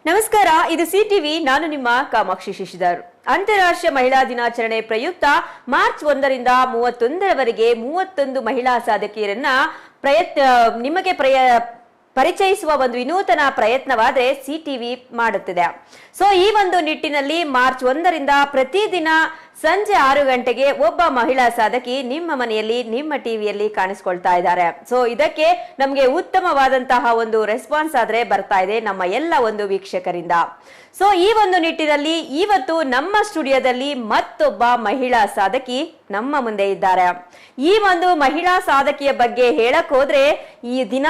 ನಮಸ್ಕಾರ, ಇದು ಸಿಟಿವಿ. ನಾನು ನಿಮ್ಮ ಕಾಮಾಕ್ಷಿ ಶಶಿಧರ್. ಅಂತಾರಾಷ್ಟ್ರೀಯ ಮಹಿಳಾ ದಿನಾಚರಣೆ ಪ್ರಯುಕ್ತ ಮಾರ್ಚ್ 1ರಿಂದ 31ರವರೆಗೆ 31 ಮಹಿಳಾ ಸಾಧಕಿಯರನ್ನ ನಿಮಗೆ ಪರಿಚಯಿಸುವ ಒಂದು ವಿನೂತನ ಪ್ರಯತ್ನವಾದ್ರೆ ಸಿಟಿವಿ ಮಾಡುತ್ತಿದೆ. ಸೊ ಈ ಒಂದು ನಿಟ್ಟಿನಲ್ಲಿ ಮಾರ್ಚ್ 1ರಿಂದ ಪ್ರತಿದಿನ ಸಂಜೆ 6 ಗಂಟೆಗೆ ಒಬ್ಬ ಮಹಿಳಾ ಸಾಧಕಿ ನಿಮ್ಮ ಮನೆಯಲ್ಲಿ, ನಿಮ್ಮ ಟಿವಿಯಲ್ಲಿ ಕಾಣಿಸ್ಕೊಳ್ತಾ ಇದ್ದಾರೆ. ಸೊ ಇದಕ್ಕೆ ನಮಗೆ ಉತ್ತಮವಾದಂತಹ ಒಂದು ರೆಸ್ಪಾನ್ಸ್ ಆದ್ರೆ ಬರ್ತಾ ಇದೆ ನಮ್ಮ ಎಲ್ಲ ಒಂದು ವೀಕ್ಷಕರಿಂದ. ಸೊ ಈ ಒಂದು ನಿಟ್ಟಿನಲ್ಲಿ ಇವತ್ತು ನಮ್ಮ ಸ್ಟುಡಿಯೋದಲ್ಲಿ ಮತ್ತೊಬ್ಬ ಮಹಿಳಾ ಸಾಧಕಿ ನಮ್ಮ ಮುಂದೆ ಇದ್ದಾರೆ. ಈ ಒಂದು ಮಹಿಳಾ ಸಾಧಕಿಯ ಬಗ್ಗೆ ಹೇಳಕ್ ಹೋದ್ರೆ ಈ ದಿನ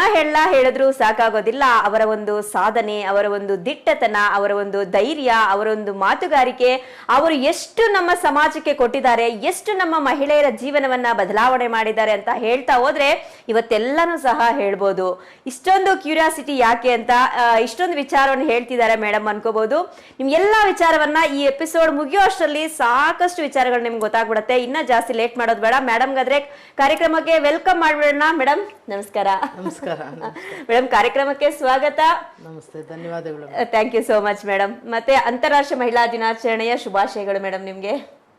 ಹೇಳಿದ್ರು ಸಾಕಾಗೋದಿಲ್ಲ. ಅವರ ಒಂದು ಸಾಧನೆ, ಅವರ ಒಂದು ದಿಟ್ಟತನ, ಅವರ ಒಂದು ಧೈರ್ಯ, ಅವರ ಒಂದು ಮಾತುಗಾರಿಕೆ, ಅವರು ಎಷ್ಟು ನಮ್ಮ ಸಮಾಜಕ್ಕೆ ಕೊಟ್ಟಿದ್ದಾರೆ, ಎಷ್ಟು ನಮ್ಮ ಮಹಿಳೆಯರ ಜೀವನವನ್ನ ಬದಲಾವಣೆ ಮಾಡಿದ್ದಾರೆ ಅಂತ ಹೇಳ್ತಾ ಹೋದ್ರೆ ಇವತ್ತೆಲ್ಲನೂ ಸಹ ಹೇಳ್ಬೋದು. ಇಷ್ಟೊಂದು ಕ್ಯೂರಿಯಾಸಿಟಿ ಯಾಕೆ ಅಂತ ಇಷ್ಟೊಂದು ವಿಚಾರವನ್ನು ಹೇಳ್ತಿದ್ದಾರೆ ಮೇಡಮ್ ಅನ್ಕೋಬಹುದು. ನಿಮ್ ಎಲ್ಲಾ ವಿಚಾರವನ್ನ ಈ ಎಪಿಸೋಡ್ ಮುಗಿಯೋ ಅಷ್ಟರಲ್ಲಿ ಸಾಕಷ್ಟು ವಿಚಾರಗಳು ನಿಮ್ಗೆ ಗೊತ್ತಾಗ್ಬಿಡುತ್ತೆ. ಇನ್ನ ಜಾಸ್ತಿ ಲೇಟ್ ಮಾಡೋದು ಬೇಡ. ಮೇಡಮ್ ಗಾದ್ರೆ ಕಾರ್ಯಕ್ರಮಕ್ಕೆ ವೆಲ್ಕಮ್ ಮಾಡ್ಬಿಡೋಣ. ಮೇಡಮ್ ನಮಸ್ಕಾರ. ನಮಸ್ಕಾರ ಮೇಡಮ್, ಕಾರ್ಯಕ್ರಮಕ್ಕೆ ಸ್ವಾಗತ. ನಮಸ್ತೆ, ಧನ್ಯವಾದಗಳು. Thank you so much madam. ಮತ್ತೆ ಅಂತಾರಾಷ್ಟ್ರೀಯ ಮಹಿಳಾ ದಿನಾಚರಣೆಯ ಶುಭಾಶಯಗಳು ಮೇಡಮ್ ನಿಮ್ಗೆ.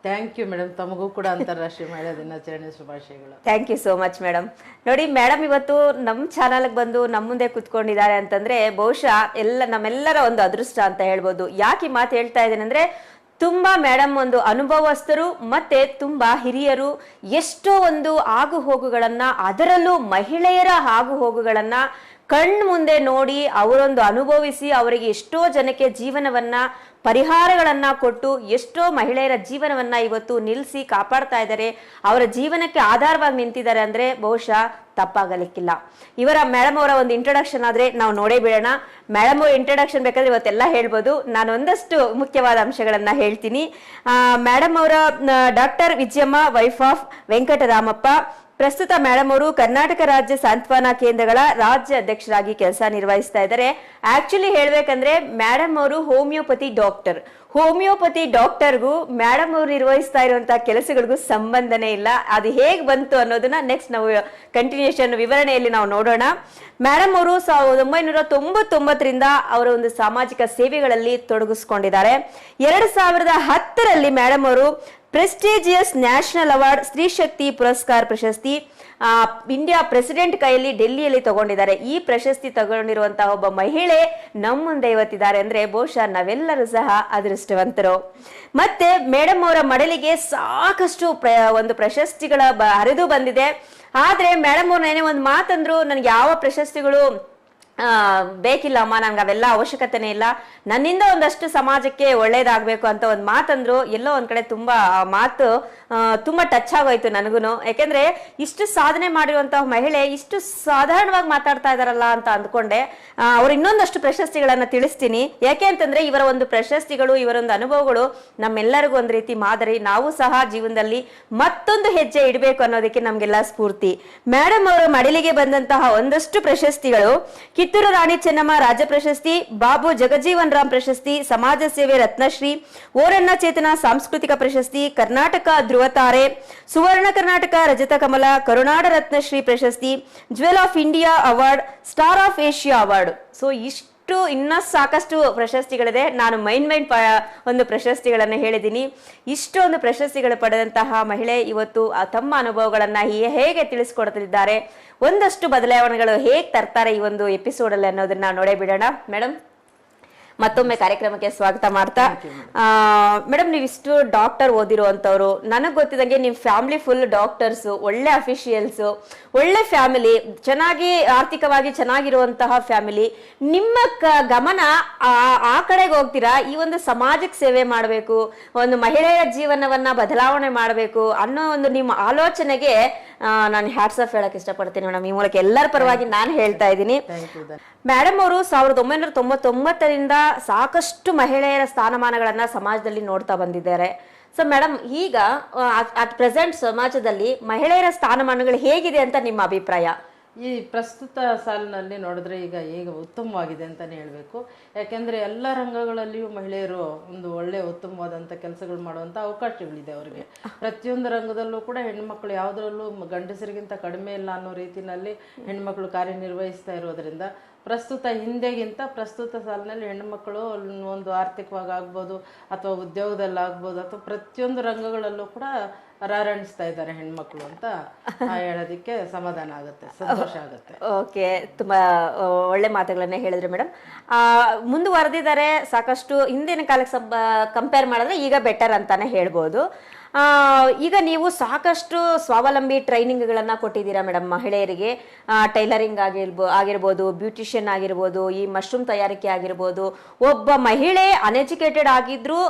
ಥ್ಯಾಂಕ್ ಯು ಮೇಡಮ್, ತಮಗೂ ಕೂಡ ಅಂತಾರಾಷ್ಟ್ರೀಯ ಮಹಿಳಾ ದಿನಾಚರಣೆ ಶುಭಾಶಯಗಳು. Thank you so much madam. ನೋಡಿ ಮೇಡಮ್, ಇವತ್ತು ನಮ್ಮ ಚಾನಲ್ಗೆ ಬಂದು ನಮ್ಮ ಮುಂದೆ ಕುತ್ಕೊಂಡಿದ್ದಾರೆ ಅಂತಂದ್ರೆ ಬಹುಶಃ ನಮ್ಮೆಲ್ಲರ ಒಂದು ಅದೃಷ್ಟ ಅಂತ ಹೇಳ್ಬೋದು. ಯಾಕೆ ಈ ಮಾತು ಹೇಳ್ತಾ ಇದ್ದೇನೆ ಅಂದ್ರೆ, ತುಂಬಾ ಮೇಡಮ್ ಒಂದು ಅನುಭವಸ್ಥರು ಮತ್ತೆ ತುಂಬಾ ಹಿರಿಯರು. ಎಷ್ಟೋ ಒಂದು ಆಗು ಹೋಗುಗಳನ್ನ, ಅದರಲ್ಲೂ ಮಹಿಳೆಯರ ಆಗು ಹೋಗುಗಳನ್ನ ಕಣ್ಣು ಮುಂದೆ ನೋಡಿ ಅವರೊಂದು ಅನುಭವಿಸಿ ಅವರಿಗೆ ಎಷ್ಟೋ ಜನಕ್ಕೆ ಜೀವನವನ್ನ, ಪರಿಹಾರಗಳನ್ನ ಕೊಟ್ಟು ಎಷ್ಟೋ ಮಹಿಳೆಯರ ಜೀವನವನ್ನ ಇವತ್ತು ನಿಲ್ಲಿಸಿ ಕಾಪಾಡ್ತಾ ಇದ್ದಾರೆ. ಅವರ ಜೀವನಕ್ಕೆ ಆಧಾರವಾಗಿ ನಿಂತಿದ್ದಾರೆ ಅಂದ್ರೆ ಬಹುಶಃ ತಪ್ಪಾಗಲಿಕ್ಕಿಲ್ಲ. ಮೇಡಮ್ ಅವರ ಒಂದು ಇಂಟ್ರೊಡಕ್ಷನ್ ಆದ್ರೆ ನಾವು ನೋಡೇ ಬಿಡೋಣ. ಮೇಡಮ್ ಅವ್ರ ಇಂಟ್ರೊಡಕ್ಷನ್ ಬೇಕಾದ್ರೆ ಇವತ್ತೆಲ್ಲ ಹೇಳ್ಬೋದು. ನಾನು ಒಂದಷ್ಟು ಮುಖ್ಯವಾದ ಅಂಶಗಳನ್ನ ಹೇಳ್ತೀನಿ. ಮೇಡಮ್ ಅವರ doctor Vijayamma, wife of Venkataramappa. ಪ್ರಸ್ತುತ ಮೇಡಮ್ ಅವರು ಕರ್ನಾಟಕ ರಾಜ್ಯ ಸಾಂತ್ವನ ಕೇಂದ್ರಗಳ ರಾಜ್ಯ ಅಧ್ಯಕ್ಷರಾಗಿ ಕೆಲಸ ನಿರ್ವಹಿಸ್ತಾ ಇದ್ದಾರೆ. ಆಕ್ಚುಲಿ ಹೇಳ್ಬೇಕಂದ್ರೆ ಮೇಡಮ್ ಅವರು ಹೋಮಿಯೋಪತಿ ಡಾಕ್ಟರ್. ಹೋಮಿಯೋಪತಿ ಡಾಕ್ಟರ್ಗೂ ಮೇಡಮ್ ಅವರು ನಿರ್ವಹಿಸ್ತಾ ಇರುವಂತಹ ಕೆಲಸಗಳಿಗೂ ಸಂಬಂಧನೇ ಇಲ್ಲ. ಅದು ಹೇಗ್ ಬಂತು ಅನ್ನೋದನ್ನ ನೆಕ್ಸ್ಟ್ ನಾವು ಕಂಟಿನ್ಯೂಷನ್ ವಿವರಣೆಯಲ್ಲಿ ನಾವು ನೋಡೋಣ. ಮೇಡಮ್ ಅವರು 1999ರಿಂದ ಅವರ ಒಂದು ಸಾಮಾಜಿಕ ಸೇವೆಗಳಲ್ಲಿ ತೊಡಗಿಸಿಕೊಂಡಿದ್ದಾರೆ. 2010ರಲ್ಲಿ ಮೇಡಮ್ ಅವರು prestigious national award Stree Shakti ಪುರಸ್ಕಾರ ಪ್ರಶಸ್ತಿ ಇಂಡಿಯಾ ಪ್ರೆಸಿಡೆಂಟ್ ಕೈಯಲ್ಲಿ ಡೆಲ್ಲಿಯಲ್ಲಿ ತಗೊಂಡಿದ್ದಾರೆ. ಈ ಪ್ರಶಸ್ತಿ ತಗೊಂಡಿರುವಂತಹ ಒಬ್ಬ ಮಹಿಳೆ ನಮ್ಮ ಮುಂದೆ ಇವತ್ತಿದ್ದಾರೆ ಅಂದ್ರೆ ಬಹುಶಃ ನಾವೆಲ್ಲರೂ ಸಹ ಅದೃಷ್ಟವಂತರು. ಮತ್ತೆ ಮೇಡಮ್ ಅವರ ಮಡಲಿಗೆ ಸಾಕಷ್ಟು ಒಂದು ಪ್ರಶಸ್ತಿಗಳ ಹರಿದು ಬಂದಿದೆ. ಆದ್ರೆ ಮೇಡಮ್ ಅವ್ರ ನೆನೆ ಒಂದು ಮಾತಂದ್ರು, ನನ್ಗೆ ಯಾವ ಪ್ರಶಸ್ತಿಗಳು ಬೇಕಿಲ್ಲಮ್ಮ, ನನ್ಗೆ ಅವೆಲ್ಲ ಅವಶ್ಯಕತೆನೇ ಇಲ್ಲ, ನನ್ನಿಂದ ಒಂದಷ್ಟು ಸಮಾಜಕ್ಕೆ ಒಳ್ಳೇದಾಗ್ಬೇಕು ಅಂತ ಒಂದು ಮಾತಂದ್ರು. ಎಲ್ಲೋ ಒಂದ್ ಕಡೆ ತುಂಬಾ ಮಾತು ತುಂಬಾ ಟಚ್ ಆಗೋಯ್ತು ನನಗೂನು. ಯಾಕೆಂದ್ರೆ ಇಷ್ಟು ಸಾಧನೆ ಮಾಡಿರುವಂತಹ ಮಹಿಳೆ ಇಷ್ಟು ಸಾಧಾರಣವಾಗಿ ಮಾತಾಡ್ತಾ ಇದಾರಲ್ಲ ಅಂತ ಅಂದ್ಕೊಂಡೆ. ಅವ್ರು ಇನ್ನೊಂದಷ್ಟು ಪ್ರಶಸ್ತಿಗಳನ್ನ ತಿಳಿಸ್ತೀನಿ. ಯಾಕೆ ಅಂತಂದ್ರೆ ಇವರ ಒಂದು ಪ್ರಶಸ್ತಿಗಳು, ಇವರೊಂದು ಅನುಭವಗಳು ನಮ್ಮೆಲ್ಲರಿಗೂ ಒಂದ್ ರೀತಿ ಮಾದರಿ. ನಾವು ಸಹ ಜೀವನದಲ್ಲಿ ಮತ್ತೊಂದು ಹೆಜ್ಜೆ ಇಡಬೇಕು ಅನ್ನೋದಕ್ಕೆ ನಮ್ಗೆಲ್ಲ ಸ್ಫೂರ್ತಿ. ಮೇಡಮ್ ಅವರ ಮಡಿಲಿಗೆ ಬಂದಂತಹ ಒಂದಷ್ಟು ಪ್ರಶಸ್ತಿಗಳು: ಕಿತ್ತೂರು ರಾಣಿ ಚೆನ್ನಮ್ಮ ರಾಜ್ಯ ಪ್ರಶಸ್ತಿ, ಬಾಬು ಜಗಜೀವನ್ ರಾಮ್ ಪ್ರಶಸ್ತಿ, ಸಮಾಜ ಸೇವೆ ರತ್ನಶ್ರೀ, ಓರಣ್ಣ ಚೇತನ ಸಾಂಸ್ಕೃತಿಕ ಪ್ರಶಸ್ತಿ, ಕರ್ನಾಟಕ ಧ್ರುವತಾರೆ, ಸುವರ್ಣ ಕರ್ನಾಟಕ ರಜತ ಕಮಲ, ಕರುನಾಡ ರತ್ನಶ್ರೀ ಪ್ರಶಸ್ತಿ, jewel of India award, star of Asia award. So ಇಷ್ಟು ಇನ್ನ ಸಾಕಷ್ಟು ಪ್ರಶಸ್ತಿಗಳಿದೆ. ನಾನು ಮೈನ್ ಒಂದು ಪ್ರಶಸ್ತಿಗಳನ್ನ ಹೇಳಿದ್ದೀನಿ. ಇಷ್ಟೊಂದು ಪ್ರಶಸ್ತಿಗಳು ಪಡೆದಂತಹ ಮಹಿಳೆ ಇವತ್ತು ತಮ್ಮ ಅನುಭವಗಳನ್ನ ಹೇಗೆ ತಿಳಿಸ್ಕೊಡ್ತಿದ್ದಾರೆ, ಒಂದಷ್ಟು ಬದಲಾವಣೆಗಳು ಹೇಗೆ ತರ್ತಾರೆ ಈ ಒಂದು ಎಪಿಸೋಡ್ ಅಲ್ಲಿ ಅನ್ನೋದನ್ನ ನೋಡೇ ಬಿಡೋಣ. ಮೇಡಮ್, ಮತ್ತೊಮ್ಮೆ ಕಾರ್ಯಕ್ರಮಕ್ಕೆ ಸ್ವಾಗತ ಮಾಡ್ತಾ. ಮೇಡಮ್, ನೀವಿಷ್ಟು ಡಾಕ್ಟರ್ ಓದಿರುವಂತವ್ರು, ನನಗ್ ಗೊತ್ತಿದಂಗೆ ನಿಮ್ ಫ್ಯಾಮಿಲಿ ಫುಲ್ ಡಾಕ್ಟರ್ಸ್, ಒಳ್ಳೆ ಅಫಿಷಿಯಲ್ಸ್, ಒಳ್ಳೆ ಫ್ಯಾಮಿಲಿ, ಚೆನ್ನಾಗಿ ಆರ್ಥಿಕವಾಗಿ ಚೆನ್ನಾಗಿರುವಂತಹ ಫ್ಯಾಮಿಲಿ. ನಿಮ್ಮ ಗಮನ ಆ ಕಡೆಗೆ ಹೋಗ್ತೀರಾ, ಈ ಒಂದು ಸಮಾಜಕ್ಕೆ ಸೇವೆ ಮಾಡಬೇಕು, ಒಂದು ಮಹಿಳೆಯರ ಜೀವನವನ್ನ ಬದಲಾವಣೆ ಮಾಡಬೇಕು ಅನ್ನೋ ಒಂದು ನಿಮ್ಮ ಆಲೋಚನೆಗೆ ನಾನು ಹ್ಯಾಟ್ಸ್ ಆಫ್ ಹೇಳಕ್ ಇಷ್ಟಪಡ್ತೀನಿ ಮೇಡಮ್. ಈ ಮೂಲಕ ಎಲ್ಲರ ಪರವಾಗಿ ನಾನು ಹೇಳ್ತಾ ಇದ್ದೀನಿ. ಮೇಡಮ್ ಅವರು 1999ರಿಂದ ಸಾಕಷ್ಟು ಮಹಿಳೆಯರ ಸ್ಥಾನಮಾನಗಳನ್ನ ಸಮಾಜದಲ್ಲಿ ನೋಡ್ತಾ ಬಂದಿದ್ದಾರೆ. ಸೊ ಮೇಡಮ್, ಈಗ ಅಟ್ ಪ್ರೆಸೆಂಟ್ ಸಮಾಜದಲ್ಲಿ ಮಹಿಳೆಯರ ಸ್ಥಾನಮಾನಗಳು ಹೇಗಿದೆ ಅಂತ ನಿಮ್ಮ ಅಭಿಪ್ರಾಯ? ಈ ಪ್ರಸ್ತುತ ಸಾಲಿನಲ್ಲಿ ನೋಡಿದ್ರೆ ಈಗ ಉತ್ತಮವಾಗಿದೆ ಅಂತಲೇ ಹೇಳಬೇಕು. ಯಾಕೆಂದರೆ ಎಲ್ಲ ರಂಗಗಳಲ್ಲಿಯೂ ಮಹಿಳೆಯರು ಒಂದು ಒಳ್ಳೆಯ ಉತ್ತಮವಾದಂಥ ಕೆಲಸಗಳು ಮಾಡುವಂಥ ಅವಕಾಶಗಳಿದೆ ಅವರಿಗೆ. ಪ್ರತಿಯೊಂದು ರಂಗದಲ್ಲೂ ಕೂಡ ಹೆಣ್ಮಕ್ಳು ಯಾವುದರಲ್ಲೂ ಗಂಡಸರಿಗಿಂತ ಕಡಿಮೆ ಇಲ್ಲ ಅನ್ನೋ ರೀತಿಯಲ್ಲಿ ಹೆಣ್ಮಕ್ಳು ಕಾರ್ಯನಿರ್ವಹಿಸ್ತಾ ಇರೋದ್ರಿಂದ ಪ್ರಸ್ತುತ ಹಿಂದೆಗಿಂತ ಪ್ರಸ್ತುತ ಸಾಲಿನಲ್ಲಿ ಹೆಣ್ಣುಮಕ್ಕಳು ಒಂದು ಆರ್ಥಿಕವಾಗಿ ಆಗ್ಬೋದು ಅಥವಾ ಉದ್ಯೋಗದಲ್ಲಿ ಆಗ್ಬೋದು ಅಥವಾ ಪ್ರತಿಯೊಂದು ರಂಗಗಳಲ್ಲೂ ಕೂಡ ರಾರಾಣಿಸ್ತಾ ಇದ್ದಾರೆ ಹೆಣ್ಮಕ್ಳು ಅಂತ ಹೇಳೋದಕ್ಕೆ ಸಮಾಧಾನ ಆಗುತ್ತೆ, ಸಂತೋಷ ಆಗುತ್ತೆ. ಓಕೆ, ತುಂಬಾ ಒಳ್ಳೆ ಮಾತುಗಳನ್ನೇ ಹೇಳಿದ್ರೆ ಮೇಡಮ್. ಮುಂದುವರೆದಿದ್ದಾರೆ ಸಾಕಷ್ಟು. ಹಿಂದಿನ ಕಾಲಕ್ಕೆ ಕಂಪೇರ್ ಮಾಡಿದ್ರೆ ಈಗ ಬೆಟರ್ ಅಂತಾನೆ ಹೇಳ್ಬೋದು. ಈಗ ನೀವು ಸಾಕಷ್ಟು ಸ್ವಾವಲಂಬಿ ಟ್ರೈನಿಂಗ್ಗಳನ್ನು ಕೊಟ್ಟಿದ್ದೀರಾ ಮೇಡಮ್ ಮಹಿಳೆಯರಿಗೆ. ಟೈಲರಿಂಗ್ ಆಗಿರ್ಬೋದು, ಬ್ಯೂಟಿಷಿಯನ್ ಆಗಿರ್ಬೋದು, ಈ ಮಶ್ರೂಮ್ ತಯಾರಿಕೆ ಆಗಿರ್ಬೋದು. ಒಬ್ಬ ಮಹಿಳೆ ಅನ್ಎಜುಕೇಟೆಡ್ ಆಗಿದ್ರು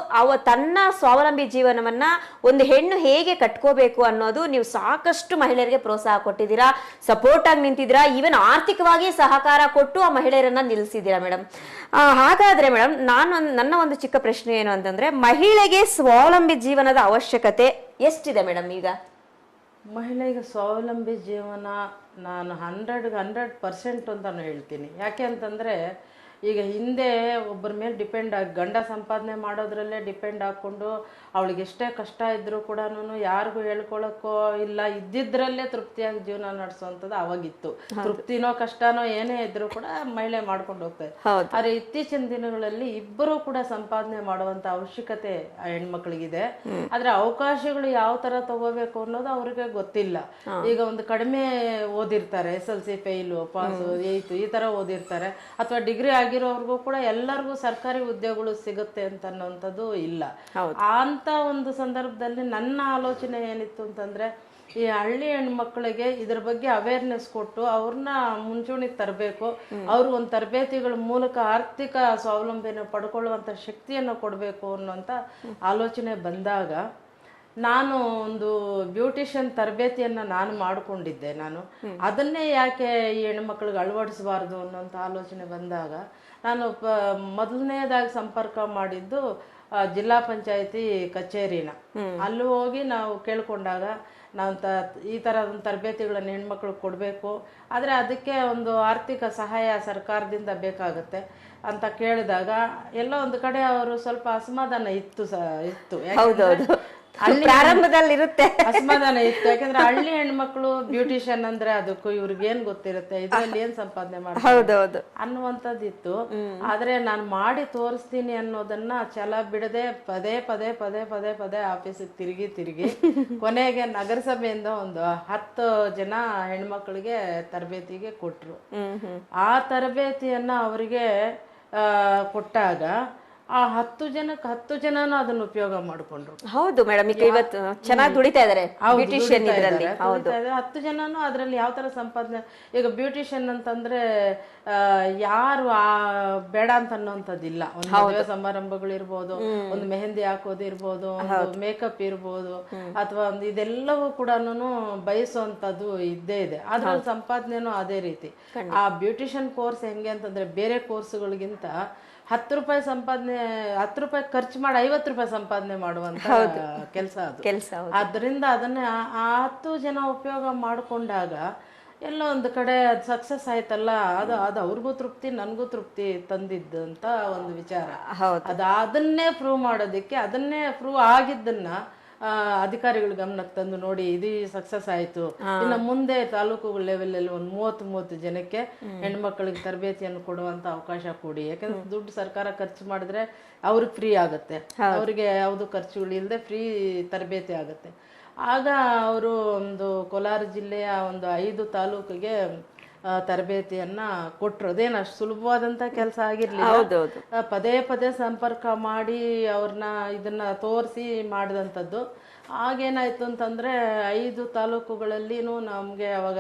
ತನ್ನ ಸ್ವಾವಲಂಬಿ ಜೀವನವನ್ನ ಒಂದು ಹೆಣ್ಣು ಹೇಗೆ ಕಟ್ಕೋಬೇಕು ಅನ್ನೋದು ನೀವು ಸಾಕಷ್ಟು ಮಹಿಳೆಯರಿಗೆ ಪ್ರೋತ್ಸಾಹ ಕೊಟ್ಟಿದ್ದೀರಾ, ಸಪೋರ್ಟ್ ಆಗಿ ನಿಂತಿದ್ದೀರಾ, ಈವನ್ ಆರ್ಥಿಕವಾಗಿ ಸಹಕಾರ ಕೊಟ್ಟು ಆ ಮಹಿಳೆಯರನ್ನ ನಿಲ್ಲಿಸಿದ್ದೀರಾ ಮೇಡಮ್. ಹಾಗಾದ್ರೆ ಮೇಡಮ್, ನನ್ನ ಒಂದು ಚಿಕ್ಕ ಪ್ರಶ್ನೆ ಏನು ಅಂತಂದ್ರೆ, ಮಹಿಳೆಗೆ ಸ್ವಾವಲಂಬಿ ಜೀವನದ ಅವಶ್ಯಕತೆ ಎಷ್ಟಿದೆ ಮೇಡಮ್ ಈಗ? ಮಹಿಳೆಗೆ ಸ್ವಾವಲಂಬಿ ಜೀವನ ನಾನು 100% ಅಂತಾನು ಹೇಳ್ತೀನಿ. ಯಾಕೆ ಅಂತಂದರೆ ಈಗ ಹಿಂದೆ ಒಬ್ಬರ ಮೇಲೆ ಡಿಪೆಂಡ್ ಆಗಿ ಗಂಡ ಸಂಪಾದನೆ ಮಾಡೋದ್ರಲ್ಲೇ ಡಿಪೆಂಡ್ ಹಾಕ್ಕೊಂಡು ಅವಳಿಗೆ ಎಷ್ಟೇ ಕಷ್ಟ ಇದ್ರೂ ಕೂಡ ಯಾರಿಗೂ ಹೇಳ್ಕೊಳಕ್ಕೋ ಇಲ್ಲ, ಇದ್ದಿದ್ರಲ್ಲೇ ತೃಪ್ತಿಯಾಗಿ ಜೀವನ ನಡೆಸುವಂಥದ್ದು ಅವಾಗಿತ್ತು. ತೃಪ್ತಿನೋ ಕಷ್ಟನೋ ಏನೇ ಇದ್ರೂ ಕೂಡ ಮಹಿಳೆ ಮಾಡ್ಕೊಂಡು ಹೋಗ್ತಾರೆ. ಆದರೆ ಇತ್ತೀಚಿನ ದಿನಗಳಲ್ಲಿ ಇಬ್ಬರೂ ಕೂಡ ಸಂಪಾದನೆ ಮಾಡುವಂತ ಅವಶ್ಯಕತೆ ಆ ಹೆಣ್ಮಕ್ಳಿಗಿದೆ. ಆದ್ರೆ ಅವಕಾಶಗಳು ಯಾವ ತರ ತಗೋಬೇಕು ಅನ್ನೋದು ಅವ್ರಿಗೆ ಗೊತ್ತಿಲ್ಲ. ಈಗ ಒಂದು ಕಡಿಮೆ ಓದಿರ್ತಾರೆ, SLC ಫೇಲು, ಪಾಸು, 8 ಈ ತರ ಓದಿರ್ತಾರೆ, ಅಥವಾ ಡಿಗ್ರಿ ಆಗಿರೋರ್ಗೂ ಕೂಡ ಎಲ್ಲರಿಗೂ ಸರ್ಕಾರಿ ಉದ್ಯೋಗಗಳು ಸಿಗುತ್ತೆ ಅಂತ ಅನ್ನೋಂಥದ್ದು ಇಲ್ಲ. ಅಂತ ಒಂದು ಸಂದರ್ಭದಲ್ಲಿ ನನ್ನ ಆಲೋಚನೆ ಏನಿತ್ತು ಅಂತಂದ್ರೆ, ಈ ಹಳ್ಳಿ ಹೆಣ್ಮಕ್ಳಿಗೆ ಇದ್ರ ಬಗ್ಗೆ ಅವೇರ್ನೆಸ್ ಕೊಟ್ಟು ಅವ್ರನ್ನ ಮುಂಚೂಣಿಗೆ ತರಬೇಕು, ಅವ್ರು ಒಂದು ತರಬೇತಿಗಳ ಮೂಲಕ ಆರ್ಥಿಕ ಸ್ವಾವಲಂಬನೆ ಪಡ್ಕೊಳ್ಳುವಂಥ ಶಕ್ತಿಯನ್ನು ಕೊಡಬೇಕು ಅನ್ನೋಂಥ ಆಲೋಚನೆ ಬಂದಾಗ ನಾನು ಒಂದು ಬ್ಯೂಟಿಷಿಯನ್ ತರಬೇತಿಯನ್ನು ನಾನು ಮಾಡಿಕೊಂಡಿದ್ದೆ. ಅದನ್ನೇ ಯಾಕೆ ಈ ಹೆಣ್ಮಕ್ಳಿಗೆ ಅಳವಡಿಸಬಾರ್ದು ಅನ್ನೋಂಥ ಆಲೋಚನೆ ಬಂದಾಗ ನಾನು ಮೊದಲನೇದಾಗಿ ಸಂಪರ್ಕ ಮಾಡಿದ್ದು ಜಿಲ್ಲಾ ಪಂಚಾಯತಿ ಕಚೇರಿನ. ಅಲ್ಲಿ ಹೋಗಿ ನಾವು ಕೇಳ್ಕೊಂಡಾಗ ನಾವು ಈ ಥರ ಒಂದು ತರಬೇತಿಗಳನ್ನು ಹೆಣ್ಮಕ್ಳಿಗೆ ಕೊಡಬೇಕು, ಆದರೆ ಅದಕ್ಕೆ ಒಂದು ಆರ್ಥಿಕ ಸಹಾಯ ಸರ್ಕಾರದಿಂದ ಬೇಕಾಗುತ್ತೆ ಅಂತ ಕೇಳಿದಾಗ ಎಲ್ಲೋ ಒಂದು ಕಡೆ ಅವರು ಸ್ವಲ್ಪ ಅಸಮಾಧಾನ ಇತ್ತು. ಪ್ರಾರಂಭದಲ್ಲಿ ಇರುತ್ತೆ ಅಸಮಾಧಾನ ಇತ್ತು. ಯಾಕಂದ್ರೆ ಹಳ್ಳಿ ಹೆಣ್ಮಕ್ಳು ಬ್ಯೂಟಿಷಿಯನ್ ಅಂದ್ರೆ ಅದಕ್ಕೂ ಇವ್ರಿಗೆ ಏನ್ ಗೊತ್ತಿರುತ್ತೆ, ಇದ್ರಲ್ಲಿ ಏನ್ ಸಂಪಾದನೆ ಮಾಡ್ತಾರೆ ಅನ್ನುವಂಥದ್ದಿತ್ತು. ಆದ್ರೆ ನಾನು ಮಾಡಿ ತೋರಿಸ್ತೀನಿ ಅನ್ನೋದನ್ನ ಛಲ ಬಿಡದೆ ಪದೇ ಪದೇ ಪದೇ ಪದೇ ಪದೇ ಆಫೀಸಿಗೆ ತಿರುಗಿ ಕೊನೆಗೆ ನಗರಸಭೆಯಿಂದ ಒಂದು 10 ಜನ ಹೆಣ್ಮಕ್ಳಿಗೆ ತರಬೇತಿಗೆ ಕೊಟ್ರು. ಆ ತರಬೇತಿಯನ್ನ ಅವರಿಗೆ ಕೊಟ್ಟಾಗ ಆ 10 ಜನಕ್ಕೆ 10 ಜನನು ಅದನ್ನ ಉಪಯೋಗ ಮಾಡ್ಕೊಂಡ್ರು. ಹೌದು ಮೇಡಮ್, ಈಗ ಇವತ್ತು ಚೆನ್ನಾಗಿ ದುಡಿತಾ ಇದಾರೆ ಬ್ಯೂಟಿಷಿಯನ್ ಇದರಲ್ಲಿ. 10 ಜನನು ಅದ್ರಲ್ಲಿ ಯಾವ ತರ ಸಂಪಾದನೆ. ಈಗ ಬ್ಯೂಟಿಷಿಯನ್ ಅಂತಂದ್ರೆ ಯಾರು ಬೇಡ ಅಂತ ಅನ್ನೋಂಥದ್ದಿಲ್ಲ. ಒಂದು ಮದುವೆ ಸಮಾರಂಭಗಳು ಇರ್ಬೋದು, ಒಂದು ಮೆಹಂದಿ ಹಾಕೋದು ಇರ್ಬೋದು, ಒಂದು ಮೇಕಪ್ ಇರ್ಬೋದು, ಅಥವಾ ಒಂದು ಇದೆಲ್ಲವೂ ಕೂಡ ಬಯಸುವಂಥದ್ದು ಇದ್ದೇ ಇದೆ. ಅದ್ರಲ್ಲಿ ಸಂಪಾದನೆನೂ ಅದೇ ರೀತಿ. ಆ ಬ್ಯೂಟಿಷಿಯನ್ ಕೋರ್ಸ್ ಹೆಂಗೆ ಅಂತಂದ್ರೆ ಬೇರೆ ಕೋರ್ಸ್ಗಳಿಗಿಂತ 10 ರೂಪಾಯಿ ಸಂಪಾದನೆ, 10 ರೂಪಾಯಿ ಖರ್ಚು ಮಾಡಿ 50 ರೂಪಾಯಿ ಸಂಪಾದನೆ ಮಾಡುವಂತ ಕೆಲಸ ಅದು. ಅದರಿಂದ ಅದನ್ನ ಆ 10 ಜನ ಉಪಯೋಗ ಮಾಡಿಕೊಂಡಾಗ ಎಲ್ಲೋ ಒಂದು ಕಡೆ ಅದು ಸಕ್ಸಸ್ ಆಯ್ತಲ್ಲ, ಅದು ಅವ್ರಿಗೂ ತೃಪ್ತಿ, ನನಗೂ ತೃಪ್ತಿ ತಂದಿದ್ದು ಅಂತ ಒಂದು ವಿಚಾರ. ಅದನ್ನೇ ಪ್ರೂವ್ ಮಾಡೋದಕ್ಕೆ, ಅದನ್ನೇ ಪ್ರೂವ್ ಆಗಿದ್ದನ್ನ ಅಧಿಕಾರಿಗಳ ಗಮನಕ್ಕೆ ತಂದು ನೋಡಿ ಇದು ಸಕ್ಸಸ್ ಆಯ್ತು, ಇನ್ನು ಮುಂದೆ ತಾಲೂಕು ಲೆವೆಲ್ ಅಲ್ಲಿ ಒಂದು 30 ಜನಕ್ಕೆ ಹೆಣ್ಮಕ್ಳಿಗೆ ತರಬೇತಿಯನ್ನು ಕೊಡುವಂತ ಅವಕಾಶ ಕೊಡಿ. ಯಾಕಂದ್ರೆ ದುಡ್ಡು ಸರ್ಕಾರ ಖರ್ಚು ಮಾಡಿದ್ರೆ ಅವ್ರಿಗೆ ಫ್ರೀ ಆಗುತ್ತೆ, ಅವ್ರಿಗೆ ಯಾವುದು ಖರ್ಚುಗಳು ಇಲ್ಲದೆ ಫ್ರೀ ತರಬೇತಿ ಆಗುತ್ತೆ. ಆಗ ಅವರು ಒಂದು ಕೋಲಾರ ಜಿಲ್ಲೆಯ ಒಂದು 5 ತಾಲೂಕಿಗೆ ತರಬೇತಿಯನ್ನ ಕೊಟ್ರು. ಅದೇನು ಅಷ್ಟು ಸುಲಭವಾದಂತ ಕೆಲಸ ಆಗಿರ್ಲಿಲ್ಲ. ಪದೇ ಪದೇ ಸಂಪರ್ಕ ಮಾಡಿ ಅವ್ರನ್ನ ಇದನ್ನ ತೋರಿಸಿ ಮಾಡಿದಂಥದ್ದು. ಆಗೇನಾಯ್ತು ಅಂತಂದ್ರೆ 5 ತಾಲೂಕುಗಳಲ್ಲಿನೂ ನಮ್ಗೆ ಅವಾಗ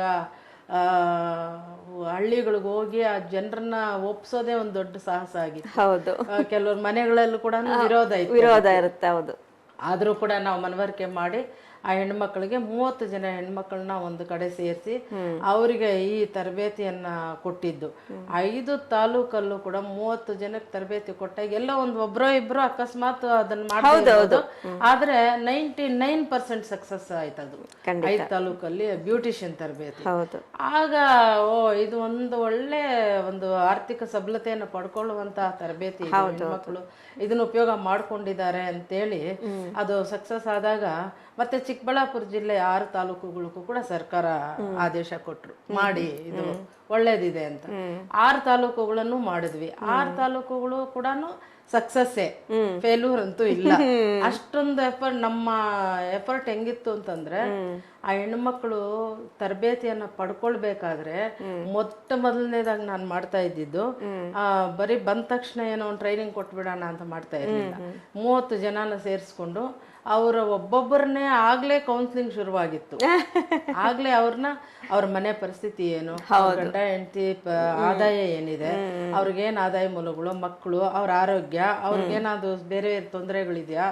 ಹಳ್ಳಿಗಳಿಗೆ ಹೋಗಿ ಆ ಜನರನ್ನ ಒಪ್ಸೋದೇ ಒಂದು ದೊಡ್ಡ ಸಾಹಸ ಆಗಿತ್ತು. ಕೆಲವ್ರ ಮನೆಗಳಲ್ಲೂ ಕೂಡ ವಿರೋಧ ಇರುತ್ತೆ. ಆದ್ರೂ ಕೂಡ ನಾವು ಮನವರಿಕೆ ಮಾಡಿ ಆ ಹೆಣ್ಮಕ್ಳಿಗೆ 30 ಜನ ಹೆಣ್ಮಕ್ಳನ್ನ ಒಂದು ಕಡೆ ಸೇರಿಸಿ ಅವರಿಗೆ ಈ ತರಬೇತಿಯನ್ನ ಕೊಟ್ಟಿದ್ದು. 5 ತಾಲೂಕಲ್ಲೂ ಕೂಡ 30 ಜನಕ್ಕೆ ತರಬೇತಿ ಕೊಟ್ಟಾಗ ಎಲ್ಲ ಒಬ್ರೋ ಇಬ್ರು ಅಕಸ್ಮಾತ್ ಅದನ್ನ ಮಾಡ್ಬೋದು, ಆದ್ರೆ 99% ಸಕ್ಸಸ್ ಆಯ್ತದು 5 ತಾಲೂಕಲ್ಲಿ ಬ್ಯೂಟಿಷಿಯನ್ ತರಬೇತಿ. ಆಗ ಇದು ಒಂದು ಒಳ್ಳೆ ಒಂದು ಆರ್ಥಿಕ ಸಬಲತೆಯನ್ನು ಪಡ್ಕೊಳ್ಳುವಂತ ತರಬೇತಿ. ಹೆಣ್ಮಕ್ಳು ಇದನ್ನ ಉಪಯೋಗ ಮಾಡ್ಕೊಂಡಿದ್ದಾರೆ ಅಂತೇಳಿ ಅದು ಸಕ್ಸಸ್ ಆದಾಗ ಮತ್ತೆ ಚಿಕ್ಕಬಳ್ಳಾಪುರ ಜಿಲ್ಲೆ 6 ತಾಲೂಕುಗಳಿಗೂ ಕೂಡ ಸರ್ಕಾರ ಆದೇಶ ಕೊಟ್ರು ಮಾಡಿ ಇದು ಒಳ್ಳೇದಿದೆ ಅಂತ. 6 ತಾಲೂಕುಗಳನ್ನು ಮಾಡಿದ್ವಿ. 6 ತಾಲೂಕುಗಳು ಕೂಡ ಸಕ್ಸಸ್ಸೇ, ಫೇಲ್ಯೂರ್ ಅಂತೂ ಇಲ್ಲ. ಅಷ್ಟೊಂದು ಎಫರ್ಟ್, ನಮ್ಮ ಎಫರ್ಟ್ ಹೆಂಗಿತ್ತು ಅಂತಂದ್ರೆ ಆ ಹೆಣ್ಮಕ್ಳು ತರಬೇತಿಯನ್ನ ಪಡ್ಕೊಳ್ಬೇಕಾದ್ರೆ ಮೊದಲನೇದಾಗಿ ನಾನು ಮಾಡ್ತಾ ಇದ್ದಿದ್ದು ಬರೀ ಬಂದ ತಕ್ಷಣ ಏನೋ ಒಂದು ಟ್ರೈನಿಂಗ್ ಕೊಟ್ಬಿಡೋಣ ಅಂತ ಮಾಡ್ತಾ ಇರ್ಲಿಲ್ಲ. 30 ಜನನ ಸೇರಿಸ್ಕೊಂಡು ಅವರ ಒಬ್ಬೊಬ್ಬರನ್ನೇ ಆಗ್ಲೇ ಕೌನ್ಸಿಲಿಂಗ್ ಶುರುವಾಗಿತ್ತು. ಆಗ್ಲೇ ಅವ್ರ ಮನೆ ಪರಿಸ್ಥಿತಿ ಏನು, ಗಂಡ ಹೆಂಡತಿ ಆದಾಯ ಏನಿದೆ, ಅವ್ರಿಗೇನ್ ಆದಾಯ ಮೂಲಗಳು, ಮಕ್ಕಳು, ಅವ್ರ ಆರೋಗ್ಯ, ಅವ್ರಿಗೇನಾದ್ರು ಬೇರೆ ತೊಂದರೆಗಳಿದ್ಯಾ,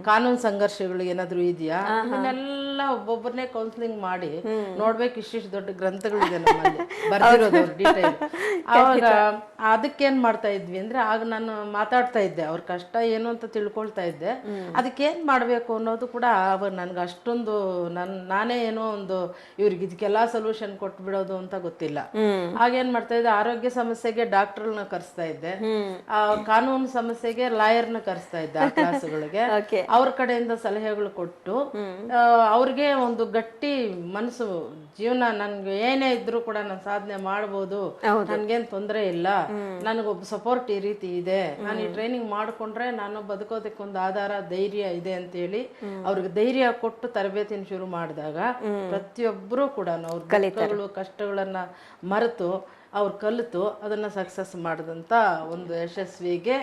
ಕಾನೂನು ಸಂಘರ್ಷಗಳು ಏನಾದ್ರು ಇದೆಯಾ, ಇದನ್ನೆಲ್ಲ ಒಬ್ಬೊಬ್ಬರನ್ನೇ ಕೌನ್ಸಿಲಿಂಗ್ ಮಾಡಿ ನೋಡ್ಬೇಕು. ಇಷ್ಟಿಷ್ಟು ದೊಡ್ಡ ಗ್ರಂಥಗಳಿದೆ ನಮ್ಮಲ್ಲಿ ಬರ್ದಿರೋದು ಅವ್ರ ಡೀಟೇಲ್. ಅವಾಗ ಅದಕ್ಕೇನ್ ಮಾಡ್ತಾ ಇದ್ವಿ ಅಂದ್ರೆ, ಆಗ ನಾನು ಮಾತಾಡ್ತಾ ಇದ್ದೆ, ಅವ್ರ ಕಷ್ಟ ಏನು ಅಂತ ತಿಳ್ಕೊಳ್ತಾ ಇದ್ದೆ. ಅದಕ್ಕೇನ್ ಮಾಡ್ಬೇಕು ಅನ್ನೋದು ಕೂಡ ಅವಾಗ ನನ್ಗೆ ಅಷ್ಟೊಂದು ನಾನೇ ಏನೋ ಒಂದು ಇವ್ರಿಗೆ ಇದಕ್ಕೆಲ್ಲ ಸೊಲ್ಯೂಷನ್ ಕೊಟ್ಬಿಡೋದು ಅಂತ ಗೊತ್ತಿಲ್ಲ. ಆಗೇನ್ ಮಾಡ್ತಾ ಇದ್ದೆ, ಆರೋಗ್ಯ ಸಮಸ್ಯೆಗೆ ಡಾಕ್ಟರ್ನ ಕರೆಸ್ತಾ ಇದ್ದೆ, ಕಾನೂನು ಸಮಸ್ಯೆಗೆ ಲಾಯರ್ನ ಕರೆಸ್ತಾ ಇದ್ದೆ ಆ ಕ್ಲಾಸ್ಗಳಿಗೆ. ಅವ್ರ ಕಡೆಯಿಂದ ಸಲಹೆಗಳು ಕೊಟ್ಟು ಅವ್ರಿಗೆ ಒಂದು ಗಟ್ಟಿ ಮನಸ್ಸು, ಜೀವನ ನನ್ಗೆ ಏನೇ ಇದ್ರು ಕೂಡ ನಾನು ಸಾಧನೆ ಮಾಡ್ಬೋದು, ನನ್ಗೇನ್ ತೊಂದರೆ ಇಲ್ಲ, ನನಗೊಬ್ಬ ಸಪೋರ್ಟ್ ಈ ರೀತಿ ಇದೆ, ನಾನು ಈ ಟ್ರೈನಿಂಗ್ ಮಾಡ್ಕೊಂಡ್ರೆ ನಾನು ಬದುಕೋದಕ್ಕೊಂದು ಆಧಾರ, ಧೈರ್ಯ ಇದೆ ಅಂತ ಹೇಳಿ ಅವ್ರಿಗೆ ಧೈರ್ಯ ಕೊಟ್ಟು ತರಬೇತಿನ ಶುರು ಮಾಡಿದಾಗ ಪ್ರತಿಯೊಬ್ಬರು ಕೂಡ ಅವ್ರ ದುಃಖಗಳು ಕಷ್ಟಗಳನ್ನ ಮರೆತು ಅವ್ರು ಕಲಿತು ಅದನ್ನ ಸಕ್ಸಸ್ ಮಾಡಿದಂತ ಒಂದು ಯಶಸ್ವಿಗೆ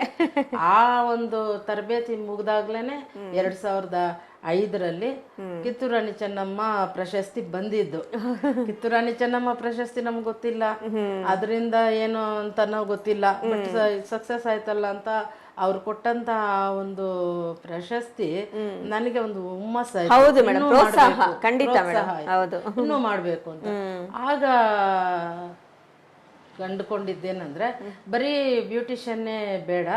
ಆ ಒಂದು ತರಬೇತಿ ಮುಗ್ದಾಗ್ಲೇನೆ 2005ರಲ್ಲಿ ಕಿತ್ತೂರು ರಾಣಿ ಚೆನ್ನಮ್ಮ ಪ್ರಶಸ್ತಿ ಬಂದಿದ್ದು. ಕಿತ್ತೂರು ರಾಣಿ ಚೆನ್ನಮ್ಮ ಪ್ರಶಸ್ತಿ ನಮ್ಗೆ ಗೊತ್ತಿಲ್ಲ, ಅದರಿಂದ ಏನು ಅಂತನೋ ಗೊತ್ತಿಲ್ಲ, ಬಟ್ ಸಕ್ಸಸ್ ಆಯ್ತಲ್ಲ ಅಂತ ಅವ್ರು ಕೊಟ್ಟಂತ ಒಂದು ಪ್ರಶಸ್ತಿ ನನಗೆ ಒಂದು ಹುಮ್ಮಸ್ಸು ಆಯ್ತು, ಇನ್ನೂ ಮಾಡ್ಬೇಕು ಅಂತ. ಆಗ ಕಂಡುಕೊಂಡಿದ್ದೇನಂದ್ರೆ, ಬರೀ ಬ್ಯೂಟಿಷಿಯನ್ನೇ ಬೇಡ,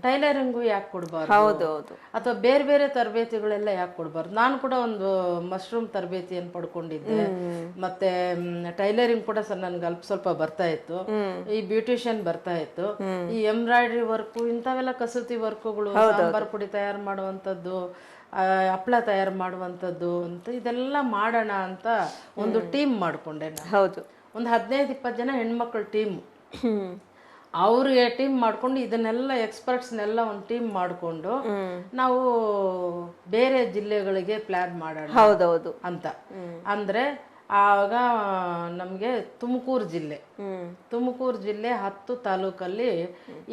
ಟೈಲರಿಂಗು ಯಾಕೆ ಕೊಡಬಾರ್ದು, ಅಥವಾ ಬೇರೆ ಬೇರೆ ತರಬೇತಿಗಳೆಲ್ಲ ಯಾಕೆ ಕೊಡಬಾರ್ದು. ನಾನು ಕೂಡ ಒಂದು ಮಶ್ರೂಮ್ ತರಬೇತಿಯನ್ನು ಪಡ್ಕೊಂಡಿದ್ದೆ, ಮತ್ತೆ ಟೈಲರಿಂಗ್ ಕೂಡ ನನ್ಗೆ ಅಲ್ಪ ಸ್ವಲ್ಪ ಬರ್ತಾ ಇತ್ತು, ಈ ಬ್ಯೂಟಿಷಿಯನ್ ಬರ್ತಾ ಇತ್ತು, ಈ ಎಂಬ್ರಾಯ್ಡ್ರಿ ವರ್ಕು, ಇಂಥವೆಲ್ಲ ಕಸೂತಿ ವರ್ಕುಗಳು, ಸಾಂಬಾರ್ ಪುಡಿ ತಯಾರು ಮಾಡುವಂಥದ್ದು, ಹಪ್ಪಳ ತಯಾರು ಮಾಡುವಂಥದ್ದು ಅಂತ ಇದೆಲ್ಲ ಮಾಡೋಣ ಅಂತ ಒಂದು ಟೀಮ್ ಮಾಡ್ಕೊಂಡೆ ನಾನು. ಹೌದು, ಒಂದು 15-20 ಜನ ಹೆಣ್ಮಕ್ಳ ಟೀಮ್. ಅವ್ರಿಗೆ ಟೀಮ್ ಮಾಡ್ಕೊಂಡು ಇದನ್ನೆಲ್ಲ ಎಕ್ಸ್ಪರ್ಟ್ಸ್ನೆಲ್ಲ ಒಂದು ಟೀಮ್ ಮಾಡಿಕೊಂಡು ನಾವು ಬೇರೆ ಜಿಲ್ಲೆಗಳಿಗೆ ಪ್ಲಾನ್ ಮಾಡೋಣ ಅಂತ. ಅಂದ್ರೆ ಆಗ ನಮಗೆ ತುಮಕೂರು ಜಿಲ್ಲೆ 10 ತಾಲೂಕಲ್ಲಿ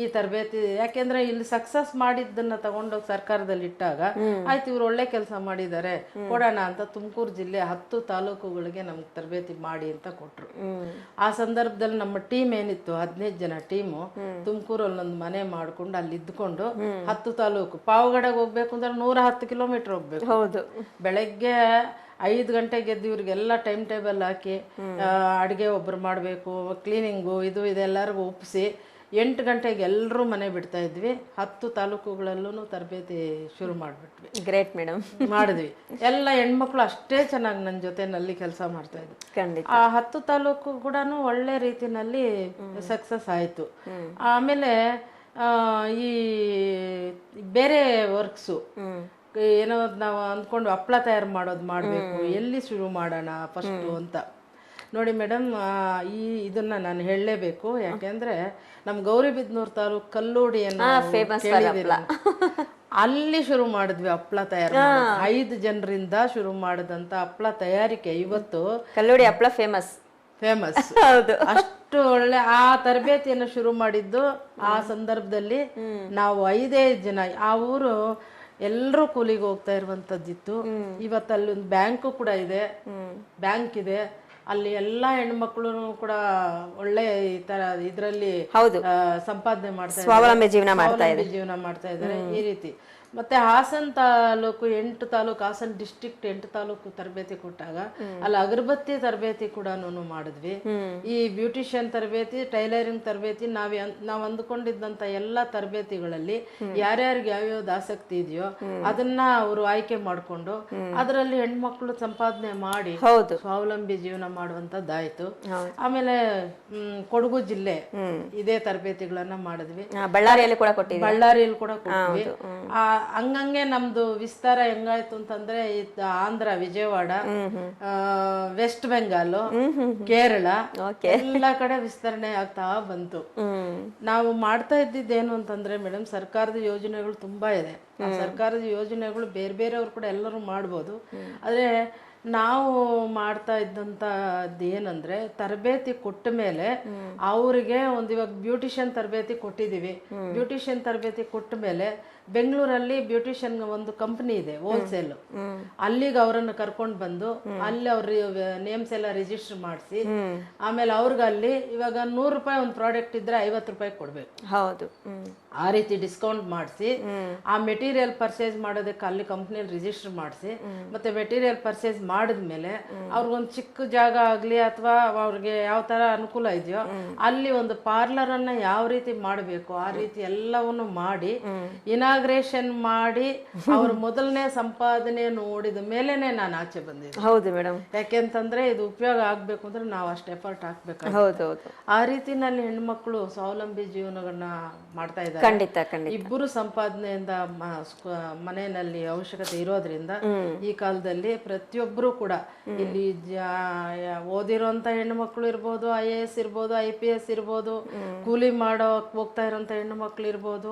ಈ ತರಬೇತಿ, ಯಾಕೆಂದ್ರೆ ಇಲ್ಲಿ ಸಕ್ಸಸ್ ಮಾಡಿದ್ದನ್ನ ತಗೊಂಡೋಗಿ ಸರ್ಕಾರದಲ್ಲಿ ಇಟ್ಟಾಗ ಆಯ್ತು ಇವ್ರು ಒಳ್ಳೆ ಕೆಲಸ ಮಾಡಿದ್ದಾರೆ ಕೊಡೋಣ ಅಂತ ತುಮಕೂರು ಜಿಲ್ಲೆ 10 ತಾಲೂಕುಗಳಿಗೆ ನಮ್ಗೆ ತರಬೇತಿ ಮಾಡಿ ಅಂತ ಕೊಟ್ರು. ಆ ಸಂದರ್ಭದಲ್ಲಿ ನಮ್ಮ ಟೀಮ್ ಏನಿತ್ತು 15 ಜನ ಟೀಮು ತುಮಕೂರಲ್ಲಿ ಒಂದು ಮನೆ ಮಾಡ್ಕೊಂಡು ಅಲ್ಲಿ ಇದ್ಕೊಂಡು 10 ತಾಲೂಕು, ಪಾವಗಡಗೆ ಹೋಗ್ಬೇಕು ಅಂದ್ರೆ 110 ಕಿಲೋಮೀಟರ್ ಹೋಗ್ಬೇಕು. ಬೆಳಗ್ಗೆ 5 ಗಂಟೆಗೆ ಎದ್ದು ಇವ್ರಿಗೆಲ್ಲ ಟೈಮ್ ಟೇಬಲ್ ಹಾಕಿ ಅಡುಗೆ ಒಬ್ರು ಮಾಡಬೇಕು, ಕ್ಲೀನಿಂಗು ಇದೆಲ್ಲರಿಗೂ ಒಪ್ಪಿಸಿ 8 ಗಂಟೆಗೆ ಎಲ್ಲರೂ ಮನೆ ಬಿಡ್ತಾ ಇದ್ವಿ. 10 ತಾಲೂಕುಗಳಲ್ಲೂ ತರಬೇತಿ ಶುರು ಮಾಡಿಬಿಟ್ವಿ. Great madam. ಮಾಡಿದ್ವಿ. ಎಲ್ಲ ಹೆಣ್ಮಕ್ಳು ಅಷ್ಟೇ ಚೆನ್ನಾಗಿ ನನ್ನ ಜೊತೆನಲ್ಲಿ ಕೆಲಸ ಮಾಡ್ತಾ ಇದ್ವಿ. ಆ 10 ತಾಲೂಕು ಕೂಡ ಒಳ್ಳೆ ರೀತಿನಲ್ಲಿ ಸಕ್ಸಸ್ ಆಯಿತು. ಆಮೇಲೆ ಈ ಬೇರೆ ವರ್ಕ್ಸು ಏನೋ ನಾವು ಅಂದ್ಕೊಂಡು ಹಪ್ಪಳ ತಯಾರು ಮಾಡಬೇಕು, ಎಲ್ಲಿ ಶುರು ಮಾಡೋಣ ಫಸ್ಟು ಅಂತ ನೋಡಿ ಮೇಡಮ್. ಇದನ್ನ ನಾನು ಹೇಳಲೇಬೇಕು, ಯಾಕೆಂದ್ರೆ ನಮ್ ಗೌರಿಬಿದನೂರು ತಾಲೂಕು ಕಲ್ಲೋಡಿಯನ್ನು ಅಲ್ಲಿ ಶುರು ಮಾಡಿದ್ವಿ ಹಪ್ಪಳ ತಯಾರು. 5 ಜನರಿಂದ ಶುರು ಮಾಡಿದಂತ ಹಪ್ಪಳ ತಯಾರಿಕೆ ಇವತ್ತು ಕಲ್ಲೋಡಿ ಹಪ್ಪಳ ಫೇಮಸ್. ಅಷ್ಟು ಒಳ್ಳೆ ಆ ತರಬೇತಿಯನ್ನು ಶುರು ಮಾಡಿದ್ದು ಆ ಸಂದರ್ಭದಲ್ಲಿ ನಾವು 5 ಜನ. ಆ ಊರು ಎಲ್ಲರೂ ಕೂಲಿಗೆ ಹೋಗ್ತಾ ಇರುವಂತದ್ದಿತ್ತು. ಇವತ್ತು ಅಲ್ಲಿ ಒಂದು ಬ್ಯಾಂಕು ಕೂಡ ಇದೆ, ಬ್ಯಾಂಕ್ ಇದೆ. ಅಲ್ಲಿ ಎಲ್ಲಾ ಹೆಣ್ಮಕ್ಳು ಕೂಡ ಒಳ್ಳೆ ಈ ತರ ಇದ್ರಲ್ಲಿ ಸಂಪಾದನೆ ಮಾಡ್ತಾ ಇದ್ದಾರೆ, ಸ್ವಾವಲಂಬಿ ಜೀವನ ಮಾಡ್ತಾ ಇದ್ದಾರೆ ಈ ರೀತಿ. ಮತ್ತೆ ಹಾಸನ್ ತಾಲೂಕು 8 ತಾಲೂಕು, ಹಾಸನ್ ಡಿಸ್ಟ್ರಿಕ್ಟ್ 8 ತಾಲೂಕು ತರಬೇತಿ ಕೊಟ್ಟಾಗ ಅಲ್ಲಿ ಅಗರಬತ್ತಿ ತರಬೇತಿ ಕೂಡ ಮಾಡಿದ್ವಿ. ಈ ಬ್ಯೂಟಿಷಿಯನ್ ತರಬೇತಿ, ಟೈಲರಿಂಗ್ ತರಬೇತಿ, ನಾವ್ ಅಂದ್ಕೊಂಡಿದ್ದಂತ ಎಲ್ಲಾ ತರಬೇತಿಗಳಲ್ಲಿ ಯಾರ್ಯಾರಿಗೆ ಯಾವ್ಯಾವ್ದು ಆಸಕ್ತಿ ಇದೆಯೋ ಅದನ್ನ ಅವರು ಆಯ್ಕೆ ಮಾಡ್ಕೊಂಡು ಅದರಲ್ಲಿ ಹೆಣ್ಮಕ್ಳು ಸಂಪಾದನೆ ಮಾಡಿ ಸ್ವಾವಲಂಬಿ ಜೀವನ ಮಾಡುವಂತದ್ದಾಯ್ತು. ಆಮೇಲೆ ಕೊಡಗು ಜಿಲ್ಲೆ ಇದೇ ತರಬೇತಿಗಳನ್ನ ಮಾಡಿದ್ವಿ. ಬಳ್ಳಾರಿಯಲ್ಲಿ ಕೂಡ ಕೊಟ್ಟಿದ್ವಿ. ಹಂಗಂಗೆ ನಮ್ದು ವಿಸ್ತಾರ ಹೆಂಗಾಯ್ತು ಅಂತಂದ್ರೆ ಆಂಧ್ರ, ವಿಜಯವಾಡ, ವೆಸ್ಟ್ ಬೆಂಗಾಲ್, ಕೇರಳ ಎಲ್ಲ ಕಡೆ ವಿಸ್ತರಣೆ ಆಗ್ತಾ ಬಂತು. ನಾವು ಮಾಡ್ತಾ ಇದ್ದಿದ್ದೇನು ಅಂತಂದ್ರೆ ಮೇಡಮ್, ಸರ್ಕಾರದ ಯೋಜನೆಗಳು ತುಂಬಾ ಇದೆ. ಆ ಸರ್ಕಾರದ ಯೋಜನೆಗಳು ಬೇರೆ ಬೇರೆಯವ್ರು ಕೂಡ ಎಲ್ಲರೂ ಮಾಡ್ಬೋದು. ಆದ್ರೆ ನಾವು ಮಾಡ್ತಾ ಇದ್ದಂಥದ್ದು ಏನಂದ್ರೆ, ತರಬೇತಿ ಕೊಟ್ಟ ಮೇಲೆ ಅವರಿಗೆ ಇವಾಗ ಬ್ಯೂಟಿಷಿಯನ್ ತರಬೇತಿ ಕೊಟ್ಟಿದ್ದೀವಿ. ಬ್ಯೂಟಿಷಿಯನ್ ತರಬೇತಿ ಕೊಟ್ಟ ಮೇಲೆ ಬೆಂಗಳೂರಲ್ಲಿ ಬ್ಯೂಟಿಷಿಯನ್ ಒಂದು ಕಂಪನಿ ಇದೆ, ಹೋಲ್ಸೇಲ್. ಅಲ್ಲಿಗೆ ಅವರನ್ನು ಕರ್ಕೊಂಡು ಬಂದು ಅಲ್ಲಿ ಅವ್ರ ನೇಮ್ಸ್ ಎಲ್ಲ ರಿಜಿಸ್ಟರ್ ಮಾಡಿಸಿ, ಆಮೇಲೆ ಅವ್ರಿಗೆ ಅಲ್ಲಿ ಇವಾಗ 100 ರೂಪಾಯಿ ಒಂದು ಪ್ರಾಡಕ್ಟ್ ಇದ್ರೆ 50 ರೂಪಾಯಿ ಕೊಡ್ಬೇಕು. ಹೌದು. ಆ ರೀತಿ ಡಿಸ್ಕೌಂಟ್ ಮಾಡಿಸಿ, ಆ ಮೆಟೀರಿಯಲ್ ಪರ್ಚೇಸ್ ಮಾಡೋದಕ್ಕೆ ಅಲ್ಲಿ ಕಂಪ್ನಿಯಲ್ಲಿ ರಿಜಿಸ್ಟರ್ ಮಾಡಿಸಿ, ಮತ್ತೆ ಮೆಟೀರಿಯಲ್ ಪರ್ಚೇಸ್ ಮಾಡಿದ್ಮೇಲೆ ಅವ್ರಿಗೊಂದು ಚಿಕ್ಕ ಜಾಗ ಆಗ್ಲಿ ಅಥವಾ ಅವ್ರಿಗೆ ಯಾವ ತರ ಅನುಕೂಲ ಇದೆಯೋ ಅಲ್ಲಿ ಒಂದು ಪಾರ್ಲರ್ ಅನ್ನ ಯಾವ ರೀತಿ ಮಾಡಬೇಕು ಆ ರೀತಿ ಎಲ್ಲವನ್ನು ಮಾಡಿ ಇನಾಗ್ರೇಷನ್ ಮಾಡಿ ಅವ್ರ ಮೊದಲನೇ ಸಂಪಾದನೆ ನೋಡಿದ ಮೇಲೆನೆ ನಾನು ಆಚೆ ಬಂದಿದ್ದೆ. ಹೌದು ಮೇಡಮ್. ಯಾಕೆಂತಂದ್ರೆ ಇದು ಉಪಯೋಗ ಆಗ್ಬೇಕು ಅಂದ್ರೆ ನಾವು ಅಷ್ಟು ಎಫರ್ಟ್ ಹಾಕ್ಬೇಕು. ಆ ರೀತಿನಲ್ಲಿ ಹೆಣ್ಮಕ್ಳು ಸ್ವಾವಲಂಬಿ ಜೀವನಗಳನ್ನ ಮಾಡ್ತಾ ಇದ್ದಾರೆ. ಖಂಡಿತ ಖಂಡಿತ. ಇಬ್ಬರು ಸಂಪಾದನೆಯಿಂದ ಮನೆಯಲ್ಲಿ ಅವಶ್ಯಕತೆ ಇರೋದ್ರಿಂದ ಈ ಕಾಲದಲ್ಲಿ ಪ್ರತಿಯೊಬ್ಬರು ಕೂಡ ಇಲ್ಲಿ ಓದಿರೋಂತ ಹೆಣ್ಣು ಇರ್ಬೋದು, IAS ಇರ್ಬೋದು, IPS ಇರ್ಬೋದು, ಕೂಲಿ ಮಾಡೋ ಹೋಗ್ತಾ ಇರೋಂತ ಹೆಣ್ಣು ಮಕ್ಳು ಇರ್ಬೋದು,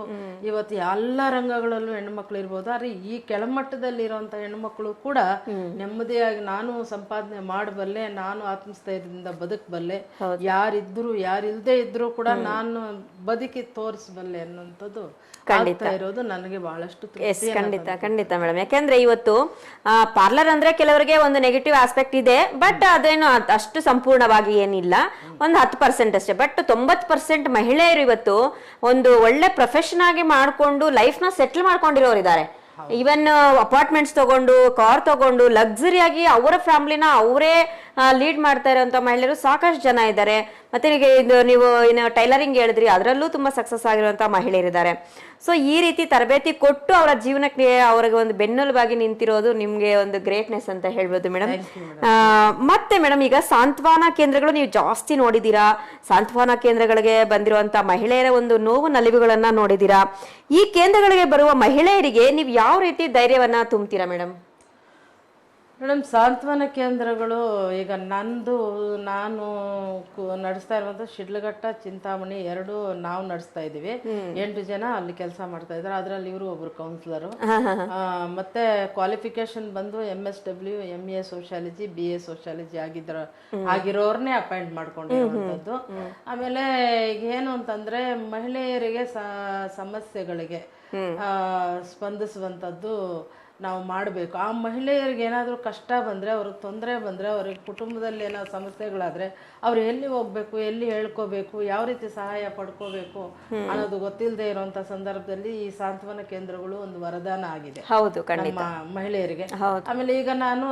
ಇವತ್ತು ಎಲ್ಲ ರಂಗಗಳಲ್ಲೂ ಹೆಣ್ಮಕ್ಳು ಇರ್ಬೋದು. ಆದ್ರೆ ಈ ಕೆಳಮಟ್ಟದಲ್ಲಿ ಇರೋಂತ ಹೆಣ್ಮಕ್ಳು ಕೂಡ ನೆಮ್ಮದಿಯಾಗಿ ನಾನು ಸಂಪಾದನೆ ಮಾಡಬಲ್ಲೆ, ನಾನು ಆತ್ಮಸ್ಥೈರ್ಯದಿಂದ ಬದುಕಬಲ್ಲೆ, ಯಾರಿದ್ರು ಯಾರಿಲ್ದೇ ಇದ್ರು ಕೂಡ ನಾನು ಬದುಕಿ ತೋರಿಸಬಲ್ಲೆ ಅನ್ನೋಂಥದ್ದು ಆಗ್ತಾ ಇರೋದು ನನಗೆ ಬಹಳಷ್ಟು ಖಂಡಿತ ಖಂಡಿತ ಮೇಡಮ್. ಯಾಕೆಂದ್ರೆ ಇವತ್ತು ಪಾರ್ಲರ್ ಅಂದ್ರೆ ಕೆಲವರಿಗೆ ಒಂದು ನೆಗೆಟಿವ್ ಆಸ್ಪೆಕ್ಟ್ ಇದೆ, ಬಟ್ ಅದೇನು ಅಷ್ಟು ಸಂಪೂರ್ಣವಾಗಿ ಏನಿಲ್ಲ, ಒಂದು 10% ಅಷ್ಟೇ. ಬಟ್ 90% ಮಹಿಳೆಯರು ಇವತ್ತು ಒಂದು ಒಳ್ಳೆ ಪ್ರೊಫೆಷನ್ ಆಗಿ ಮಾಡ್ಕೊಂಡು ಲೈಫ್ ನ ಸೆಟ್ಲ್ ಮಾಡ್ಕೊಂಡಿರೋರು ಇದ್ದಾರೆ. ಈವನ್ ಅಪಾರ್ಟ್ಮೆಂಟ್ಸ್ ತಗೊಂಡು, ಕಾರ್ ತಗೊಂಡು, ಲಕ್ಸುರಿಯಾಗಿ ಅವರ ಫ್ಯಾಮಿಲಿನ ಅವರೇ ಲೀಡ್ ಮಾಡ್ತಾ ಇರೋಂಥ ಮಹಿಳೆಯರು ಸಾಕಷ್ಟು ಜನ ಇದ್ದಾರೆ. ಮತ್ತೆ ಈಗ ಇದು ನೀವು ಇನ್ನು ಟೈಲರಿಂಗ್ ಹೇಳಿದ್ರಿ, ಅದರಲ್ಲೂ ತುಂಬಾ ಸಕ್ಸಸ್ ಆಗಿರುವಂತಹ ಮಹಿಳೆಯರಿದ್ದಾರೆ. ಸೊ ಈ ರೀತಿ ತರಬೇತಿ ಕೊಟ್ಟು ಅವರ ಜೀವನಕ್ಕೆ ಅವ್ರಿಗೆ ಒಂದು ಬೆನ್ನೆಲುಬಾಗಿ ನಿಂತಿರೋದು ನಿಮ್ಗೆ ಒಂದು ಗ್ರೇಟ್ನೆಸ್ ಅಂತ ಹೇಳ್ಬೋದು ಮೇಡಮ್. ಮತ್ತೆ ಮೇಡಮ್, ಈಗ ಸಾಂತ್ವನ ಕೇಂದ್ರಗಳು ನೀವು ಜಾಸ್ತಿ ನೋಡಿದೀರಾ, ಸಾಂತ್ವನ ಕೇಂದ್ರಗಳಿಗೆ ಬಂದಿರುವಂತ ಮಹಿಳೆಯರ ಒಂದು ನೋವು ನಲಿವುಗಳನ್ನ ನೋಡಿದೀರಾ. ಈ ಕೇಂದ್ರಗಳಿಗೆ ಬರುವ ಮಹಿಳೆಯರಿಗೆ ನೀವು ಯಾವ ರೀತಿ ಧೈರ್ಯವನ್ನ ತುಂಬ್ತೀರಾ ಮೇಡಮ್? ಮೇಡಮ್, ಸಾಂತ್ವನ ಕೇಂದ್ರಗಳು ಈಗ ನಾನು ನಡೆಸ್ತಾ ಇರುವಂತ ಶಿಡ್ಲಘಟ್ಟ, ಚಿಂತಾಮಣಿ ಎರಡು ನಾವು ನಡೆಸ್ತಾ ಇದೀವಿ. 8 ಜನ ಅಲ್ಲಿ ಕೆಲಸ ಮಾಡ್ತಾ ಇದ್ದಾರೆ. ಅದ್ರಲ್ಲಿ ಇವರು ಒಬ್ರು ಕೌನ್ಸಿಲರು. ಮತ್ತೆ ಕ್ವಾಲಿಫಿಕೇಶನ್ ಬಂದು MSW, MA sociology, BA sociology ಆಗಿರೋರ್ನೇ ಅಪಾಯಿಂಟ್ ಮಾಡ್ಕೊಂಡಿರುವಂತದ್ದು. ಆಮೇಲೆ ಈಗ ಏನು ಅಂತಂದ್ರೆ, ಮಹಿಳೆಯರಿಗೆ ಸಮಸ್ಯೆಗಳಿಗೆ ಸ್ಪಂದಿಸುವಂತದ್ದು ನಾವು ಮಾಡಬೇಕು. ಆ ಮಹಿಳೆಯರಿಗೆ ಏನಾದರೂ ಕಷ್ಟ ಬಂದರೆ, ಅವ್ರಿಗೆ ತೊಂದರೆ ಬಂದರೆ, ಅವ್ರಿಗೆ ಕುಟುಂಬದಲ್ಲಿ ಏನಾದ್ರು ಸಮಸ್ಯೆಗಳಾದರೆ ಅವ್ರು ಎಲ್ಲಿ ಹೋಗ್ಬೇಕು, ಎಲ್ಲಿ ಹೇಳ್ಕೋಬೇಕು, ಯಾವ ರೀತಿ ಸಹಾಯ ಪಡ್ಕೋಬೇಕು ಅನ್ನೋದು ಗೊತ್ತಿಲ್ಲದೆ ಇರುವಂತ ಸಂದರ್ಭದಲ್ಲಿ ಈ ಸಾಂತ್ವನ ಕೇಂದ್ರಗಳು ಒಂದು ವರದಾನ ಆಗಿದೆ ನಮ್ಮ ಮಹಿಳೆಯರಿಗೆ. ಆಮೇಲೆ ಈಗ ನಾನು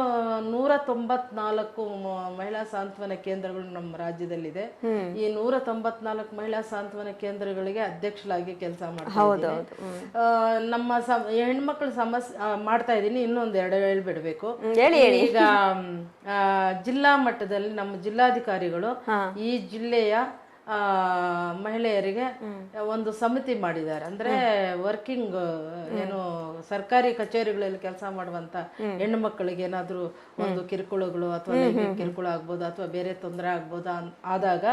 194 ಮಹಿಳಾ ಸಾಂತ್ವನ ಕೇಂದ್ರಗಳು ನಮ್ಮ ರಾಜ್ಯದಲ್ಲಿದೆ. ಈ 194 ಮಹಿಳಾ ಸಾಂತ್ವನ ಕೇಂದ್ರಗಳಿಗೆ ಅಧ್ಯಕ್ಷರಾಗಿ ಕೆಲಸ ಮಾಡ್ತಾ ನಮ್ಮ ಹೆಣ್ಮಕ್ಳ ಸಮಸ್ಯೆ ಮಾಡ್ತಾ ಇದ್ದೀನಿ. ಇನ್ನೊಂದು 2 ಹೇಳ್ಬಿಡ್ಬೇಕು. ಈಗ ಜಿಲ್ಲಾ ಮಟ್ಟದಲ್ಲಿ ನಮ್ಮ ಜಿಲ್ಲಾಧಿಕಾರಿಗಳು ಈ ಜಿಲ್ಲೆಯ ಮಹಿಳೆಯರಿಗೆ ಒಂದು ಸಮಿತಿ ಮಾಡಿದ್ದಾರೆ. ಅಂದ್ರೆ ವರ್ಕಿಂಗ್ ಏನು ಸರ್ಕಾರಿ ಕಚೇರಿಗಳಲ್ಲಿ ಕೆಲಸ ಮಾಡುವಂತ ಹೆಣ್ಣು ಮಕ್ಕಳಿಗೆ ಏನಾದ್ರು ಒಂದು ಕಿರುಕುಳಗಳು ಅಥವಾ ಕಿರುಕುಳ ಆಗ್ಬೋದು ಅಥವಾ ಬೇರೆ ತೊಂದರೆ ಆಗ್ಬೋದು ಆದಾಗ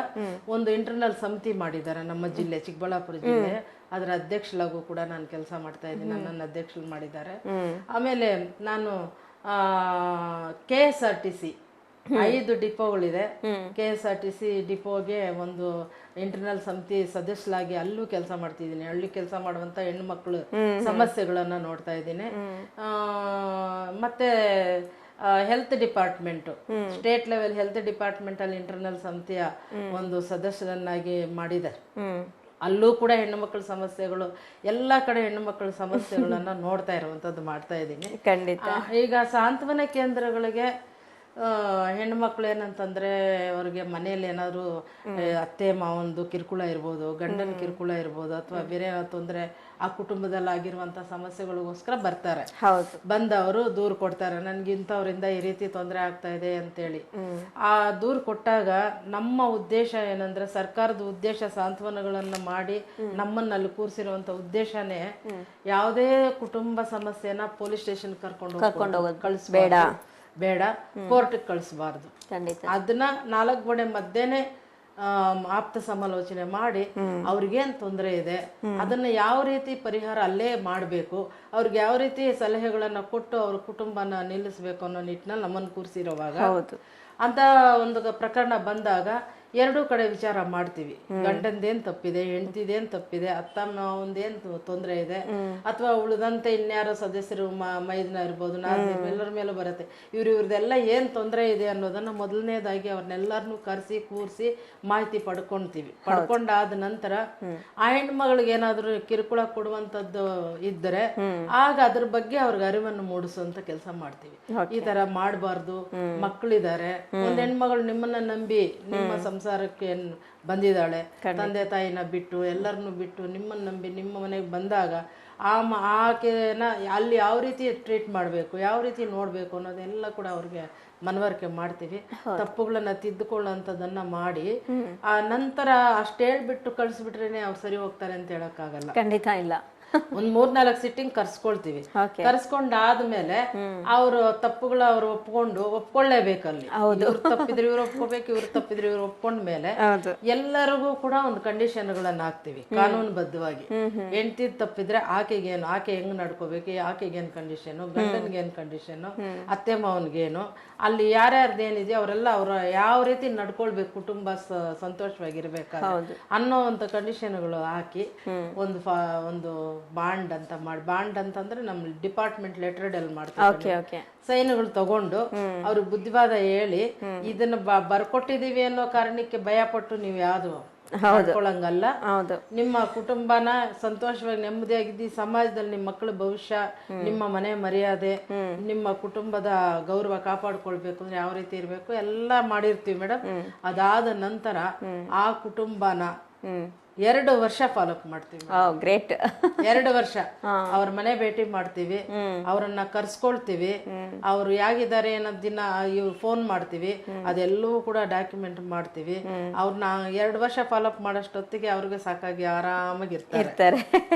ಒಂದು ಇಂಟರ್ನಲ್ ಸಮಿತಿ ಮಾಡಿದ್ದಾರೆ ನಮ್ಮ ಜಿಲ್ಲೆ, ಚಿಕ್ಕಬಳ್ಳಾಪುರ ಜಿಲ್ಲೆ. ಅದರ ಅಧ್ಯಕ್ಷಲಾಗೂ ಕೂಡ ನಾನು ಕೆಲಸ ಮಾಡ್ತಾ ಇದ್ದೀನಿ. ನನ್ನನ್ನು ಅಧ್ಯಕ್ಷರು ಮಾಡಿದ್ದಾರೆ. ಆಮೇಲೆ ನಾನು KSRTC 5 ಡಿಪೋಗಳಿದೆ. KSRTC ಡಿಪೋಗೆ ಒಂದು ಇಂಟರ್ನಲ್ ಸಮಿತಿ ಸದಸ್ಯರಾಗಿ ಅಲ್ಲೂ ಕೆಲಸ ಮಾಡ್ತಿದ್ದೀನಿ. ಅಲ್ಲಿ ಕೆಲಸ ಮಾಡುವಂತ ಹೆಣ್ಣು ಮಕ್ಕಳು ಸಮಸ್ಯೆಗಳನ್ನ ನೋಡ್ತಾ ಇದ್ದೀನಿ. ಮತ್ತೆ health department, state level health department ಅಲ್ಲಿ ಇಂಟರ್ನಲ್ ಸಮಿತಿಯ ಒಂದು ಸದಸ್ಯರನ್ನಾಗಿ ಮಾಡಿದ್ದಾರೆ. ಅಲ್ಲೂ ಕೂಡ ಹೆಣ್ಣು ಮಕ್ಕಳ ಸಮಸ್ಯೆಗಳು, ಎಲ್ಲಾ ಕಡೆ ಹೆಣ್ಣು ಮಕ್ಕಳ ಸಮಸ್ಯೆಗಳನ್ನ ನೋಡ್ತಾ ಇರುವಂತದ್ದು ಮಾಡ್ತಾ ಇದ್ದೀನಿ. ಈಗ ಸಾಂತ್ವನ ಕೇಂದ್ರಗಳಿಗೆ ಹೆಣ್ಮಕ್ಳು ಏನಂತಂದ್ರೆ ಅವ್ರಿಗೆ ಮನೆಯಲ್ಲಿ ಏನಾದ್ರು ಅತ್ತೆ ಮಾವಂದು ಕಿರುಕುಳ ಇರ್ಬೋದು, ಗಂಡನ ಕಿರುಕುಳ ಇರ್ಬೋದು, ಅಥವಾ ಬೇರೆ ಏನಾದ್ರು ತೊಂದ್ರೆ ಆ ಕುಟುಂಬದಲ್ಲಿ ಆಗಿರುವಂತ ಸಮಸ್ಯೆಗಳಿಗೋಸ್ಕರ ಬರ್ತಾರೆ. ಬಂದವರು ದೂರು ಕೊಡ್ತಾರೆ, ನನ್ಗಿಂತವ್ರಿಂದ ಈ ರೀತಿ ತೊಂದರೆ ಆಗ್ತಾ ಇದೆ ಅಂತೇಳಿ. ಆ ದೂರು ಕೊಟ್ಟಾಗ ನಮ್ಮ ಉದ್ದೇಶ ಏನಂದ್ರೆ, ಸರ್ಕಾರದ ಉದ್ದೇಶ ಸಾಂತ್ವನಗಳನ್ನ ಮಾಡಿ ನಮ್ಮನ್ನ ಅಲ್ಲಿ ಕೂರಿಸಿರುವಂತ ಉದ್ದೇಶನೇ ಯಾವುದೇ ಕುಟುಂಬ ಸಮಸ್ಯೆನ ಪೊಲೀಸ್ ಸ್ಟೇಷನ್ ಕರ್ಕೊಂಡು ಕಳಿಸ್ಬೇಡ, ಬೇಡ ಕೋರ್ಟ್ಗೆ ಕಳಿಸಬಾರ್ದು. ಅದನ್ನ 4 ಗೋಡೆ ಮಧ್ಯೆನೆ ಆಪ್ತ ಸಮಾಲೋಚನೆ ಮಾಡಿ ಅವ್ರಿಗೇನ್ ತೊಂದರೆ ಇದೆ ಅದನ್ನ ಯಾವ ರೀತಿ ಪರಿಹಾರ ಅಲ್ಲೇ ಮಾಡಬೇಕು, ಅವ್ರಿಗೆ ಯಾವ ರೀತಿ ಸಲಹೆಗಳನ್ನ ಕೊಟ್ಟು ಅವ್ರ ಕುಟುಂಬನ ನಿಲ್ಲಿಸ್ಬೇಕು ಅನ್ನೋ ನಿಟ್ಟಿನಲ್ಲಿ ನಮ್ಮನ್ನು ಕೂರಿಸಿರುವಾಗ ಅಂತ ಒಂದು ಪ್ರಕರಣ ಬಂದಾಗ ಎರಡೂ ಕಡೆ ವಿಚಾರ ಮಾಡ್ತೀವಿ. ಗಂಡಂದೇನ್ ತಪ್ಪಿದೆ, ಹೆಂಡತಿದೇನ್ ತಪ್ಪಿದೆ, ಅತ್ತ ಮಾವಂದೇನ್ ತೊಂದರೆ ಇದೆ, ಅಥವಾ ಉಳಿದಂತೆ ಇನ್ಯಾರೋ ಸದಸ್ಯರು ಮೈದನ ಇರ್ಬೋದು, ಎಲ್ಲರ ಮೇಲೂ ಬರುತ್ತೆ, ಇವ್ರದ್ದೆಲ್ಲ ಏನ್ ತೊಂದರೆ ಇದೆ ಅನ್ನೋದನ್ನ ಮೊದಲನೇದಾಗಿ ಅವ್ರನ್ನೆಲ್ಲರನ್ನೂ ಕರೆಸಿ ಕೂರಿಸಿ ಮಾಹಿತಿ ಪಡ್ಕೊಂತೀವಿ. ಪಡ್ಕೊಂಡಾದ ನಂತರ ಆ ಹೆಣ್ಮಗಳಿಗೆ ಏನಾದ್ರು ಕಿರುಕುಳ ಕೊಡುವಂತದ್ದು ಇದ್ದರೆ ಆಗ ಅದ್ರ ಬಗ್ಗೆ ಅವ್ರಿಗೆ ಅರಿವನ್ನು ಮೂಡಿಸುವಂತ ಕೆಲಸ ಮಾಡ್ತೀವಿ. ಈ ತರ ಮಾಡಬಾರ್ದು, ಮಕ್ಕಳಿದ್ದಾರೆ, ಒಂದ್ ಹೆಣ್ಮಗಳು ನಿಮ್ಮನ್ನ ನಂಬಿ ನಿಮ್ಮ ಸಂಸಾರಕ್ಕೆ ಬಂದಿದ್ದಾಳೆ, ತಂದೆ ತಾಯಿನ ಬಿಟ್ಟು ಎಲ್ಲರನ್ನು ಬಿಟ್ಟು ನಿಮ್ಮನ್ನ ನಂಬಿ ನಿಮ್ಮ ಮನೆಗೆ ಬಂದಾಗ ಆಕೆನ ಅಲ್ಲಿ ಯಾವ ರೀತಿ ಟ್ರೀಟ್ ಮಾಡಬೇಕು, ಯಾವ ರೀತಿ ನೋಡ್ಬೇಕು ಅನ್ನೋದೆಲ್ಲ ಕೂಡ ಅವ್ರಿಗೆ ಮನವರಿಕೆ ಮಾಡ್ತೀವಿ. ತಪ್ಪುಗಳನ್ನ ತಿದ್ದುಕೊಳ್ಳುವಂಥದ್ದನ್ನ ಮಾಡಿ ಆ ನಂತರ ಅಷ್ಟು ಹೇಳ್ಬಿಟ್ಟು ಕಳ್ಸಿಬಿಟ್ರೇನೆ ಅವ್ರು ಸರಿ ಹೋಗ್ತಾರೆ ಅಂತ ಹೇಳಕ್ಕಾಗಲ್ಲ. ಖಂಡಿತ ಇಲ್ಲ. ಒಂದ್ 3-4 ಸಿಟ್ಟಿಂಗ್ ಕರ್ಸ್ಕೊಳ್ತೀವಿ. ಕರ್ಸ್ಕೊಂಡಾದ್ಮೇಲೆ ಅವ್ರು ತಪ್ಪುಗಳ ಅವ್ರು ಒಪ್ಕೊಳ್ಳೇಬೇಕಲ್ಲಿ. ಇವ್ರು ತಪ್ಪಿದ್ರೆ ಇವ್ರು ಒಪ್ಕೋಬೇಕು, ಇವ್ರು ತಪ್ಪಿದ್ರೆ ಇವ್ರು ಒಪ್ಕೊಂಡ್ಮೇಲೆ ಎಲ್ಲರಿಗೂ ಕೂಡ ಒಂದು ಕಂಡೀಷನ್ಗಳನ್ನ ಹಾಕ್ತಿವಿ ಕಾನೂನುಬದ್ಧವಾಗಿ. ಹೆಂಡತಿ ತಪ್ಪಿದ್ರೆ ಆಕೆಗೇನು, ಆಕೆ ಹೆಂಗ್ ನಡ್ಕೋಬೇಕು, ಆಕೆಗೇನ್ ಕಂಡೀಷನ್, ಗಂಡನ್ಗೇನ್ ಕಂಡೀಷನ್, ಅತ್ತೆ ಮಾವನ್ಗೇನು, ಅಲ್ಲಿ ಯಾರ್ಯಾರ್ದೇನಿದೆ ಅವರೆಲ್ಲ ಅವ್ರ ಯಾವ ರೀತಿ ನಡ್ಕೊಳ್ಬೇಕು, ಕುಟುಂಬ ಸಂತೋಷವಾಗಿರ್ಬೇಕಾದ್ರೆ ಅನ್ನೋ ಒಂದು ಕಂಡೀಷನ್ಗಳು ಹಾಕಿ ಒಂದು ಬಾಂಡ್ ಅಂತ ಮಾಡಿ, ಬಾಂಡ್ ಅಂತಂದ್ರೆ ನಮ್ಮ ಡಿಪಾರ್ಟ್ಮೆಂಟ್ ಲೆಟರ್ ಡೆಲ್ ಮಾಡ್ತಾರೆ, ಸೈನ್ಗಳು ತಗೊಂಡು ಅವ್ರಿಗೆ ಬುದ್ಧಿವಾದ ಹೇಳಿ ಇದನ್ನ ಬರ್ಕೊಟ್ಟಿದೀವಿ ಅನ್ನೋ ಕಾರಣಕ್ಕೆ ಭಯ ಪಟ್ಟು ನೀವು ಯಾವ್ದು ಮಾಡ್ಕೊಳಂಗಲ್ಲ, ನಿಮ್ಮ ಕುಟುಂಬನ ಸಂತೋಷವಾಗಿ ನೆಮ್ಮದಿಯಾಗಿದ್ದು ಸಮಾಜದಲ್ಲಿ ನಿಮ್ಮ ಮಕ್ಕಳ ಭವಿಷ್ಯ, ನಿಮ್ಮ ಮನೆ ಮರ್ಯಾದೆ, ನಿಮ್ಮ ಕುಟುಂಬದ ಗೌರವ ಕಾಪಾಡ್ಕೊಳ್ಬೇಕು ಅಂದ್ರೆ ಯಾವ ರೀತಿ ಇರ್ಬೇಕು ಎಲ್ಲ ಮಾಡಿರ್ತೀವಿ ಮೇಡಮ್. ಅದಾದ ನಂತರ ಆ ಕುಟುಂಬನ 2 ವರ್ಷ ಫಾಲೋ ಅಪ್ ಮಾಡ್ತೀವಿ. ಗ್ರೇಟ್. 2 ವರ್ಷ ಅವ್ರ ಮನೆ ಭೇಟಿ ಮಾಡ್ತೀವಿ, ಅವ್ರನ್ನ ಕರ್ಸ್ಕೊಳ್ತೀವಿ, ಅವ್ರು ಹೇಗಿದ್ದಾರೆ ಅನ್ನೋದ್ ದಿನ ಇವ್ರು ಫೋನ್ ಮಾಡ್ತೀವಿ, ಅದೆಲ್ಲವೂ ಕೂಡ ಡಾಕ್ಯುಮೆಂಟ್ ಮಾಡ್ತೀವಿ. ಅವ್ರನ್ನ 2 ವರ್ಷ ಫಾಲೋ ಅಪ್ ಮಾಡೋಷ್ಟೊತ್ತಿಗೆ ಅವ್ರಿಗೆ ಸಾಕಾಗಿ ಆರಾಮಾಗಿರ್ತಾರೆ.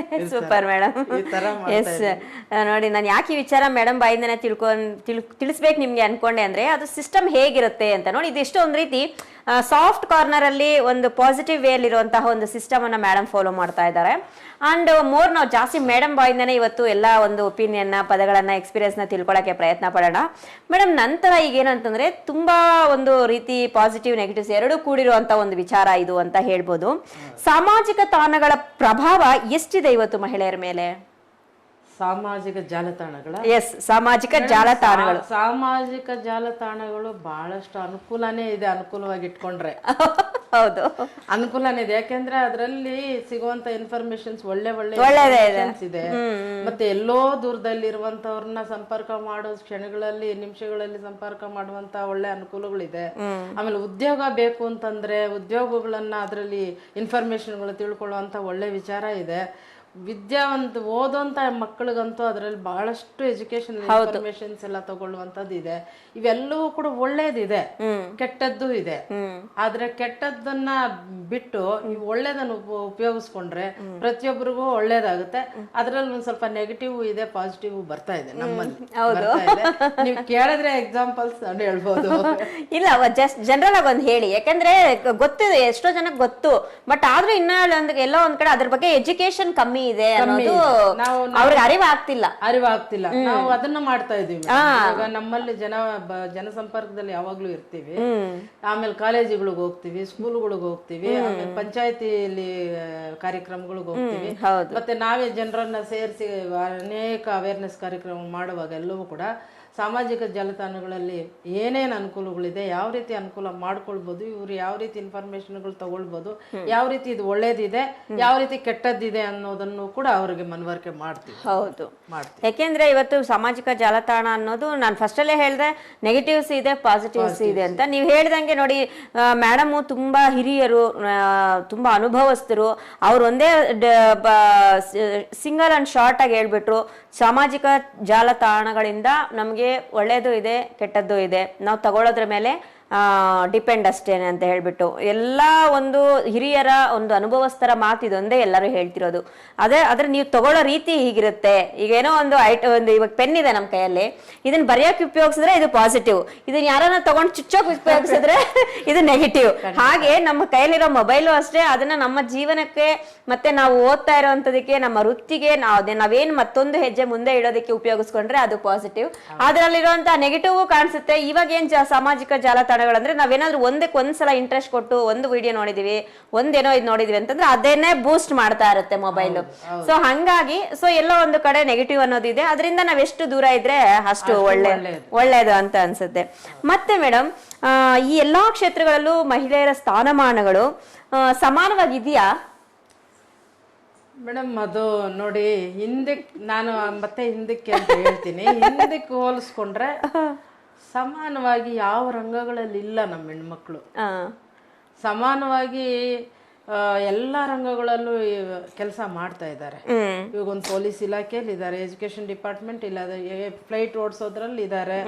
Super madam. ಎಸ್, ನೋಡಿ ನಾನು ಯಾಕೆ ಈ ವಿಚಾರ ಮೇಡಮ್ ಬಾಯಿಂದನೇ ತಿಳಿಸ್ಬೇಕು ನಿಮ್ಗೆ ಅನ್ಕೊಂಡೆ ಅಂದ್ರೆ, ಅದು ಸಿಸ್ಟಮ್ ಹೇಗಿರುತ್ತೆ ಅಂತ ನೋಡಿ. ಇದೆಷ್ಟೋ ಒಂದ್ ರೀತಿ ಸಾಫ್ಟ್ ಕಾರ್ನರ್ ಅಲ್ಲಿ ಒಂದು ಪಾಸಿಟಿವ್ ವೇ ಅಲ್ಲಿ ಇರುವಂತಹ ಒಂದು ಸಿಸ್ಟಮ್ ಅನ್ನ ಮೇಡಮ್ ಫಾಲೋ ಮಾಡ್ತಾ ಇದ್ದಾರೆ. ಅಂಡ್ ಮೋರ್ ನಾವು ಜಾಸ್ತಿ ಮೇಡಮ್ ಬಾಯಿಂದನೇ ಇವತ್ತು ಎಲ್ಲ ಒಂದು ಒಪಿನಿಯನ್ ಪದಗಳನ್ನ ಎಕ್ಸ್ಪೀರಿಯನ್ಸ್ ನ ತಿಳ್ಕೊಳಕ್ಕೆ ಪ್ರಯತ್ನ ಪಡೋಣ. ಮೇಡಮ್, ನಂತರ ಈಗ ಏನಂತಂದ್ರೆ ತುಂಬಾ ಒಂದು ರೀತಿ ಪಾಸಿಟಿವ್ ನೆಗೆಟಿವ್ಸ್ ಎರಡೂ ಕೂಡಿರುವಂತ ಒಂದು ವಿಚಾರ ಇದು ಅಂತ ಹೇಳ್ಬೋದು. ಸಾಮಾಜಿಕ ತಾಣಗಳ ಪ್ರಭಾವ ಎಷ್ಟಿದೆ ಇವತ್ತು ಮಹಿಳೆಯರ ಮೇಲೆ? ಸಾಮಾಜಿಕ ಜಾಲತಾಣಗಳ ಸಾಮಾಜಿಕ ಜಾಲತಾಣಗಳು ಸಾಮಾಜಿಕ ಜಾಲತಾಣಗಳು ಬಹಳಷ್ಟು ಅನುಕೂಲನೇ ಇದೆ, ಅನುಕೂಲವಾಗಿ ಇಟ್ಕೊಂಡ್ರೆ. ಹೌದು, ಅನುಕೂಲನೇ ಇದೆ. ಯಾಕೆಂದ್ರೆ ಅದರಲ್ಲಿ ಸಿಗುವಂತ ಇನ್ಫಾರ್ಮೇಶನ್ಸ್ ಒಳ್ಳೆ ಇದೆ. ಮತ್ತೆ ಎಲ್ಲೋ ದೂರದಲ್ಲಿರುವಂತವ್ರನ್ನ ಸಂಪರ್ಕ ಮಾಡೋ ಕ್ಷಣಗಳಲ್ಲಿ, ನಿಮಿಷಗಳಲ್ಲಿ ಸಂಪರ್ಕ ಮಾಡುವಂತ ಒಳ್ಳೆ ಅನುಕೂಲಗಳಿದೆ. ಆಮೇಲೆ ಉದ್ಯೋಗ ಬೇಕು ಅಂತಂದ್ರೆ ಉದ್ಯೋಗಗಳನ್ನ ಅದರಲ್ಲಿ ಇನ್ಫಾರ್ಮೇಶನ್ಗಳು ತಿಳ್ಕೊಳ್ಳುವಂತ ಒಳ್ಳೆ ವಿಚಾರ ಇದೆ. ವಿದ್ಯಾವಂತ ಓದೋಂತ ಮಕ್ಕಳಿಗಂತೂ ಅದರಲ್ಲಿ ಬಹಳಷ್ಟು ಎಜುಕೇಶನ್ ಇನ್ಫಾರ್ಮೇಶನ್ಸ್ ಎಲ್ಲ ತಗೊಳ್ಳುವಂತದ್ದು ಇದೆ. ಇವೆಲ್ಲವೂ ಕೂಡ ಒಳ್ಳೇದಿದೆ, ಕೆಟ್ಟದ್ದು ಇದೆ. ಆದ್ರೆ ಕೆಟ್ಟದ್ದನ್ನ ಬಿಟ್ಟು ನೀವು ಒಳ್ಳೇದನ್ನ ಉಪಯೋಗಿಸ್ಕೊಂಡ್ರೆ ಪ್ರತಿಯೊಬ್ಬರಿಗೂ ಒಳ್ಳೇದಾಗುತ್ತೆ. ಅದ್ರಲ್ಲಿ ಒಂದ್ ಸ್ವಲ್ಪ ನೆಗೆಟಿವ್ ಇದೆ, ಪಾಸಿಟಿವ್ ಬರ್ತಾ ಇದೆ ನಮ್ಮಲ್ಲಿ. ನೀವು ಕೇಳಿದ್ರೆ ಎಕ್ಸಾಂಪಲ್ಸ್ ಹೇಳ್ಬೋದು. ಇಲ್ಲ, ಜಸ್ಟ್ ಜನರಲ್ ಆಗಿ ಒಂದು ಹೇಳಿ, ಯಾಕಂದ್ರೆ ಗೊತ್ತಿದೆ, ಎಷ್ಟೋ ಜನಕ್ಕೆ ಗೊತ್ತು, ಬಟ್ ಆದ್ರೂ ಇನ್ನ ಎಲ್ಲೋ ಒಂದ್ ಕಡೆ ಅದ್ರ ಬಗ್ಗೆ ಎಜುಕೇಶನ್ ಕಮ್ಮಿ ಇದೆ ಅನ್ನೋದು ಅವ್ರಿಗೆ ಅರಿವಾಗ್ತಿಲ್ಲ. ನಾವು ಅದನ್ನ ಮಾಡ್ತಾ ಇದೀವಿ. ಈಗ ನಮ್ಮಲ್ಲಿ ಜನಸಂಪರ್ಕದಲ್ಲಿ ಯಾವಾಗ್ಲೂ ಇರ್ತೀವಿ. ಆಮೇಲೆ ಕಾಲೇಜುಗಳಿಗೆ ಹೋಗ್ತೀವಿ, ಸ್ಕೂಲ್ಗಳಿಗೆ ಹೋಗ್ತೀವಿ, ಆಮೇಲೆ ಪಂಚಾಯತಿಯಲ್ಲಿ ಕಾರ್ಯಕ್ರಮಗಳಿಗೆ ಹೋಗ್ತೀವಿ. ಮತ್ತೆ ನಾವೇ ಜನರನ್ನ ಸೇರಿಸಿ ಅನೇಕ ಅವೇರ್ನೆಸ್ ಕಾರ್ಯಕ್ರಮ ಮಾಡುವಾಗ ಎಲ್ಲವೂ ಕೂಡ ಸಾಮಾಜಿಕ ಜಾಲತಾಣಗಳಲ್ಲಿ ಏನೇನು ಅನುಕೂಲಗಳಿದೆ, ಯಾವ ರೀತಿ ಅನುಕೂಲ ಮಾಡ್ಕೊಳ್ಬೋದು, ಇವ್ರು ಯಾವ ರೀತಿ ಇನ್ಫಾರ್ಮೇಶನ್ಗಳು ತಗೊಳ್ಬೋದು, ಯಾವ ರೀತಿ ಇದು ಒಳ್ಳೇದಿದೆ, ಯಾವ ರೀತಿ ಕೆಟ್ಟದ್ದಿದೆ ಅನ್ನೋದನ್ನು ಕೂಡ ಅವ್ರಿಗೆ ಮನವರಿಕೆ ಮಾಡ್ತೀವಿ. ಹೌದು, ಯಾಕೆಂದ್ರೆ ಇವತ್ತು ಸಾಮಾಜಿಕ ಜಾಲತಾಣ ಅನ್ನೋದು ನಾನು ಫಸ್ಟ್ ಅಲ್ಲೇ ಹೇಳಿದೆ, ನೆಗೆಟಿವ್ಸ್ ಇದೆ, ಪಾಸಿಟಿವ್ಸ್ ಇದೆ ಅಂತ. ನೀವು ಹೇಳ್ದಂಗೆ ನೋಡಿ, ಮೇಡಮ್ ತುಂಬಾ ಹಿರಿಯರು, ತುಂಬಾ ಅನುಭವಸ್ಥರು, ಅವ್ರು ಒಂದೇ ಸಿಂಗಲ್ ಅಂಡ್ ಶಾರ್ಟ್ ಆಗಿ ಹೇಳ್ಬಿಟ್ರು, ಸಾಮಾಜಿಕ ಜಾಲತಾಣಗಳಿಂದ ನಮಗೆ ಒಳ್ಳೇದು ಇದೆ, ಕೆಟ್ಟದ್ದು ಇದೆ, ನಾವು ತಗೊಳ್ಳೋದ್ರ ಮೇಲೆ ಡಿಪೆಂಡ್ ಅಷ್ಟೇನೆ ಅಂತ ಹೇಳ್ಬಿಟ್ಟು ಎಲ್ಲ ಒಂದು ಹಿರಿಯರ ಒಂದು ಅನುಭವಸ್ಥರ ಮಾತಿದೊಂದೇ ಎಲ್ಲರೂ ಹೇಳ್ತಿರೋದು. ಆದ್ರೆ ನೀವು ತಗೊಳ್ಳೋ ರೀತಿ ಹೀಗಿರುತ್ತೆ. ಈಗ ಏನೋ ಒಂದು ಇವಾಗ ಪೆನ್ ಇದೆ ನಮ್ಮ ಕೈಯಲ್ಲಿ, ಇದನ್ನ ಬರೆಯೋಕೆ ಉಪಯೋಗಿಸಿದ್ರೆ ಇದು ಪಾಸಿಟಿವ್, ಇದನ್ನ ಯಾರನ್ನ ತಗೊಂಡು ಚುಚ್ಚೋಕೆ ಉಪಯೋಗಿಸಿದ್ರೆ ಇದು ನೆಗೆಟಿವ್. ಹಾಗೆ ನಮ್ಮ ಕೈಯಲ್ಲಿರೋ ಮೊಬೈಲು ಅಷ್ಟೇ, ಅದನ್ನ ನಮ್ಮ ಜೀವನಕ್ಕೆ ಮತ್ತೆ ನಾವು ಓದ್ತಾ ಇರೋಂಥದಕ್ಕೆ, ನಮ್ಮ ವೃತ್ತಿಗೆ ನಾವೇನ್ ಮತ್ತೊಂದು ಹೆಜ್ಜೆ ಮುಂದೆ ಇಡೋದಕ್ಕೆ ಉಪಯೋಗಿಸ್ಕೊಂಡ್ರೆ ಅದು ಪಾಸಿಟಿವ್. ಅದರಲ್ಲಿರುವಂತಹ ನೆಗೆಟಿವ್ ಕಾಣಿಸುತ್ತೆ. ಇವಾಗ ಏನ್ ಸಾಮಾಜಿಕ ಜಾಲತಾಣಗಳಂದ್ರೆ ನಾವೇನಾದ್ರೂ ಒಂದ್ಸಲ ಇಂಟ್ರೆಸ್ಟ್ ಕೊಟ್ಟು ಒಂದು ವಿಡಿಯೋ ನೋಡಿದೀವಿ, ಒಂದೇನೋ ಇದು ನೋಡಿದ್ವಿ ಅಂತಂದ್ರೆ ಅದನ್ನೇ ಬೂಸ್ಟ್ ಮಾಡ್ತಾ ಇರುತ್ತೆ ಮೊಬೈಲ್. ಸೊ ಹಂಗಾಗಿ ಎಲ್ಲೋ ಒಂದು ಕಡೆ ನೆಗೆಟಿವ್ ಅನ್ನೋದಿದೆ. ಅದರಿಂದ ನಾವೆಷ್ಟು ದೂರ ಇದ್ರೆ ಅಷ್ಟು ಒಳ್ಳೇದು ಅಂತ ಅನ್ಸುತ್ತೆ. ಮತ್ತೆ ಮೇಡಮ್, ಈ ಎಲ್ಲಾ ಕ್ಷೇತ್ರಗಳಲ್ಲೂ ಮಹಿಳೆಯರ ಸ್ಥಾನಮಾನಗಳು ಸಮಾನವಾಗಿದೆಯಾ ಮೇಡಮ್? ಅದು ನೋಡಿ, ಹಿಂದಕ್ಕೆ ಅಂತ ಹೇಳ್ತೀನಿ. ಹಿಂದಕ್ಕೆ ಹೋಲಿಸ್ಕೊಂಡ್ರೆ ಸಮಾನವಾಗಿ ಯಾವ ರಂಗಗಳಲ್ಲಿ ಇಲ್ಲ ನಮ್ಮ ಹೆಣ್ಮಕ್ಳು. ಸಮಾನವಾಗಿ ಎಲ್ಲ ರಂಗಗಳಲ್ಲೂ ಕೆಲಸ ಮಾಡ್ತಾ ಇದ್ದಾರೆ. ಇವಾಗ ಒಂದು ಪೊಲೀಸ್ ಇಲಾಖೆಯಲ್ಲಿ ಇದ್ದಾರೆ, ಎಜುಕೇಶನ್ ಡಿಪಾರ್ಟ್ಮೆಂಟ್ ಇಲ್ಲ, ಫ್ಲೈಟ್ ಓಡಿಸೋದ್ರಲ್ಲಿ ಇದ್ದಾರೆ,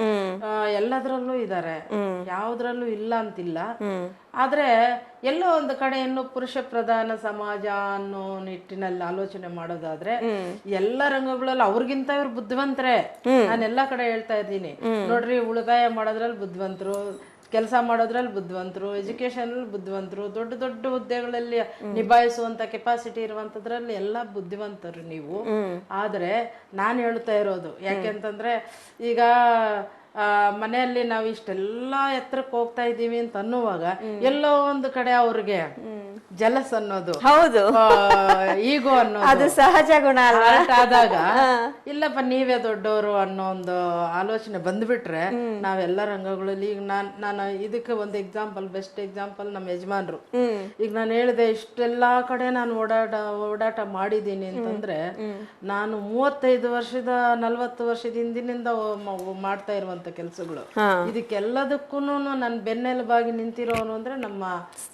ಎಲ್ಲದರಲ್ಲೂ ಇದ್ದಾರೆ, ಯಾವ್ದ್ರಲ್ಲೂ ಇಲ್ಲ ಅಂತಿಲ್ಲ. ಆದ್ರೆ ಎಲ್ಲೋ ಒಂದು ಕಡೆ ಇನ್ನು ಪುರುಷ ಪ್ರಧಾನ ಸಮಾಜ ಅನ್ನೋ ನಿಟ್ಟಿನಲ್ಲಿ ಆಲೋಚನೆ ಮಾಡೋದಾದ್ರೆ ಎಲ್ಲ ರಂಗಗಳಲ್ಲಿ ಅವ್ರಿಗಿಂತ ಇವ್ರು ಬುದ್ಧಿವಂತರೇ. ನಾನು ಎಲ್ಲಾ ಕಡೆ ಹೇಳ್ತಾ ಇದ್ದೀನಿ ನೋಡ್ರಿ, ಉಳಿತಾಯ ಮಾಡೋದ್ರಲ್ಲಿ ಬುದ್ಧಿವಂತರು, ಕೆಲಸ ಮಾಡೋದ್ರಲ್ಲಿ ಬುದ್ಧಿವಂತರು, ಎಜುಕೇಶನ್ ಬುದ್ಧಿವಂತರು, ದೊಡ್ಡ ದೊಡ್ಡ ಹುದ್ದೆಗಳಲ್ಲಿ ನಿಭಾಯಿಸುವಂತ ಕೆಪಾಸಿಟಿ ಇರುವಂತದ್ರಲ್ಲಿ ಎಲ್ಲ ಬುದ್ಧಿವಂತರು ನೀವು. ಆದ್ರೆ ನಾನು ಹೇಳ್ತಾ ಇರೋದು ಯಾಕೆಂತಂದ್ರೆ, ಈಗ ಮನೆಯಲ್ಲಿ ನಾವು ಇಷ್ಟೆಲ್ಲ ಎತ್ತರಕ್ಕೆ ಹೋಗ್ತಾ ಇದ್ದೀವಿ ಅಂತ ಅನ್ನುವಾಗ ಎಲ್ಲೋ ಒಂದು ಕಡೆ ಅವ್ರಿಗೆ ಜಲಸ್ ಅನ್ನೋದು, ಹೌದು, ಈಗೋ ಅನ್ನೋದು, ಅದು ಸಹಜ ಗುಣ ಆದಾಗ ಇಲ್ಲಪ್ಪ ನೀವೇ ದೊಡ್ಡವರು ಅನ್ನೋ ಒಂದು ಆಲೋಚನೆ ಬಂದ್ಬಿಟ್ರೆ ನಾವೆಲ್ಲ ರಂಗಗಳಲ್ಲಿ, ಈಗ ನಾನು ಇದಕ್ಕೆ ಒಂದು ಎಕ್ಸಾಂಪಲ್, ಬೆಸ್ಟ್ ಎಕ್ಸಾಂಪಲ್ ನಮ್ಮ ಯಜಮಾನ್ರು. ಈಗ ನಾನು ಹೇಳಿದೆ ಇಷ್ಟೆಲ್ಲಾ ಕಡೆ ನಾನು ಓಡಾಟ ಮಾಡಿದ್ದೀನಿ ಅಂತಂದ್ರೆ, ನಾನು 35 ವರ್ಷದ 40 ವರ್ಷದ ಹಿಂದಿನಿಂದ ಮಾಡ್ತಾ ಇರುವಂತ ಕೆಲಸಗಳು. ಇದಕ್ಕೆಲ್ಲದಕ್ಕೂ ನನ್ನ ಬೆನ್ನೆಲುಬಾಗಿ ನಿಂತಿರೋನು ಅಂದ್ರೆ ನಮ್ಮ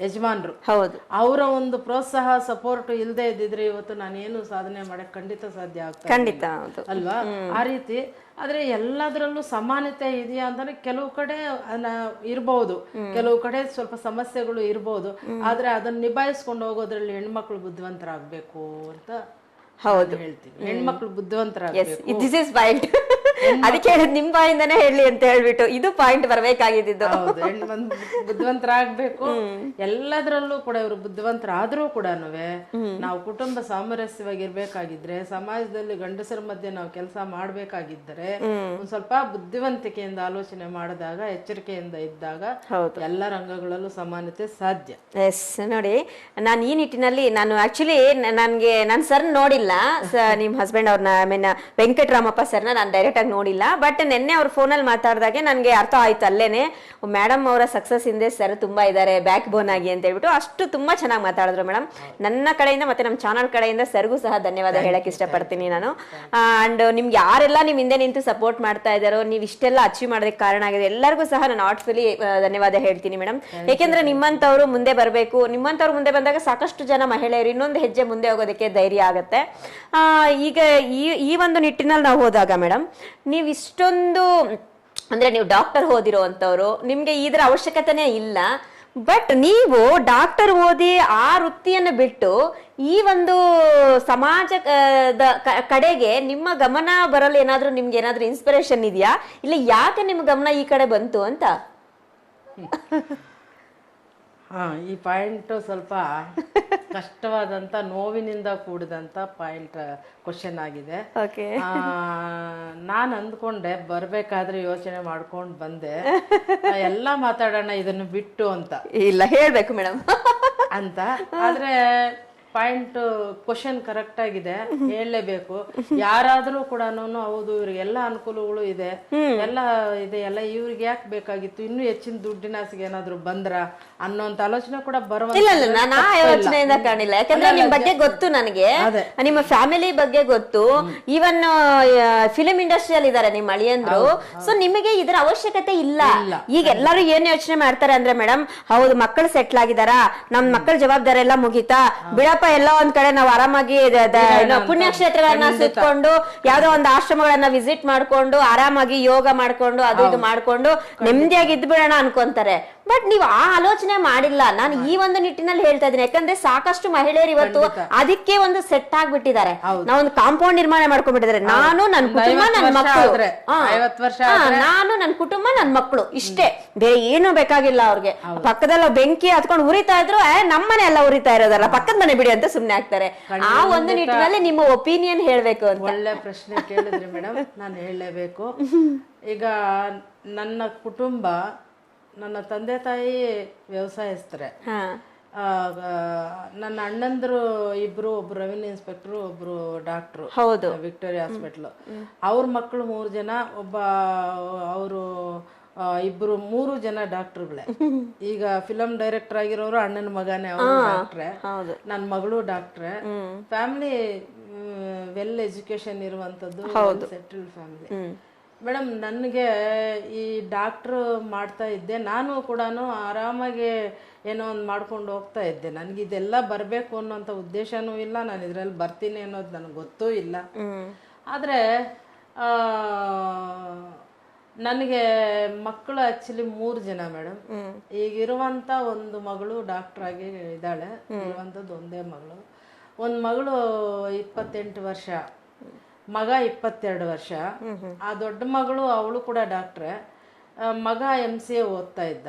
ಯಜಮಾನ್ರು. ಹೌದು, ಅವರ ಒಂದು ಪ್ರೋತ್ಸಾಹ, ಸಪೋರ್ಟ್ ಇಲ್ಲದೆ ಇದ್ದಿದ್ರೆ ಇವತ್ತು ನಾನೇನು ಸಾಧನೆ ಮಾಡಕ್ ಖಂಡಿತ ಸಾಧ್ಯ ಆಗ್ತದೆ, ಖಂಡಿತ ಅಲ್ವಾ? ಆ ರೀತಿ. ಆದ್ರೆ ಎಲ್ಲದರಲ್ಲೂ ಸಮಾನತೆ ಇದೆಯಾ ಅಂತಂದ್ರೆ ಕೆಲವು ಕಡೆ ಇರ್ಬಹುದು, ಕೆಲವು ಕಡೆ ಸ್ವಲ್ಪ ಸಮಸ್ಯೆಗಳು ಇರ್ಬಹುದು. ಆದ್ರೆ ಅದನ್ನ ನಿಭಾಯಿಸ್ಕೊಂಡು ಹೋಗೋದ್ರಲ್ಲಿ ಹೆಣ್ಮಕ್ಳು ಬುದ್ಧಿವಂತರಾಗ್ಬೇಕು ಅಂತ ಹೌದು ಹೇಳ್ತೀನಿ. ಹೆಣ್ಮಕ್ಳು ಬುದ್ಧಿವಂತರಾಗ್ಬೇಕು. This is point. ಅದಕ್ಕೆ ಹೇಳಿದ್ ನಿಮ್ ಬಾಯಿಂದನೇ ಹೇಳಿ ಅಂತ ಹೇಳ್ಬಿಟ್ಟು ಇದು ಪಾಯಿಂಟ್ ಬರ್ಬೇಕಾಗಿದ್ದು. ಹೌದು, ಬುದ್ಧಿವಂತರಾಗ್ಬೇಕು. ಎಲ್ಲದರಲ್ಲೂ ಕೂಡ ಇವರು ಬುದ್ಧಿವಂತರಾದ್ರೂ ಕೂಡ ನಾವು ಕುಟುಂಬ ಸಾಮರಸ್ಯವಾಗಿರ್ಬೇಕಾಗಿದ್ರೆ, ಸಮಾಜದಲ್ಲಿ ಗಂಡಸರ ಮಧ್ಯೆ ನಾವು ಕೆಲಸ ಮಾಡ್ಬೇಕಾಗಿದ್ದರೆ ಒಂದ್ ಸ್ವಲ್ಪ ಬುದ್ಧಿವಂತಿಕೆಯಿಂದ ಆಲೋಚನೆ ಮಾಡಿದಾಗ, ಎಚ್ಚರಿಕೆಯಿಂದ ಇದ್ದಾಗ ಎಲ್ಲ ರಂಗಗಳಲ್ಲೂ ಸಮಾನತೆ ಸಾಧ್ಯ. ಎಸ್, ನೋಡಿ, ನಾನು ಈ ನಿಟ್ಟಿನಲ್ಲಿ ಆಕ್ಚುಲಿ ನಾನು ಸರ್ ನೋಡಿಲ್ಲ, ನಿಮ್ ಹಸ್ಬೆಂಡ್ ಅವ್ರನ್ನ, ಐ ಮೀನ್ ವೆಂಕಟರಾಮಪ್ಪ ಸರ್ನ ನಾನು ಡೈರೆಕ್ಟ್ ಆಗಿ ನೋಡಿಲ್ಲ. ಬಟ್ ನಿನ್ನೆ ಅವ್ರ ಫೋನಲ್ಲಿ ಮಾತಾಡಿದಾಗೆ ನನಗೆ ಅರ್ಥ ಆಯ್ತು ಅಲ್ಲೇನೆ, ಮೇಡಮ್ ಅವರ ಸಕ್ಸಸ್ ಹಿಂದೆ ಸರ್ ತುಂಬಾ ಇದ್ದಾರೆ, ಬ್ಯಾಕ್ ಬೋನ್ ಆಗಿ ಅಂತ ಹೇಳ್ಬಿಟ್ಟು ಅಷ್ಟು ತುಂಬಾ ಚೆನ್ನಾಗಿ ಮಾತಾಡಿದ್ರು ಮೇಡಮ್. ನನ್ನ ಕಡೆಯಿಂದ ಮತ್ತೆ ನಮ್ಮ ಚಾನಲ್ ಕಡೆಯಿಂದ ಸರ್ಗೂ ಸಹ ಧನ್ಯವಾದ ಹೇಳಕ್ ಇಷ್ಟಪಡ್ತೀನಿ ನಾನು. ಅಂಡ್ ನಿಮ್ಗೆ ಯಾರೆಲ್ಲ ನಿಮ್ ಹಿಂದೆ ನಿಂತು ಸಪೋರ್ಟ್ ಮಾಡ್ತಾ ಇದ್ದಾರೋ, ನೀವು ಇಷ್ಟೆಲ್ಲ ಅಚೀವ್ ಮಾಡೋದಕ್ಕೆ ಕಾರಣ ಆಗಿದೆ, ಎಲ್ಲರಿಗೂ ಸಹ ನಾನು ಹಾರ್ಟ್ಫುಲಿ ಧನ್ಯವಾದ ಹೇಳ್ತೀನಿ ಮೇಡಮ್. ಯಾಕೆಂದ್ರೆ ನಿಮ್ಮಂತವ್ರು ಮುಂದೆ ಬರಬೇಕು. ನಿಮ್ಮಂತವ್ರು ಮುಂದೆ ಬಂದಾಗ ಸಾಕಷ್ಟು ಜನ ಮಹಿಳೆಯರು ಇನ್ನೊಂದು ಹೆಜ್ಜೆ ಮುಂದೆ ಹೋಗೋದಕ್ಕೆ ಧೈರ್ಯ ಆಗುತ್ತೆ. ಈಗ ಈ ಒಂದು ನಿಟ್ಟಿನಲ್ಲಿ ನಾವು ಹೋದಾಗ ಮೇಡಮ್, ನೀವು ಇಷ್ಟೊಂದು ಅಂದ್ರೆ ನೀವು ಡಾಕ್ಟರ್ ಓದಿರೋಂಥವ್ರು, ನಿಮ್ಗೆ ಇದರ ಅವಶ್ಯಕತೆನೇ ಇಲ್ಲ. ಬಟ್ ನೀವು ಡಾಕ್ಟರ್ ಓದಿ ಆ ವೃತ್ತಿಯನ್ನು ಬಿಟ್ಟು ಈ ಒಂದು ಸಮಾಜದ ಕಡೆಗೆ ನಿಮ್ಮ ಗಮನ ಬರಲು ನಿಮ್ಗೆ ಏನಾದ್ರೂ ಇನ್ಸ್ಪಿರೇಷನ್ ಇದೆಯಾ, ಇಲ್ಲ ಯಾಕೆ ನಿಮ್ ಗಮನ ಈ ಕಡೆ ಬಂತು ಅಂತ? ಈ ಪಾಯಿಂಟ್ ಸ್ವಲ್ಪ ಕಷ್ಟವಾದಂತ, ನೋವಿನಿಂದ ಕೂಡಿದಂತ ಪಾಯಿಂಟ್ ಕ್ವಶನ್ ಆಗಿದೆ. ನಾನು ಅಂದ್ಕೊಂಡೆ ಬರ್ಬೇಕಾದ್ರೆ ಯೋಚನೆ ಮಾಡ್ಕೊಂಡು ಬಂದೆ, ಎಲ್ಲ ಮಾತಾಡೋಣ ಇದನ್ನು ಬಿಟ್ಟು ಅಂತ. ಇಲ್ಲ, ಹೇಳ್ಬೇಕು ಮೇಡಮ್ ಅಂತ. ಆದ್ರೆ ಪಾಯಿಂಟ್ ಕ್ವಶನ್ ಕರೆಕ್ಟ್ ಆಗಿದೆ, ಹೇಳಲೇಬೇಕು. ಯಾರಾದ್ರೂ ಕೂಡ ಹೌದು ಇವ್ರಿಗೆಲ್ಲ ಅನುಕೂಲಗಳು ಇದೆ, ಎಲ್ಲ ಇದೆ, ಎಲ್ಲ ಇವ್ರಿಗೆ ಯಾಕೆ ಬೇಕಾಗಿತ್ತು, ಇನ್ನೂ ಹೆಚ್ಚಿನ ದುಡ್ಡಿನ ಆಸೆಗೆ ಏನಾದ್ರು ಬಂದ್ರ ಅನ್ನೋಂತ ಆಲೋಚನೆ ಕೂಡ ಇಲ್ಲ ಇಲ್ಲ ನಾನು ಆ ಯೋಚನೆಯಿಂದ ಕಾಣಿಲ್ಲ. ಯಾಕಂದ್ರೆ ನಿಮ್ ಬಗ್ಗೆ ಗೊತ್ತು ನನಗೆ, ನಿಮ್ಮ ಫ್ಯಾಮಿಲಿ ಬಗ್ಗೆ ಗೊತ್ತು, ಈವನ್ ಫಿಲಿಂ ಇಂಡಸ್ಟ್ರಿಯಲ್ಲಿ ಇದಾರೆ ನಿಮ್ಮ ಅಳಿಯಂದ್ರು. ಸೊ ನಿಮಗೆ ಇದರ ಅವಶ್ಯಕತೆ ಇಲ್ಲ. ಈಗ ಎಲ್ಲರೂ ಏನ್ ಯೋಚನೆ ಮಾಡ್ತಾರೆ ಅಂದ್ರೆ ಮೇಡಮ್, ಹೌದು ಮಕ್ಕಳು ಸೆಟ್ಲ್ ಆಗಿದಾರ, ನಮ್ ಮಕ್ಕಳ ಜವಾಬ್ದಾರಿ ಎಲ್ಲ ಮುಗಿತಾ ಬಿಡಪ್ಪ, ಎಲ್ಲ ಒಂದ್ ಕಡೆ ನಾವು ಆರಾಮಾಗಿ ಪುಣ್ಯಕ್ಷೇತ್ರಗಳನ್ನ ಸುತ್ಕೊಂಡು ಯಾವ್ದೋ ಒಂದು ಆಶ್ರಮಗಳನ್ನ ವಿಸಿಟ್ ಮಾಡ್ಕೊಂಡು ಆರಾಮಾಗಿ ಯೋಗ ಮಾಡ್ಕೊಂಡು ಅದು ಇದು ಮಾಡ್ಕೊಂಡು ನೆಮ್ಮದಿಯಾಗಿ ಇದ್ ಬಿಡೋಣ ಅನ್ಕೊಂತಾರೆ. ಬಟ್ ನೀವ್ ಆ ಆಲೋಚನೆ ಮಾಡಿಲ್ಲ. ನಾನು ಈ ಒಂದು ನಿಟ್ಟಿನಲ್ಲಿ ಹೇಳ್ತಾ ಇದ್ದೀನಿ, ಯಾಕಂದ್ರೆ ಸಾಕಷ್ಟು ಮಹಿಳೆಯರು ಇವತ್ತು ಅದಕ್ಕೆ ಒಂದು ಸೆಟ್ ಆಗ್ಬಿಟ್ಟಿದ್ದಾರೆ. ನಾವೊಂದು ಕಾಂಪೌಂಡ್ ನಿರ್ಮಾಣ ಮಾಡ್ಕೊಂಡ್ಬಿಟ್ಟಿದ್ದಾರೆ. ನಾನು ನನ್ನ ಕುಟುಂಬ ನನ್ನ ಮಕ್ಕಳು, ನಾನು ನನ್ನ ಕುಟುಂಬ ನನ್ನ ಮಕ್ಕಳು, ಇಷ್ಟೇ, ಬೇರೆ ಏನು ಬೇಕಾಗಿಲ್ಲ ಅವ್ರಿಗೆ. ಪಕ್ಕದಲ್ಲ ಬೆಂಕಿ ಹತ್ಕೊಂಡು ಉರಿತಾ ಇದ್ರು, ನಮ್ಮನೆ ಎಲ್ಲ ಉರಿತಾ ಇರೋದಲ್ಲ, ಪಕ್ಕದ ಮನೆ ಬಿಡಿ ಅಂತ ಸುಮ್ನೆ ಆಗ್ತಾರೆ. ಆ ಒಂದು ನಿಟ್ಟಿನಲ್ಲಿ ನಿಮ್ಮ ಒಪಿನಿಯನ್ ಹೇಳ್ಬೇಕು ಅಂತ. ಒಳ್ಳೆ ಪ್ರಶ್ನೆ ಕೇಳಿದ್ರಿ ಮೇಡಮ್, ನಾನು ಹೇಳಲೇಬೇಕು. ಈಗ ನನ್ನ ಕುಟುಂಬ, ನನ್ನ ತಂದೆ ತಾಯಿ ವ್ಯವಸಾಯಸ್ಥರೇ. ನನ್ನ ಅಣ್ಣಂದ್ರು ಇಬ್ರು, ಒಬ್ರು ರೆವಿನ್ಯೂ ಇನ್ಸ್ಪೆಕ್ಟರ್, ಒಬ್ರು ಡಾಕ್ಟ್ರು ವಿಕ್ಟೋರಿಯಾ ಹಾಸ್ಪಿಟ್ಲು. ಅವ್ರ ಮಕ್ಕಳು 3 ಜನ, ಒಬ್ಬ ಅವರು ಇಬ್ರು 3 ಜನ ಡಾಕ್ಟರ್ಗಳೇ. ಈಗ ಫಿಲಂ ಡೈರೆಕ್ಟರ್ ಆಗಿರೋರು ಅಣ್ಣನ ಮಗನೇ, ಅವರು ಡಾಕ್ಟ್ರೆ, ನನ್ನ ಮಗಳು ಡಾಕ್ಟ್ರೆ. ಫ್ಯಾಮಿಲಿ ವೆಲ್ ಎಜುಕೇಶನ್ ಇರುವಂತದ್ದು, ಸೆಟಲ್ಡ್ ಫ್ಯಾಮಿಲಿ. ಮೇಡಮ್, ನನಗೆ ಈ ಡಾಕ್ಟ್ರು ಮಾಡ್ತಾ ಇದ್ದೆ, ನಾನು ಕೂಡ ಆರಾಮಾಗಿ ಏನೋ ಒಂದು ಮಾಡ್ಕೊಂಡು ಹೋಗ್ತಾ ಇದ್ದೆ. ನನಗೆ ಇದೆಲ್ಲ ಬರಬೇಕು ಅನ್ನೋಂಥ ಉದ್ದೇಶನೂ ಇಲ್ಲ, ನಾನು ಇದರಲ್ಲಿ ಬರ್ತೀನಿ ಅನ್ನೋದು ನನಗೆ ಗೊತ್ತೂ ಇಲ್ಲ. ಆದರೆ ನನಗೆ ಮಕ್ಕಳು ಆ್ಯಕ್ಚುಲಿ 3 ಜನ ಮೇಡಮ್. ಈಗಿರುವಂಥ ಒಂದು ಮಗಳು ಡಾಕ್ಟ್ರ್ ಆಗಿ ಇದ್ದಾಳೆ, ಇರುವಂಥದ್ದು ಒಂದೇ ಮಗಳು. ಒಂದು ಮಗಳು 28 ವರ್ಷ, ಮಗ 22 ವರ್ಷ. ಆ ದೊಡ್ಡ ಮಗಳು ಅವಳು ಕೂಡ ಡಾಕ್ಟ್ರೆ, ಮಗ MCA ಓದ್ತಾ ಇದ್ದ.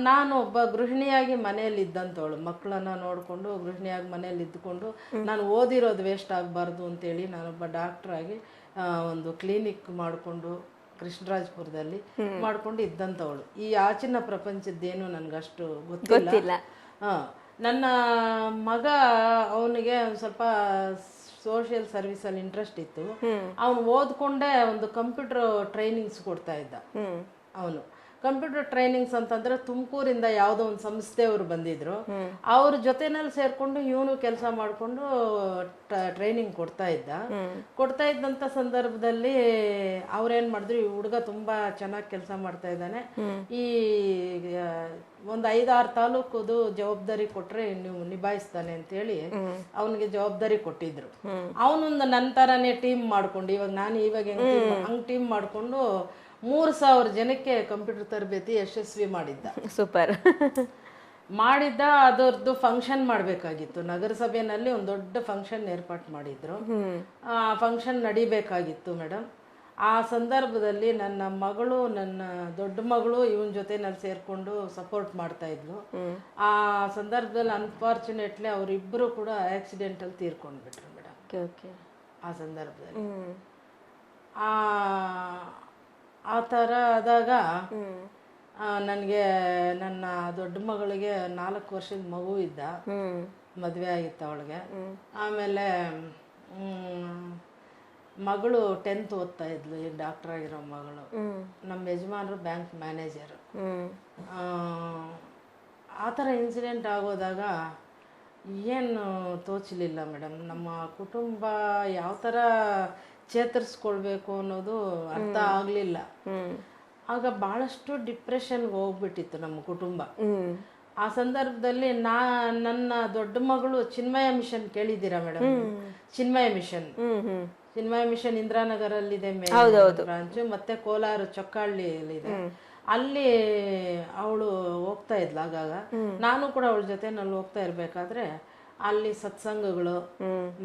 ನಾನು ಒಬ್ಬ ಗೃಹಿಣಿಯಾಗಿ ಮನೆಯಲ್ಲಿ ಇದ್ದಂಥವಳು, ಮಕ್ಕಳನ್ನ ನೋಡಿಕೊಂಡು ಗೃಹಿಣಿಯಾಗಿ ಮನೇಲಿ ಇದ್ದುಕೊಂಡು ನಾನು ಓದಿರೋದು ವೇಸ್ಟ್ ಆಗಬಾರ್ದು ಅಂತೇಳಿ ನಾನೊಬ್ಬ ಡಾಕ್ಟ್ರಾಗಿ ಒಂದು ಕ್ಲಿನಿಕ್ ಮಾಡಿಕೊಂಡು ಕೃಷ್ಣರಾಜಪುರದಲ್ಲಿ ಮಾಡ್ಕೊಂಡು ಇದ್ದಂಥವಳು. ಈ ಆಚಿನ ಪ್ರಪಂಚದ್ದೇನು ನನಗಷ್ಟು ಗೊತ್ತಿಲ್ಲ. ನನ್ನ ಮಗ, ಅವನಿಗೆ ಒಂದು ಸ್ವಲ್ಪ ಸೋಷಿಯಲ್ ಸರ್ವಿಸಲ್ಲಿ ಇಂಟ್ರೆಸ್ಟ್ ಇತ್ತು. ಅವನು ಓದ್ಕೊಂಡೇ ಒಂದು ಕಂಪ್ಯೂಟರ್ ಟ್ರೈನಿಂಗ್ಸ್ ಕೊಡ್ತಾ ಇದ್ದ. ಅವನು ಕಂಪ್ಯೂಟರ್ ಟ್ರೈನಿಂಗ್ಸ್ ಅಂತಂದ್ರೆ ತುಮಕೂರಿಂದ ಯಾವುದೋ ಒಂದು ಸಂಸ್ಥೆಯವರು ಬಂದಿದ್ರು, ಅವ್ರ ಜೊತೆನಲ್ಲಿ ಸೇರ್ಕೊಂಡು ಇವನು ಕೆಲಸ ಮಾಡಿಕೊಂಡು ಟ್ರೈನಿಂಗ್ ಕೊಡ್ತಾ ಇದ್ದಂಥ ಸಂದರ್ಭದಲ್ಲಿ ಅವ್ರೇನ್ ಮಾಡಿದ್ರು, ಈ ಹುಡುಗ ತುಂಬಾ ಚೆನ್ನಾಗಿ ಕೆಲಸ ಮಾಡ್ತಾ ಇದ್ದಾನೆ, ಈ ಒಂದು 5-6 ತಾಲೂಕುದು ಜವಾಬ್ದಾರಿ ಕೊಟ್ರೆ ನೀವು ನಿಭಾಯಿಸ್ತಾನೆ ಅಂತೇಳಿ ಅವನಿಗೆ ಜವಾಬ್ದಾರಿ ಕೊಟ್ಟಿದ್ರು. ಅವನೊಂದು ನನ್ನ ಥರನೇ ಟೀಮ್ ಮಾಡ್ಕೊಂಡು, ಇವಾಗ ಹಂಗ್ ಟೀಮ್ ಮಾಡ್ಕೊಂಡು 3000 ಜನಕ್ಕೆ ಕಂಪ್ಯೂಟರ್ ತರಬೇತಿ ಯಶಸ್ವಿ ಮಾಡಿದ್ದ. ಸೂಪರ್ ಮಾಡಿದ್ದ. ಅದರದ್ದು ಫಂಕ್ಷನ್ ಮಾಡಬೇಕಾಗಿತ್ತು, ನಗರಸಭೆಯಲ್ಲಿ ಒಂದು ದೊಡ್ಡ ಫಂಕ್ಷನ್ ಏರ್ಪಾಟ್ ಮಾಡಿದ್ರು. ಆ ಫಂಕ್ಷನ್ ನಡಿಬೇಕಾಗಿತ್ತು ಮೇಡಮ್. ಆ ಸಂದರ್ಭದಲ್ಲಿ ನನ್ನ ಮಗಳು, ನನ್ನ ದೊಡ್ಡ ಮಗಳು ಇವನ್ ಜೊತೆನಲ್ಲಿ ಸೇರ್ಕೊಂಡು ಸಪೋರ್ಟ್ ಮಾಡ್ತಾ ಇದ್ಲು. ಆ ಸಂದರ್ಭದಲ್ಲಿ ಅನ್ಫಾರ್ಚುನೇಟ್ಲಿ ಅವರಿಬ್ಬರು ಕೂಡ ಆಕ್ಸಿಡೆಂಟಲ್ಲಿ ತೀರ್ಕೊಂಡ್ಬಿಟ್ರು ಮೇಡಮ್. ಆ ಸಂದರ್ಭದಲ್ಲಿ ಆ ಥರ ಆದಾಗ ನನಗೆ, ನನ್ನ ದೊಡ್ಡ ಮಗಳಿಗೆ 4 ವರ್ಷದ ಮಗು ಇದ್ದ, ಮದುವೆ ಆಗಿತ್ತು ಅವಳಿಗೆ. ಆಮೇಲೆ ಮಗಳು 10th ಓದ್ತಾ ಇದ್ಲು, ಈಗ ಡಾಕ್ಟರ್ ಆಗಿರೋ ಮಗಳು. ನಮ್ಮ ಯಜಮಾನರು ಬ್ಯಾಂಕ್ ಮ್ಯಾನೇಜರು. ಆ ಥರ ಇನ್ಸಿಡೆಂಟ್ ಆಗೋದಾಗ ಏನು ತೋಚಲಿಲ್ಲ ಮೇಡಮ್. ನಮ್ಮ ಕುಟುಂಬ ಯಾವ ಥರ ಚೇತರಿಸ್ಕೊಳ್ಬೇಕು ಅನ್ನೋದು ಅರ್ಥ ಆಗಲಿಲ್ಲ. ಆಗ ಭಾಳಷ್ಟು ಡಿಪ್ರೆಷನ್ಗೆ ಹೋಗ್ಬಿಟ್ಟಿತ್ತು ನಮ್ಮ ಕುಟುಂಬ. ಆ ಸಂದರ್ಭದಲ್ಲಿ ನನ್ನ ದೊಡ್ಡ ಮಗಳು ಚಿನ್ಮಯ ಮಿಷನ್ ಕೇಳಿದ್ದೀರಾ ಮೇಡಮ್? ಚಿನ್ಮಯ ಮಿಷನ್ ಇಂದಿರಾನಗರಲ್ಲಿದೆ ಬ್ರಾಂಚ್, ಮತ್ತೆ ಕೋಲಾರ ಚೊಕ್ಕಾಳ್ಳಿಯಲ್ಲಿದೆ. ಅಲ್ಲಿ ಅವಳು ಹೋಗ್ತಾ ಇದ್ಲು ಆಗಾಗ. ನಾನು ಕೂಡ ಅವಳ ಜೊತೆ ಹೋಗ್ತಾ ಇರ್ಬೇಕಾದ್ರೆ ಅಲ್ಲಿ ಸತ್ಸಂಗಗಳು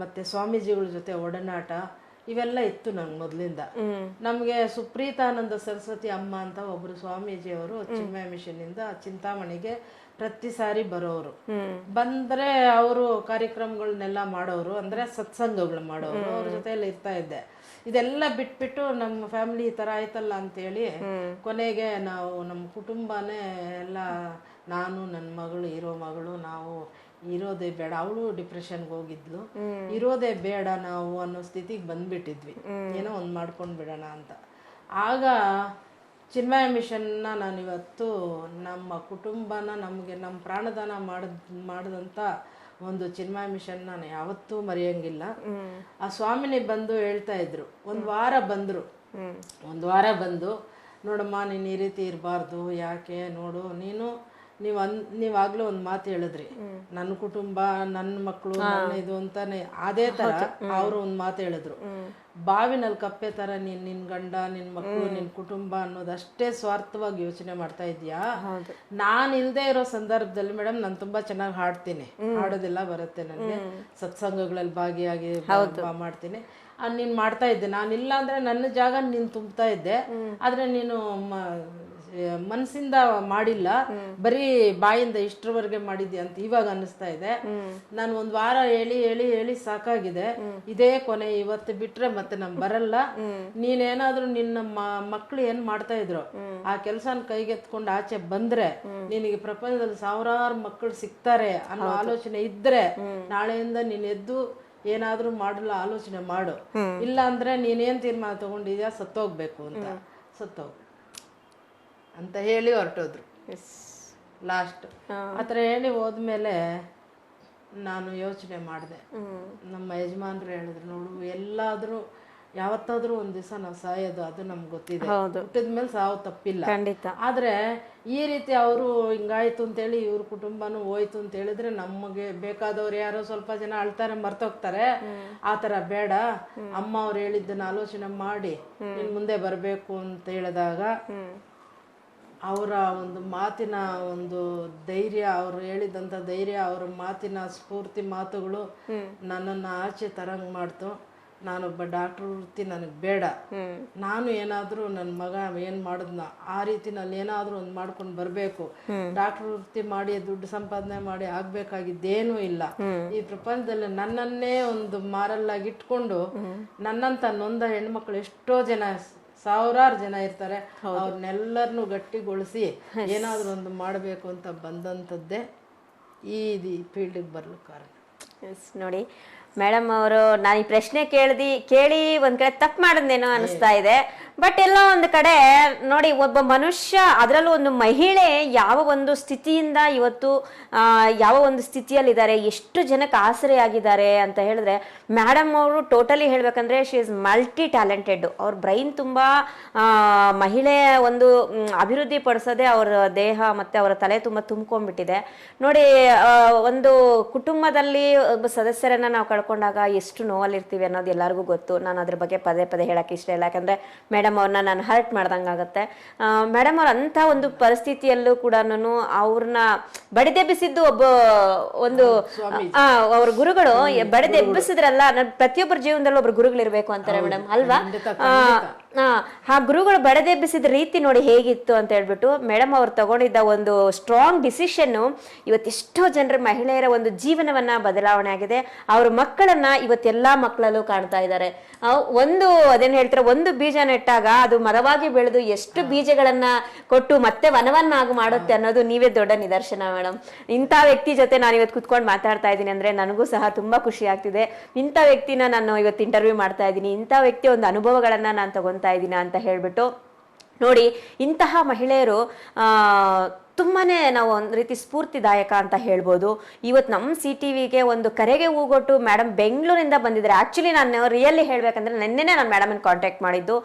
ಮತ್ತೆ ಸ್ವಾಮೀಜಿಗಳ ಜೊತೆ ಒಡನಾಟ ಇವೆಲ್ಲ ಇತ್ತು ನಂಗೆ ಮೊದಲಿಂದ. ನಮ್ಗೆ ಸುಪ್ರೀತಾನಂದ ಸರಸ್ವತಿ ಅಮ್ಮ ಅಂತ ಒಬ್ರು ಸ್ವಾಮೀಜಿಯವರು ಚಿನ್ಮಯ ಮಿಷನ್ ಇಂದ ಚಿಂತಾಮಣಿಗೆ ಪ್ರತಿ ಸಾರಿ ಬರೋರು. ಬಂದ್ರೆ ಅವರು ಕಾರ್ಯಕ್ರಮಗಳನ್ನೆಲ್ಲ ಮಾಡೋರು, ಅಂದ್ರೆ ಸತ್ಸಂಗಗಳು ಮಾಡೋರು, ಅವ್ರ ಜೊತೆಯಲ್ಲಿ ಇರ್ತಾ ಇದ್ದೆ. ಇದೆಲ್ಲ ಬಿಟ್ಬಿಟ್ಟು ನಮ್ಮ ಫ್ಯಾಮಿಲಿ ಈ ತರ ಆಯ್ತಲ್ಲ ಅಂತೇಳಿ ಕೊನೆಗೆ ನಾವು ನಮ್ಮ ಕುಟುಂಬನೇ ಎಲ್ಲ, ನಾನು ನನ್ನ ಮಗಳು ಇರೋ ಮಗಳು ನಾವು ಇರೋದೇ ಬೇಡ, ಅವಳು ಡಿಪ್ರೆಷನ್ಗೆ ಹೋಗಿದ್ಲು, ಇರೋದೇ ಬೇಡ ನಾವು ಅನ್ನೋ ಸ್ಥಿತಿಗೆ ಬಂದ್ಬಿಟ್ಟಿದ್ವಿ, ಏನೋ ಒಂದು ಮಾಡ್ಕೊಂಡು ಬಿಡೋಣ ಅಂತ. ಆಗ ಚಿನ್ಮಯ ಮಿಷನ್ನ ನಾನಿವತ್ತು ನಮ್ಮ ಕುಟುಂಬನ ನಮಗೆ ನಮ್ಮ ಪ್ರಾಣದಾನ ಮಾಡಿದಂಥ ಒಂದು ಚಿನ್ಮಯ ಮಿಷನ್ ನಾನು ಯಾವತ್ತೂ ಮರೆಯೋಂಗಿಲ್ಲ. ಆ ಸ್ವಾಮಿನಿ ಬಂದು ಹೇಳ್ತಾ ಇದ್ರು, ಒಂದು ವಾರ ಬಂದು ನೋಡಮ್ಮ ನೀನು ಈ ರೀತಿ ಇರಬಾರ್ದು, ಯಾಕೆ ನೋಡು ನೀವಾಗ್ಲೂ ಒಂದು ಮಾತು ಹೇಳಿದ್ರಿ, ನನ್ನ ಕುಟುಂಬ ನನ್ನ ಮಕ್ಕಳು ನನ್ನ ಇದು ಅಂತಾನೆ. ಅದೇ ತರ ಅವರು ಒಂದು ಮಾತು ಹೇಳಿದ್ರು, ಬಾವಿನಲ್ಲಿ ಕಪ್ಪೆ ತರ ನಿನ್ ಗಂಡ ನಿನ್ ಮಕ್ಕಳು ನಿನ್ ಕುಟುಂಬ ಅನ್ನೋದಷ್ಟೇ ಸ್ವಾರ್ಥವಾಗಿ ಯೋಚನೆ ಮಾಡ್ತಾ ಇದ್ಯಾ. ನಾನು ಇಲ್ದೇ ಇರೋ ಸಂದರ್ಭದಲ್ಲಿ ಮೇಡಮ್ ನಾನು ತುಂಬಾ ಚೆನ್ನಾಗಿ ಹಾಡ್ತೀನಿ, ಹಾಡೋದೆಲ್ಲ ಬರುತ್ತೆ ನನಗೆ, ಸತ್ಸಂಗಗಳಲ್ಲಿ ಭಾಗಿಯಾಗಿ ಮಾಡ್ತೀನಿ. ನೀನ್ ಮಾಡ್ತಾ ಇದ್ದೆ, ನಾನಿಲ್ಲ ಅಂದ್ರೆ ನನ್ನ ಜಾಗ ನೀನ್ ತುಂಬ್ತಾ ಇದ್ದೆ, ಆದ್ರೆ ನೀನು ಮನಸ್ಸಿಂದ ಮಾಡಿಲ್ಲ, ಬರೀ ಬಾಯಿಂದ ಇಷ್ಟರವರೆಗೆ ಮಾಡಿದ್ಯಾ ಅಂತ ಇವಾಗ ಅನ್ನಿಸ್ತಾ ಇದೆ. ನಾನು ಒಂದು ವಾರ ಹೇಳಿ ಸಾಕಾಗಿದೆ, ಇದೇ ಕೊನೆ, ಇವತ್ತು ಬಿಟ್ರೆ ಮತ್ತೆ ನಾನು ಬರಲ್ಲ. ನೀನೇನಾದ್ರೂ ನಿನ್ನ ಮಕ್ಳು ಏನ್ ಮಾಡ್ತಾ ಇದ್ರು ಆ ಕೆಲ್ಸನ ಕೈಗೆತ್ಕೊಂಡು ಆಚೆ ಬಂದ್ರೆ ನಿನಗೆ ಪ್ರಪಂಚದಲ್ಲಿ ಸಾವಿರಾರು ಮಕ್ಕಳು ಸಿಗ್ತಾರೆ ಅನ್ನೋ ಆಲೋಚನೆ ಇದ್ರೆ ನಾಳೆಯಿಂದ ನೀನ್ ಎದ್ದು ಏನಾದ್ರೂ ಮಾಡಲ್ಲ ಆಲೋಚನೆ ಮಾಡು. ಇಲ್ಲ ಅಂದ್ರೆ ನೀನೇನ್ ತೀರ್ಮಾನ ತಗೊಂಡಿದ್ಯಾ, ಸತ್ತೋಗ್ಬೇಕು ಅಂತ, ಸತ್ತೋಗು ಅಂತ ಹೇಳಿ ಹೊರಟೋದ್ರು ಲಾಸ್ಟ್. ಆ ಥರ ಹೇಳಿ ಹೋದ್ಮೇಲೆ ನಾನು ಯೋಚನೆ ಮಾಡಿದೆ. ನಮ್ಮ ಯಜಮಾನ್ರು ಹೇಳಿದ್ರು, ನೋಡು ಎಲ್ಲಾದ್ರೂ ಯಾವತ್ತಾದ್ರೂ ಒಂದ್ ದಿವಸ ನಾವು ಸಾಯೋದು, ಅದು ನಮ್ಗೆ ಗೊತ್ತಿದೆ, ಹುಟ್ಟಿದ್ಮೇಲೆ ಸಾವು ತಪ್ಪಿಲ್ಲ. ಆದ್ರೆ ಈ ರೀತಿ ಅವರು ಹಿಂಗಾಯ್ತು ಅಂತೇಳಿ ಇವ್ರ ಕುಟುಂಬನೂ ಹೋಯ್ತು ಅಂತ ಹೇಳಿದ್ರೆ ನಮಗೆ ಬೇಕಾದವ್ರು ಯಾರೋ ಸ್ವಲ್ಪ ಜನ ಅಳ್ತಾರೆ, ಮರ್ತೋಗ್ತಾರೆ. ಆ ಥರ ಬೇಡ, ಅಮ್ಮ ಅವ್ರು ಹೇಳಿದ್ದನ್ನ ಆಲೋಚನೆ ಮಾಡಿ ನೀನ್ ಮುಂದೆ ಬರಬೇಕು ಅಂತ ಹೇಳಿದಾಗ ಅವರ ಒಂದು ಮಾತಿನ ಒಂದು ಧೈರ್ಯ, ಅವರು ಹೇಳಿದಂಥ ಧೈರ್ಯ, ಅವರ ಮಾತಿನ ಸ್ಫೂರ್ತಿ ಮಾತುಗಳು ನನ್ನನ್ನು ಆಚೆ ತರಂಗ್ ಮಾಡ್ತು. ನಾನೊಬ್ಬ ಡಾಕ್ಟರ್ ವೃತ್ತಿ ನನಗೆ ಬೇಡ, ನಾನು ಏನಾದರೂ ನನ್ನ ಮಗ ಏನು ಮಾಡಿದ್ನ ಆ ರೀತಿನಲ್ಲಿ ಏನಾದರೂ ಒಂದು ಮಾಡ್ಕೊಂಡು ಬರಬೇಕು. ಡಾಕ್ಟರ್ ವೃತ್ತಿ ಮಾಡಿ ದುಡ್ಡು ಸಂಪಾದನೆ ಮಾಡಿ ಆಗ್ಬೇಕಾಗಿದ್ದೇನೂ ಇಲ್ಲ. ಈ ಪ್ರಪಂಚದಲ್ಲಿ ನನ್ನನ್ನೇ ಒಂದು ಮಾರಲ್ಲಾಗಿ ಇಟ್ಕೊಂಡು ನನ್ನಂತ ನೊಂದ ಹೆಣ್ಮಕ್ಳು ಎಷ್ಟೋ ಜನ, ಸಾವಿರಾರು ಜನ ಇರ್ತಾರೆ, ಅವ್ರನ್ನೆಲ್ಲರನ್ನೂ ಗಟ್ಟಿಗೊಳಿಸಿ ಏನಾದರೂ ಒಂದು ಮಾಡಬೇಕು ಅಂತ ಬಂದಂಥದ್ದೇ ಈ ಫೀಲ್ಡಿಗೆ ಬರಲು ಕಾರಣ. ನೋಡಿ ಮೇಡಮ್ ಅವರು, ನಾನು ಈ ಪ್ರಶ್ನೆ ಕೇಳಿ ಒಂದ್ ಕಡೆ ತಪ್ಪು ಮಾಡಿದ್ನೇನೋ ಅನಿಸ್ತಾ ಇದೆ. ಬಟ್ ಎಲ್ಲೋ ಒಂದು ಕಡೆ ನೋಡಿ, ಒಬ್ಬ ಮನುಷ್ಯ, ಅದರಲ್ಲೂ ಒಂದು ಮಹಿಳೆ ಯಾವ ಒಂದು ಸ್ಥಿತಿಯಿಂದ ಇವತ್ತು ಯಾವ ಒಂದು ಸ್ಥಿತಿಯಲ್ಲಿದ್ದಾರೆ, ಎಷ್ಟು ಜನಕ್ಕೆ ಆಸರೆಯಾಗಿದ್ದಾರೆ ಅಂತ ಹೇಳಿದ್ರೆ, ಮೇಡಮ್ ಅವರು ಟೋಟಲಿ ಹೇಳ್ಬೇಕಂದ್ರೆ ಶಿ ಇಸ್ ಮಲ್ಟಿ ಟ್ಯಾಲೆಂಟೆಡ್. ಅವ್ರ ಬ್ರೈನ್ ತುಂಬಾ ಮಹಿಳೆಯ ಒಂದು ಅಭಿವೃದ್ಧಿ ಪಡಿಸೋದೇ ಅವರ ದೇಹ ಮತ್ತೆ ಅವರ ತಲೆ ತುಂಬಾ ತುಂಬ್ಕೊಂಡ್ಬಿಟ್ಟಿದೆ. ನೋಡಿ, ಒಂದು ಕುಟುಂಬದಲ್ಲಿ ಒಬ್ಬ ಸದಸ್ಯರನ್ನ ನಾವು ಕಳ್ಕೊಂಡಾಗ ಎಷ್ಟು ನೋವಲ್ಲಿರ್ತೀವಿ ಅನ್ನೋದು ಎಲ್ಲರಿಗೂ ಗೊತ್ತು. ನಾನು ಅದ್ರ ಬಗ್ಗೆ ಪದೇ ಪದೇ ಹೇಳಕ್ಕೆ ಇಷ್ಟ ಇಲ್ಲ, ಯಾಕಂದ್ರೆ ಮೇಡಮ್ ಅವ್ರನ್ನ ನಾನು ಹರ್ಟ್ ಮಾಡ್ದಂಗಾಗತ್ತೆ. ಮೇಡಮ್ ಅವ್ರ ಅಂತ ಒಂದು ಪರಿಸ್ಥಿತಿಯಲ್ಲೂ ಕೂಡ ಅವ್ರನ್ನ ಬಡಿದೆಬ್ಬಿಸಿದ್ದು ಒಂದು ಅವ್ರ ಗುರುಗಳು ಬಡಿದೆಬ್ಬಿಸಿದ್ರಲ್ಲ, ಪ್ರತಿಯೊಬ್ಬರ ಜೀವನದಲ್ಲೂ ಒಬ್ರು ಗುರುಗಳಿರ್ಬೇಕು ಅಂತಾರೆ ಮೇಡಮ್, ಅಲ್ವಾ? ಆ ಗುರುಗಳು ಬಡಿದೆಬ್ಬಿಸಿದ ರೀತಿ ನೋಡಿ ಹೇಗಿತ್ತು ಅಂತ ಹೇಳ್ಬಿಟ್ಟು, ಮೇಡಮ್ ಅವ್ರು ತಗೊಂಡಿದ್ದ ಒಂದು ಸ್ಟ್ರಾಂಗ್ ಡಿಸಿಷನ್ ಇವತ್ತೆಷ್ಟೋ ಜನರ ಮಹಿಳೆಯರ ಒಂದು ಜೀವನವನ್ನ ಬದಲಾವಣೆ ಆಗಿದೆ. ಅವ್ರ ಮಕ್ಕಳನ್ನ ಇವತ್ತೆಲ್ಲಾ ಮಕ್ಕಳಲ್ಲೂ ಕಾಣ್ತಾ ಇದ್ದಾರೆ. ಒಂದು ಅದೇನ್ ಹೇಳ್ತಾರೆ, ಒಂದು ಬೀಜ ನೆಟ್ಟಾಗ ಅದು ಮರವಾಗಿ ಬೆಳೆದು ಎಷ್ಟು ಬೀಜಗಳನ್ನ ಕೊಟ್ಟು ಮತ್ತೆ ವನವನ್ನಾಗಿ ಮಾಡುತ್ತೆ ಅನ್ನೋದು ನೀವೇ ದೊಡ್ಡ ನಿದರ್ಶನ ಮೇಡಮ್. ಇಂಥ ವ್ಯಕ್ತಿ ಜೊತೆ ನಾನು ಇವತ್ತು ಕುತ್ಕೊಂಡು ಮಾತಾಡ್ತಾ ಇದ್ದೀನಿ ಅಂದ್ರೆ ನನಗೂ ಸಹ ತುಂಬಾ ಖುಷಿ ಆಗ್ತಿದೆ. ಇಂಥ ವ್ಯಕ್ತಿನ ನಾನು ಇವತ್ತು ಇಂಟರ್ವ್ಯೂ ಮಾಡ್ತಾ ಇದ್ದೀನಿ, ಇಂಥ ವ್ಯಕ್ತಿ ಒಂದು ಅನುಭವಗಳನ್ನ ನಾನು ತಗೊಂತಾ ಇದ್ದೀನಿ ಅಂತ ಹೇಳ್ಬಿಟ್ಟು. ನೋಡಿ, ಇಂತಹ ಮಹಿಳೆಯರು ತುಂಬಾನೇ ನಾವು ಒಂದು ರೀತಿ ಸ್ಫೂರ್ತಿದಾಯಕ ಅಂತ ಹೇಳ್ಬೋದು. ಇವತ್ತು ನಮ್ಮ CTVಗೆ ಒಂದು ಕರೆಗೆ ಹೂಗೊಟ್ಟು ಮೇಡಮ್ ಬೆಂಗಳೂರಿಂದ ಬಂದಿದ್ದಾರೆ. ಆಕ್ಚುಲಿ ನಾನು ರಿಯಲಿ ಹೇಳ್ಬೇಕಂದ್ರೆ ನಿನ್ನೆನೇ ನಾನು ಮೇಡಮನ್ನು ಕಾಂಟ್ಯಾಕ್ಟ್ ಮಾಡಿದ್ದು.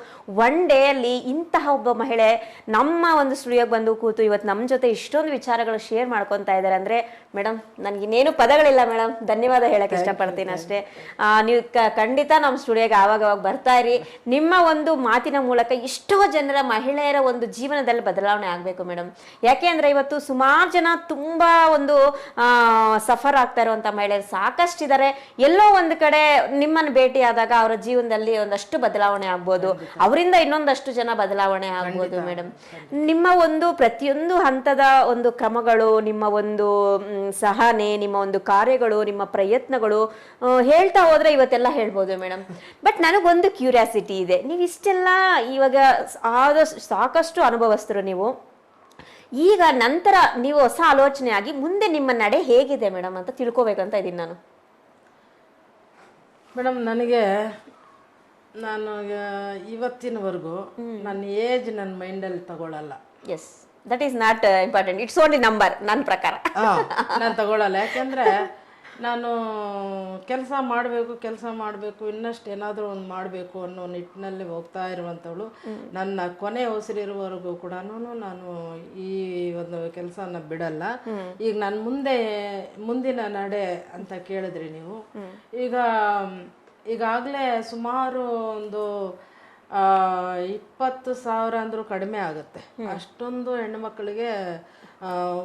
ಒನ್ ಡೇ ಅಲ್ಲಿ ಇಂತಹ ಒಬ್ಬ ಮಹಿಳೆ ನಮ್ಮ ಒಂದು ಸ್ಟುಡಿಯೋಗೆ ಬಂದು ಕೂತು ಇವತ್ತು ನಮ್ಮ ಜೊತೆ ಇಷ್ಟೊಂದು ವಿಚಾರಗಳು ಶೇರ್ ಮಾಡ್ಕೊತಾ ಇದ್ದಾರೆ ಅಂದ್ರೆ ಮೇಡಮ್ ನನಗಿನ್ನೇನು ಪದಗಳಿಲ್ಲ ಮೇಡಮ್, ಧನ್ಯವಾದ ಹೇಳಕ್ ಇಷ್ಟಪಡ್ತೀನಿ ಅಷ್ಟೇ. ನೀವು ಖಂಡಿತ ನಮ್ಮ ಸ್ಟುಡಿಯೋಗೆ ಆವಾಗ ಬರ್ತಾ ಇರಿ. ನಿಮ್ಮ ಒಂದು ಮಾತಿನ ಮೂಲಕ ಎಷ್ಟೋ ಜನರ ಮಹಿಳೆಯರ ಒಂದು ಜೀವನದಲ್ಲಿ ಬದಲಾವಣೆ ಆಗ್ಬೇಕು ಮೇಡಮ್. ಯಾಕೆ ಅಂದ್ರೆ ಇವತ್ತು ಸುಮಾರು ಜನ ತುಂಬಾ ಒಂದು ಸಫರ್ ಆಗ್ತಾ ಇರುವಂತ ಮಹಿಳೆಯರು ಸಾಕಷ್ಟಿದ್ದಾರೆ. ಎಲ್ಲೋ ಒಂದು ಕಡೆ ನಿಮ್ಮನ್ನು ಭೇಟಿ ಆದಾಗ ಅವರ ಜೀವನದಲ್ಲಿ ಒಂದಷ್ಟು ಬದಲಾವಣೆ ಆಗ್ಬೋದು, ಅವರಿಂದ ಇನ್ನೊಂದಷ್ಟು ಜನ ಬದಲಾವಣೆ ಆಗ್ಬೋದು ಮೇಡಮ್. ನಿಮ್ಮ ಒಂದು ಪ್ರತಿಯೊಂದು ಹಂತದ ಒಂದು ಕ್ರಮಗಳು, ನಿಮ್ಮ ಒಂದು ಸಹನೆ, ನಿಮ್ಮ ಒಂದು ಕಾರ್ಯಗಳು, ನಿಮ್ಮ ಪ್ರಯತ್ನಗಳು ಹೇಳ್ತಾ ಹೋದ್ರೆ ಇವತ್ತೆಲ್ಲ ಹೇಳ್ಬೋದು ಮೇಡಮ್. ಬಟ್ ನನಗೊಂದು ಕ್ಯೂರಿಯಾಸಿಟಿ ಇದೆ, ನೀವು ಇಷ್ಟೆಲ್ಲ ಇವಾಗ ಸಾಕಷ್ಟು ಅನುಭವಸ್ಥರು ನೀವು, ಈಗ ನಂತರ ನೀವು ಹೊಸ ಆಲೋಚನೆ ಆಗಿ ಮುಂದೆ ನಿಮ್ಮ ನಡೆ ಹೇಗಿದೆ ಮೇಡಮ್ ಅಂತ ತಿಳ್ಕೊಬೇಕಂತ ಇದೀನಿ ನಾನು. ಮೇಡಮ್ ನಾನು ಇವತ್ತಿನವರೆಗೂ ನನ್ನ ಏಜ್ ನನ್ನ ಮೈಂಡಲ್ಲಿ ತಗೊಳ್ಳಲ್ಲ. Yes, that is not important, it's only number ನನ್ನ ಪ್ರಕಾರ. ನಾನು ತಗೊಳ್ಳಲ್ಲ. ಯಾಕೆಂದರೆ ನಾನು ಕೆಲಸ ಮಾಡಬೇಕು ಇನ್ನಷ್ಟು ಏನಾದರೂ ಒಂದು ಮಾಡಬೇಕು ಅನ್ನೋ ನಿಟ್ಟಿನಲ್ಲಿ ಹೋಗ್ತಾ ಇರುವಂಥವಳು. ನನ್ನ ಕೊನೆ ಉಸಿರಿರುವವರೆಗೂ ಕೂಡ ನಾನು ಈ ಒಂದು ಕೆಲಸನ ಬಿಡಲ್ಲ. ಈಗ ನಾನು ಮುಂದಿನ ನಡೆ ಅಂತ ಕೇಳಿದ್ರಿ ನೀವು. ಈಗಾಗಲೇ ಸುಮಾರು ಒಂದು 20,000 ಅಂದರೂ ಕಡಿಮೆ ಆಗುತ್ತೆ. ಅಷ್ಟೊಂದು ಹೆಣ್ಣುಮಕ್ಕಳಿಗೆ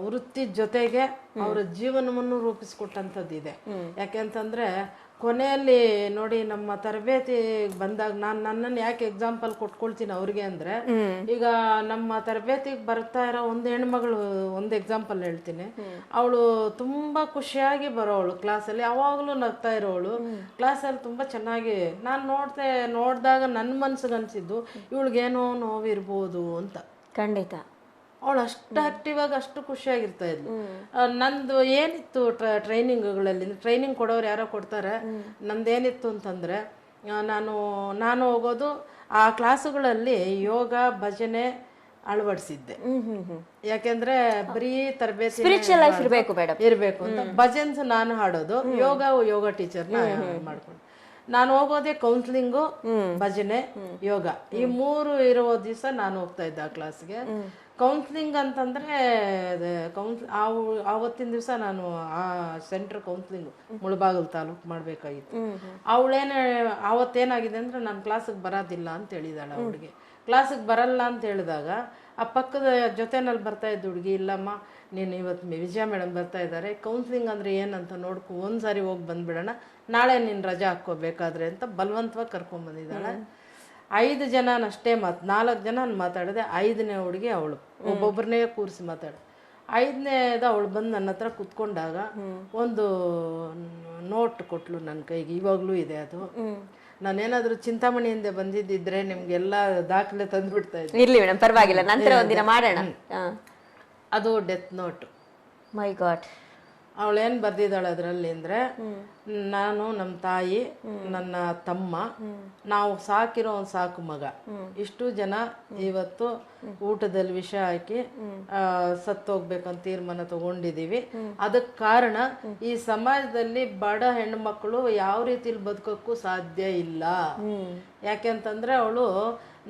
ವೃತ್ತಿ ಜೊತೆಗೆ ಅವರ ಜೀವನವನ್ನು ರೂಪಿಸ್ಕೊಟ್ಟಂಥದ್ದು ಇದೆ. ಯಾಕೆಂತಂದ್ರೆ ಕೊನೆಯಲ್ಲಿ ನೋಡಿ, ನಮ್ಮ ತರಬೇತಿ ಬಂದಾಗ ನನ್ನನ್ನು ಯಾಕೆ ಎಕ್ಸಾಂಪಲ್ ಕೊಟ್ಕೊಳ್ತೀನಿ ಅವ್ರಿಗೆ ಅಂದ್ರೆ, ಈಗ ನಮ್ಮ ತರಬೇತಿಗೆ ಬರ್ತಾ ಇರೋ ಒಂದು ಹೆಣ್ಮಗಳು, ಒಂದು ಎಕ್ಸಾಂಪಲ್ ಹೇಳ್ತೀನಿ. ಅವಳು ತುಂಬಾ ಖುಷಿಯಾಗಿ ಬರೋವಳು, ಕ್ಲಾಸಲ್ಲಿ ಯಾವಾಗಲೂ ನಗ್ತಾ ಇರೋವಳು, ಕ್ಲಾಸಲ್ಲಿ ತುಂಬಾ ಚೆನ್ನಾಗಿ. ನಾನು ನೋಡಿದಾಗ ನನ್ನ ಮನ್ಸಿಗೆ ಅನ್ಸಿದ್ದು ಇವಳಿಗೇನೋ ನೋವಿರ್ಬೋದು ಅಂತ. ಖಂಡಿತ ಅವಳು ಅಷ್ಟು ಆಕ್ಟಿವ್ ಆಗಿ ಅಷ್ಟು ಖುಷಿಯಾಗಿರ್ತಾ ಇದ್ಲು. ನಂದು ಏನಿತ್ತು ಟ್ರೈನಿಂಗ್ಗಳಲ್ಲಿ, ಟ್ರೈನಿಂಗ್ ಕೊಡೋರು ಯಾರೋ ಕೊಡ್ತಾರೆ, ನಂದೇನಿತ್ತು ಅಂತಂದ್ರೆ ನಾನು ಹೋಗೋದು ಆ ಕ್ಲಾಸುಗಳಲ್ಲಿ ಯೋಗ ಭಜನೆ ಅಳವಡಿಸಿದ್ದೆ. ಯಾಕೆಂದ್ರೆ ಬರೀ ತರಬೇತಿ ಇರ್ಬೇಕು ಅಂತ ಭಜನ್ಸ್ ನಾನು ಹಾಡೋದು, ಯೋಗ ಟೀಚರ್ನ ಮಾಡ್ಕೊಂಡು ನಾನು ಹೋಗೋದೇ ಕೌನ್ಸಿಲಿಂಗು, ಭಜನೆ, ಯೋಗ, ಈ 3 ಇರೋ ದಿವಸ ನಾನು ಹೋಗ್ತಾ ಇದ್ದೆ ಆ ಕ್ಲಾಸ್ಗೆ. ಕೌನ್ಸಿಲಿಂಗ್ ಅಂತಂದ್ರೆ ಆವತ್ತಿನ ದಿವಸ ನಾನು ಆ ಸೆಂಟ್ರ್ ಕೌನ್ಸಿಲಿಂಗ್ ಮುಳಬಾಗಿಲು ತಾಲೂಕು ಮಾಡ್ಬೇಕಾಗಿತ್ತು. ಅವತ್ತೇನಾಗಿದೆ ಅಂದ್ರೆ ನಾನು ಕ್ಲಾಸಿಗೆ ಬರೋದಿಲ್ಲ ಅಂತ ಹೇಳಿದಾಳೆ. ಅವಳಿಗೆ ಕ್ಲಾಸಿಗೆ ಬರಲ್ಲ ಅಂತ ಹೇಳಿದಾಗ ಆ ಪಕ್ಕದ ಜೊತೆನಲ್ಲಿ ಬರ್ತಾ ಇದ್ದ ಹುಡುಗಿ, ಇಲ್ಲಮ್ಮ ನೀನು ಇವತ್ತು ವಿಜಯ ಮೇಡಮ್ ಬರ್ತಾ ಇದ್ದಾರೆ, ಕೌನ್ಸಿಲಿಂಗ್ ಅಂದರೆ ಏನಂತ ನೋಡ್ಕೊ, ಒಂದ್ಸಾರಿ ಹೋಗಿ ಬಂದ್ಬಿಡೋಣ, ನಾಳೆ ನೀನು ರಜಾ ಹಾಕ್ಕೋಬೇಕಾದ್ರೆ ಅಂತ ಬಲವಂತವಾಗಿ ಕರ್ಕೊಂಡ್ಬಂದಿದ್ದಾಳೆ. 5 ಜನನಷ್ಟೇ 4 ಜನ ಮಾತಾಡಿದೆ. 5ನೇ ಹುಡುಗಿ ಅವಳು, ಒಬ್ಬೊಬ್ಬರನ್ನೇ ಕೂರಿಸಿ ಮಾತಾಡ. 5ನೇದ ಅವಳು ಬಂದು ನನ್ನ ಹತ್ರ ಕುತ್ಕೊಂಡಾಗ ಒಂದು ನೋಟ್ ಕೊಟ್ಲು ನನ್ನ ಕೈಗೆ, ಇವಾಗ್ಲೂ ಇದೆ ಅದು. ನಾನೇನಾದ್ರೂ ಚಿಂತಾಮಣಿಯಿಂದ ಬಂದಿದ್ದಿದ್ರೆ ನಿಮ್ಗೆಲ್ಲ ದಾಖಲೆ ತಂದ್ಬಿಡ್ತಾ ಇದ್ದೆ. ಇರ್ಲಿ ಮೇಡಮ್, ಪರವಾಗಿಲ್ಲ, ನಂತರ ಒಂದಿನ ಮಾಡೋಣ. ಅದು ಡೆತ್ ನೋಟ್. ಮೈ ಗಾಡ್. ಅವಳೇನು ಬರ್ದಿದ್ದಾಳೆ ಅದರಲ್ಲಿ ಅಂದರೆ, ನಾನು, ನಮ್ಮ ತಾಯಿ, ನನ್ನ ತಮ್ಮ, ನಾವು ಸಾಕಿರೋ ಒಂದು ಸಾಕು ಮಗ, ಇಷ್ಟು ಜನ ಇವತ್ತು ಊಟದಲ್ಲಿ ವಿಷ ಹಾಕಿ ಸತ್ತೋಗ್ಬೇಕಂತ ತೀರ್ಮಾನ ತಗೊಂಡಿದ್ದೀವಿ. ಅದಕ್ಕೆ ಕಾರಣ ಈ ಸಮಾಜದಲ್ಲಿ ಬಡ ಹೆಣ್ಮಕ್ಳು ಯಾವ ರೀತಿಲಿ ಬದುಕೋಕ್ಕೂ ಸಾಧ್ಯ ಇಲ್ಲ. ಯಾಕೆಂತಂದ್ರೆ ಅವಳು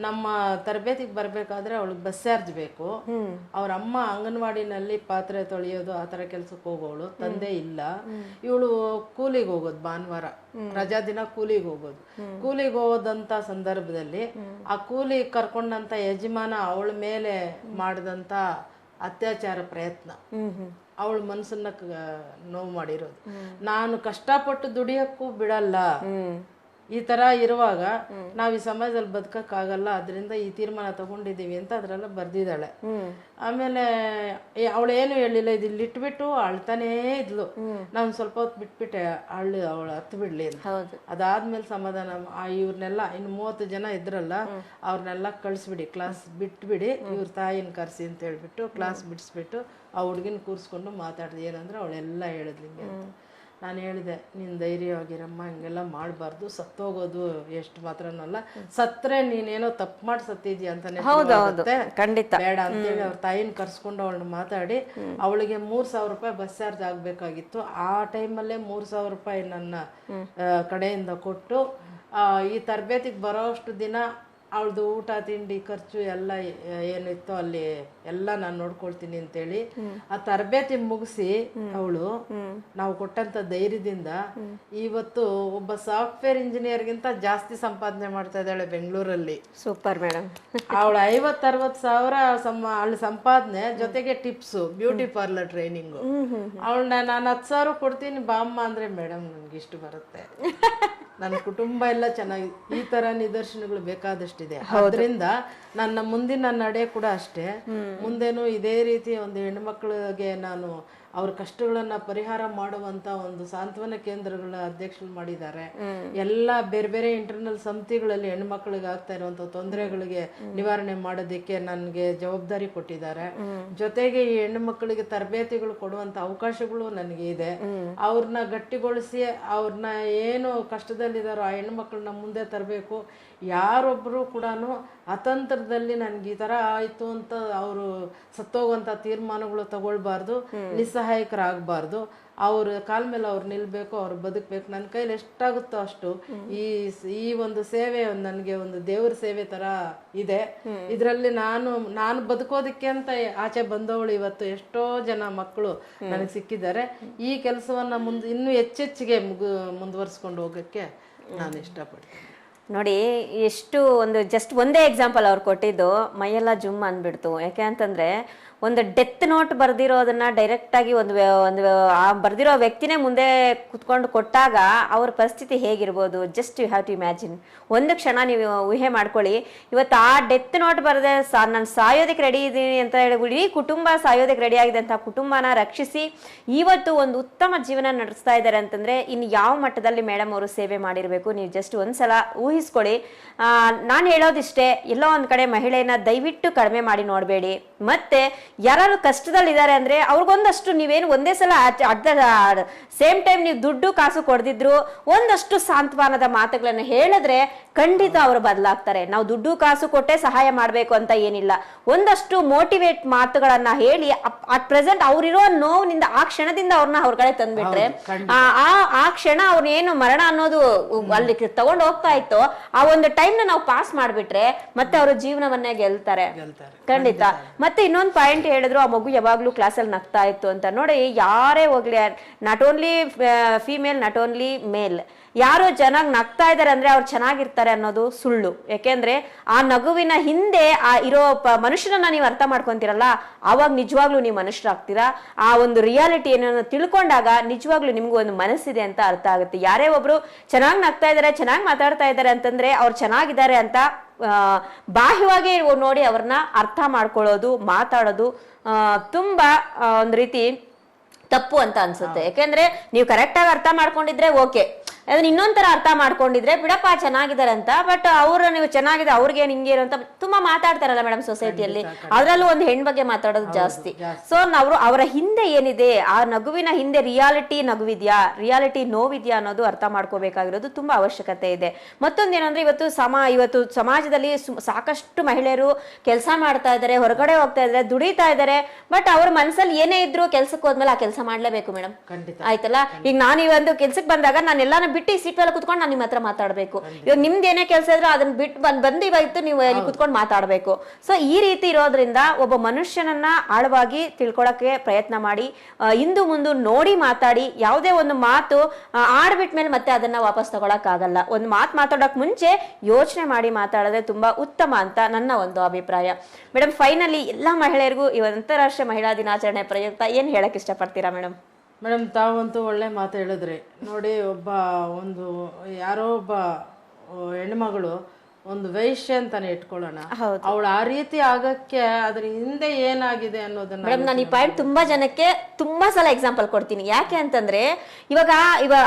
ನಮ್ಮ ತರಬೇತಿಗೆ ಬರ್ಬೇಕಾದ್ರೆ ಅವಳಿಗೆ ಬಸ್ ಚಾರ್ಜ್ ಬೇಕು. ಅವ್ರ ಅಮ್ಮ ಅಂಗನವಾಡಿನಲ್ಲಿ ಪಾತ್ರೆ ತೊಳೆಯೋದು ಆ ಥರ ಕೆಲ್ಸಕ್ಕೆ ಹೋಗೋಳು, ತಂದೆ ಇಲ್ಲ. ಇವಳು ಕೂಲಿಗೆ ಹೋಗೋದು, ಭಾನುವಾರ ರಜಾ ದಿನ ಕೂಲಿಗೆ ಹೋಗೋದಂತ ಸಂದರ್ಭದಲ್ಲಿ ಆ ಕೂಲಿ ಕರ್ಕೊಂಡಂತ ಯಜಮಾನ ಅವಳ ಮೇಲೆ ಮಾಡಿದಂತ ಅತ್ಯಾಚಾರ ಪ್ರಯತ್ನ ಅವಳ ಮನಸ್ಸನ್ನ ನೋವು ಮಾಡಿರೋದು. ನಾನು ಕಷ್ಟಪಟ್ಟು ದುಡಿಯೋಕ್ಕೂ ಬಿಡಲ್ಲ, ಈ ತರ ಇರುವಾಗ ನಾವ್ ಈ ಸಮಾಜದಲ್ಲಿ ಬದುಕಕ್ಕಾಗಲ್ಲ, ಅದರಿಂದ ಈ ತೀರ್ಮಾನ ತಗೊಂಡಿದೀವಿ ಅಂತ ಅದ್ರೆಲ್ಲ ಬರ್ದಿದ್ದಾಳೆ. ಆಮೇಲೆ ಅವಳೇನು ಹೇಳಿಲ್ಲ, ಇಲ್ಲಿ ಇಟ್ಬಿಟ್ಟು ಅಳ್ತಾನೇ ಇದ್ಲು. ನಾನು ಸ್ವಲ್ಪ ಹೊತ್ತು ಬಿಟ್ಬಿಟ್ಟೆ, ಅವಳು ಹತ್ತು ಬಿಡ್ಲಿ ಅಂತ. ಅದಾದ್ಮೇಲೆ ಸಮಾಧಾನ, ಇವ್ರನ್ನೆಲ್ಲ ಇನ್ನು 30 ಜನ ಇದ್ರಲ್ಲ, ಅವ್ರನ್ನೆಲ್ಲ ಕಳಿಸ್ಬಿಡಿ, ಕ್ಲಾಸ್ ಬಿಟ್ಬಿಡಿ, ಇವ್ರ ತಾಯಿನ ಕರ್ಸಿ ಅಂತ ಹೇಳ್ಬಿಟ್ಟು ಕ್ಲಾಸ್ ಬಿಡಿಸ್ಬಿಟ್ಟು ಆ ಹುಡುಗಿನ ಕೂರಿಸ್ಕೊಂಡು ಮಾತಾಡ್ದೆ. ಏನಂದ್ರೆ ಅವಳೆಲ್ಲ ಹೇಳಿದ್ಲಿ ಹಿಂಗೆ ಅಂತ. ನಾನು ಹೇಳಿದೆ, ನೀನು ಧೈರ್ಯವಾಗಿರಮ್ಮ, ಹಿಂಗೆಲ್ಲ ಮಾಡಬಾರ್ದು, ಸತ್ತೋಗೋದು ಎಷ್ಟು ಮಾತ್ರನಲ್ಲ, ಸತ್ರೆ ನೀನೇನೋ ತಪ್ಪು ಮಾಡಿ ಸತ್ತಿದ್ಯಾ ಅಂತಾನೆ ಖಂಡಿತ ಬೇಡ ಅಂತೇಳಿ ಅವ್ರ ತಾಯಿನ ಕರ್ಸ್ಕೊಂಡು ಅವಳನ್ನ ಮಾತಾಡಿ, ಅವಳಿಗೆ 3,000 ರೂಪಾಯಿ ಬಸ್ ಚಾರ್ಜ್ ಆಗಬೇಕಾಗಿತ್ತು. ಆ ಟೈಮಲ್ಲೇ 3,000 ರೂಪಾಯಿ ನನ್ನ ಕಡೆಯಿಂದ ಕೊಟ್ಟು ಈ ತರಬೇತಿಗೆ ಬರೋಷ್ಟು ದಿನ ಅವಳದು ಊಟ ತಿಂಡಿ ಖರ್ಚು ಎಲ್ಲ ಏನಿತ್ತು ಅಲ್ಲಿ ಎಲ್ಲ ನಾನು ನೋಡ್ಕೊಳ್ತೀನಿ ಅಂತೇಳಿ ಆ ತರಬೇತಿ ಮುಗಿಸಿ ಅವಳು ನಾವು ಕೊಟ್ಟಂತ ಧೈರ್ಯದಿಂದ ಇವತ್ತು ಒಬ್ಬ ಸಾಫ್ಟ್ವೇರ್ ಇಂಜಿನಿಯರ್ಗಿಂತ ಜಾಸ್ತಿ ಸಂಪಾದನೆ ಮಾಡ್ತಾ ಇದ್ದಾಳೆ ಬೆಂಗಳೂರಲ್ಲಿ. Super madam. ಅವಳು 50-60 ಸಾವಿರ ಅವಳ ಸಂಪಾದನೆ ಜೊತೆಗೆ ಟಿಪ್ಸು, ಬ್ಯೂಟಿ ಪಾರ್ಲರ್ ಟ್ರೈನಿಂಗು. ಅವಳನ್ನ ನಾನು 10,000 ಕೊಡ್ತೀನಿ ಬಾಮ್ಮ ಅಂದ್ರೆ, ಮೇಡಮ್ ನನ್ಗೆ ಇಷ್ಟು ಬರುತ್ತೆ, ನನ್ನ ಕುಟುಂಬ ಎಲ್ಲ ಚೆನ್ನಾಗಿ. ಈ ತರ ನಿದರ್ಶನಗಳು ಬೇಕಾದಷ್ಟಿದೆ. ಅದರಿಂದ ನನ್ನ ಮುಂದಿನ ನಡೆ ಕೂಡ ಅಷ್ಟೇ, ಮುಂದೇನು ಇದೇ ರೀತಿ ಒಂದು ಹೆಣ್ಮಕ್ಳಿಗೆ ನಾನು ಅವ್ರ ಕಷ್ಟಗಳನ್ನ ಪರಿಹಾರ ಮಾಡುವಂತ ಒಂದು ಸಾಂತ್ವನ ಕೇಂದ್ರಗಳ ಅಧ್ಯಕ್ಷರು ಮಾಡಿದ್ದಾರೆ. ಎಲ್ಲ ಬೇರೆ ಬೇರೆ ಇಂಟರ್ನಲ್ ಸಮಿತಿಗಳಲ್ಲಿ ಹೆಣ್ಮಕ್ಳಿಗೆ ಆಗ್ತಾ ಇರುವಂತ ತೊಂದರೆಗಳಿಗೆ ನಿವಾರಣೆ ಮಾಡೋದಕ್ಕೆ ನನಗೆ ಜವಾಬ್ದಾರಿ ಕೊಟ್ಟಿದ್ದಾರೆ. ಜೊತೆಗೆ ಈ ಹೆಣ್ಣು ಮಕ್ಕಳಿಗೆ ತರಬೇತಿಗಳು ಕೊಡುವಂತ ಅವಕಾಶಗಳು ನನಗೆ ಇದೆ. ಅವ್ರನ್ನ ಗಟ್ಟಿಗೊಳಿಸಿ ಅವ್ರನ್ನ ಏನು ಕಷ್ಟದಲ್ಲಿದ್ದಾರೋ ಆ ಹೆಣ್ಣು ಮಕ್ಕಳನ್ನ ಮುಂದೆ ತರಬೇಕು. ಯಾರೊಬ್ಬರು ಕೂಡ ಅತಂತ್ರದಲ್ಲಿ ನನ್ಗೆ ಈ ತರ ಆಯ್ತು ಅಂತ ಅವರು ಸತ್ತೋಗುವಂತ ತೀರ್ಮಾನಗಳು ತಗೊಳ್ಬಾರ್ದು, ನಿಸ್ಸಹಾಯಕರಾಗಬಾರ್ದು. ಅವ್ರ ಕಾಲ ಮೇಲೆ ಅವ್ರು ನಿಲ್ಬೇಕು, ಅವ್ರು ಬದುಕಬೇಕು. ನನ್ನ ಕೈಲಿ ಎಷ್ಟಾಗುತ್ತೋ ಅಷ್ಟು ಈ ಒಂದು ಸೇವೆ ನನಗೆ ಒಂದು ದೇವ್ರ ಸೇವೆ ತರ ಇದೆ. ಇದರಲ್ಲಿ ನಾನು ಬದುಕೋದಕ್ಕೆ ಅಂತ ಆಚೆ ಬಂದವಳು ಇವತ್ತು ಎಷ್ಟೋ ಜನ ಮಕ್ಕಳು ನನಗೆ ಸಿಕ್ಕಿದ್ದಾರೆ. ಈ ಕೆಲಸವನ್ನ ಇನ್ನೂ ಹೆಚ್ಚೆಚ್ಚಿಗೆ ಮುಂದುವರಿಸ್ಕೊಂಡು ಹೋಗಕ್ಕೆ ನಾನು ಇಷ್ಟಪಡ್ತೀನಿ. ನೋಡಿ ಎಷ್ಟು ಒಂದು ಜಸ್ಟ್ ಒಂದೇ ಎಕ್ಸಾಂಪಲ್ ಅವ್ರು ಕೊಟ್ಟಿದ್ದು ಮೈಯೆಲ್ಲ ಜುಮ್ ಅಂದ್ಬಿಡ್ತು. ಯಾಕೆ ಅಂತಂದ್ರೆ ಒಂದು ಡೆತ್ ನೋಟ್ ಬರ್ದಿರೋದನ್ನ ಡೈರೆಕ್ಟ್ ಆಗಿ ಒಂದು ಆ ಬರ್ದಿರೋ ವ್ಯಕ್ತಿನೇ ಮುಂದೆ ಕುತ್ಕೊಂಡು ಕೊಟ್ಟಾಗ ಅವ್ರ ಪರಿಸ್ಥಿತಿ ಹೇಗಿರ್ಬೋದು, just you have to imagine. ಒಂದು ಕ್ಷಣ ನೀವು ಊಹೆ ಮಾಡ್ಕೊಳ್ಳಿ. ಇವತ್ತು ಆ ಡೆತ್ ನೋಟ್ ಬರದೆ ನಾನು ಸಾಯೋದಕ್ಕೆ ರೆಡಿ ಇದ್ದೀನಿ ಅಂತ ಹೇಳಿ ಇಡೀ ಕುಟುಂಬ ಸಾಯೋದಕ್ಕೆ ರೆಡಿ ಆಗಿದೆ ಅಂತ ಕುಟುಂಬನ ರಕ್ಷಿಸಿ ಇವತ್ತು ಒಂದು ಉತ್ತಮ ಜೀವನ ನಡೆಸ್ತಾ ಇದ್ದಾರೆ ಅಂತಂದ್ರೆ ಇನ್ನು ಯಾವ ಮಟ್ಟದಲ್ಲಿ ಮೇಡಮ್ ಅವರು ಸೇವೆ ಮಾಡಿರ್ಬೇಕು. ನೀವು ಜಸ್ಟ್ ಒಂದ್ಸಲ ಊಹಿಸ್ಕೊಳ್ಳಿ. ನಾನು ಹೇಳೋದಿಷ್ಟೇ, ಎಲ್ಲೋ ಒಂದ್ ಕಡೆ ಮಹಿಳೆಯನ್ನ ದಯವಿಟ್ಟು ಕಡಿಮೆ ಮಾಡಿ ನೋಡಬೇಡಿ. ಮತ್ತೆ ಯಾರು ಕಷ್ಟದಲ್ಲಿದ್ದಾರೆ ಅಂದ್ರೆ ಅವ್ರಿಗೊಂದಷ್ಟು ನೀವೇನು ಒಂದೇ ಸಲ ಅಟ್ ದ ಸೇಮ್ ಟೈಮ್ ನೀವು ದುಡ್ಡು ಕಾಸು ಕೊಡ್ದಿದ್ರು ಒಂದಷ್ಟು ಸಾಂತ್ವನದ ಮಾತುಗಳನ್ನ ಹೇಳಿದ್ರೆ ಖಂಡಿತ ಅವರು ಬದಲಾಗ್ತಾರೆ. ನಾವು ದುಡ್ಡು ಕಾಸು ಕೊಟ್ಟೆ ಸಹಾಯ ಮಾಡ್ಬೇಕು ಅಂತ ಏನಿಲ್ಲ. ಒಂದಷ್ಟು ಮೋಟಿವೇಟ್ ಮಾತುಗಳನ್ನ ಹೇಳಿ ಅಟ್ ಪ್ರೆಸೆಂಟ್ ಅವ್ರಿರೋ ನೋವಿನಿಂದ ಆ ಕ್ಷಣದಿಂದ ಅವ್ರನ್ನ ಹೊರಗಡೆ ತಂದ್ಬಿಟ್ರೆ ಆ ಕ್ಷಣ ಅವ್ರನ್ನೇನು ಮರಣ ಅನ್ನೋದು ಅಲ್ಲಿ ತಗೊಂಡು ಹೋಗ್ತಾ ಇತ್ತು ಆ ಒಂದು ಟೈಮ್ ನ ನಾವು ಪಾಸ್ ಮಾಡ್ಬಿಟ್ರೆ ಮತ್ತೆ ಅವ್ರ ಜೀವನವನ್ನೇ ಗೆಲ್ತಾರೆ ಖಂಡಿತ. ಮತ್ತೆ ಇನ್ನೊಂದು ಪಾಯಿಂಟ್ ಹೇಳಿದ್ರು, ಆ ಮಗು ಯಾವಾಗ್ಲೂ ಕ್ಲಾಸಲ್ಲಿ ನಗ್ತಾ ಇತ್ತು ಅಂತ. ನೋಡಿ, ಯಾರೇ ಹೋಗ್ಲಿ, not only female, not only male, ಯಾರು ಚೆನ್ನಾಗಿ ನಗ್ತಾ ಇದಾರೆ ಅಂದ್ರೆ ಅವ್ರು ಚೆನ್ನಾಗಿರ್ತಾರೆ ಅನ್ನೋದು ಸುಳ್ಳು. ಯಾಕೆಂದ್ರೆ ಆ ನಗುವಿನ ಹಿಂದೆ ಆ ಇರೋ ಮನುಷ್ಯನನ್ನ ನೀವು ಅರ್ಥ ಮಾಡ್ಕೊಂತೀರಲ್ಲ, ಅವಾಗ ನಿಜವಾಗ್ಲೂ ನೀವು ಮನುಷ್ಯರಾಗ್ತೀರಾ. ಆ ಒಂದು ರಿಯಾಲಿಟಿ ಏನನ್ನ ತಿಳ್ಕೊಂಡಾಗ ನಿಜವಾಗ್ಲೂ ನಿಮ್ಗೂ ಒಂದು ಮನಸ್ಸಿದೆ ಅಂತ ಅರ್ಥ ಆಗುತ್ತೆ. ಯಾರೇ ಒಬ್ರು ಚೆನ್ನಾಗಿ ನಗ್ತಾ ಇದಾರೆ, ಚೆನ್ನಾಗಿ ಮಾತಾಡ್ತಾ ಇದಾರೆ ಅಂತಂದ್ರೆ ಅವ್ರು ಚೆನ್ನಾಗಿದ್ದಾರೆ ಅಂತ ಬಾಹ್ಯವಾಗಿ ನೋಡಿ ಅವ್ರನ್ನ ಅರ್ಥ ಮಾಡ್ಕೊಳ್ಳೋದು, ಮಾತಾಡೋದು ತುಂಬಾ ಒಂದ್ ರೀತಿ ತಪ್ಪು ಅಂತ ಅನ್ಸುತ್ತೆ. ಯಾಕೆಂದ್ರೆ ನೀವು ಕರೆಕ್ಟ್ ಆಗಿ ಅರ್ಥ ಮಾಡ್ಕೊಂಡಿದ್ರೆ ಓಕೆ, ಅದನ್ನ ಇನ್ನೊಂಥರ ಅರ್ಥ ಮಾಡ್ಕೊಂಡಿದ್ರೆ ಬಿಡಪ್ಪ ಚೆನ್ನಾಗಿದ್ದಾರೆ ಅಂತ. ಬಟ್ ಅವ್ರು ನೀವು ಚೆನ್ನಾಗಿದೆ ಅವ್ರಿಗೆ ಹಿಂಗೇನು ಅಂತ ತುಂಬಾ ಮಾತಾಡ್ತಾರಲ್ಲ ಮೇಡಮ್ ಸೊಸೈಟಿಯಲ್ಲಿ, ಅದ್ರಲ್ಲೂ ಒಂದು ಹೆಣ್ ಬಗ್ಗೆ ಮಾತಾಡೋದು ಜಾಸ್ತಿ. ಸೊ ನಾವು ಅವರ ಹಿಂದೆ ಏನಿದೆ, ಆ ನಗುವಿನ ಹಿಂದೆ ರಿಯಾಲಿಟಿ ನಗುವಿದ್ಯಾ, ರಿಯಾಲಿಟಿ ನೋವಿದ್ಯಾ ಅನ್ನೋದು ಅರ್ಥ ಮಾಡ್ಕೋಬೇಕಾಗಿರೋದು ತುಂಬಾ ಅವಶ್ಯಕತೆ ಇದೆ. ಮತ್ತೊಂದೇನಂದ್ರೆ ಇವತ್ತು ಸಮಾಜದಲ್ಲಿ ಸಾಕಷ್ಟು ಮಹಿಳೆಯರು ಕೆಲಸ ಮಾಡ್ತಾ ಇದ್ದಾರೆ, ಹೊರಗಡೆ ಹೋಗ್ತಾ ಇದಾರೆ, ದುಡಿತಾ ಇದ್ದಾರೆ. ಬಟ್ ಅವ್ರ ಮನಸ್ಸಲ್ಲಿ ಏನೇ ಇದ್ರು ಕೆಲ್ಸಕ್ಕೆ ಹೋದ್ಮೇಲೆ ಆ ಕೆಲಸ ಮಾಡ್ಲೇಬೇಕು ಮೇಡಮ್, ಆಯ್ತಲ್ಲ. ಈಗ ನಾನು ಈ ಒಂದು ಕೆಲ್ಸಕ್ಕೆ ಬಂದಾಗ ನಾನು ಎಲ್ಲಾನು ಬಿಟ್ಟು ಸೀಟ್ ಮೇಲೆ ಕುತ್ಕೊಂಡು ನಾನು ನಿಮ್ಮ ಹತ್ರ ಮಾತಾಡ್ಬೇಕು. ಇವಾಗ ನಿಮ್ದು ಏನೇ ಕೆಲಸ ಇದ್ರು ಅದನ್ನ ಬಿಟ್ಟು ಬಂದು ಇವತ್ತು ನೀವು ಕುತ್ಕೊಂಡು ಮಾತಾಡ್ಬೇಕು. ಸೊ ಈ ರೀತಿ ಇರೋದ್ರಿಂದ ಒಬ್ಬ ಮನುಷ್ಯನನ್ನ ಆಳವಾಗಿ ತಿಳ್ಕೊಳಕ್ಕೆ ಪ್ರಯತ್ನ ಮಾಡಿ, ಇಂದು ಮುಂದೆ ನೋಡಿ ಮಾತಾಡಿ. ಯಾವುದೇ ಒಂದು ಮಾತು ಆಡ್ಬಿಟ್ಮೇಲೆ ಮತ್ತೆ ಅದನ್ನ ವಾಪಸ್ ತಗೊಳಕ್ ಆಗಲ್ಲ. ಒಂದು ಮಾತು ಮಾತಾಡೋಕ್ ಮುಂಚೆ ಯೋಚನೆ ಮಾಡಿ ಮಾತಾಡಿದ್ರೆ ತುಂಬಾ ಉತ್ತಮ ಅಂತ ನನ್ನ ಒಂದು ಅಭಿಪ್ರಾಯ. ಮೇಡಮ್, ಫೈನಲಿ ಎಲ್ಲಾ ಮಹಿಳೆಯರಿಗೂ ಈ ಅಂತಾರಾಷ್ಟ್ರೀಯ ಮಹಿಳಾ ದಿನಾಚರಣೆ ಪ್ರಯುಕ್ತ ಏನ್ ಹೇಳಕ್ ಇಷ್ಟಪಡ್ತೀರಾ ಮೇಡಮ್? ಮೇಡಮ್, ತಾವಂತೂ ಒಳ್ಳೆ ಮಾತು ಹೇಳಿದ್ರಿ. ನೋಡಿ, ಯಾರೋ ಒಬ್ಬ ಹೆಣ್ಮಗಳು ಒಂದು ವೈಶ್ಯ ಅಂತಾನೆ ಇಟ್ಕೊಳ್ಳೋಣ, ಅವಳು ಆ ರೀತಿ ಆಗಕ್ಕೆ ಅದ್ರ ಹಿಂದೆ ಏನಾಗಿದೆ ಅನ್ನೋದನ್ನ ಮೇಡಮ್ ನಾನು ಈ ಪಾಯಿಂಟ್ ತುಂಬಾ ಜನಕ್ಕೆ ತುಂಬಾ ಸಲ ಎಕ್ಸಾಂಪಲ್ ಕೊಡ್ತೀನಿ. ಯಾಕೆ ಅಂತಂದ್ರೆ ಇವಾಗ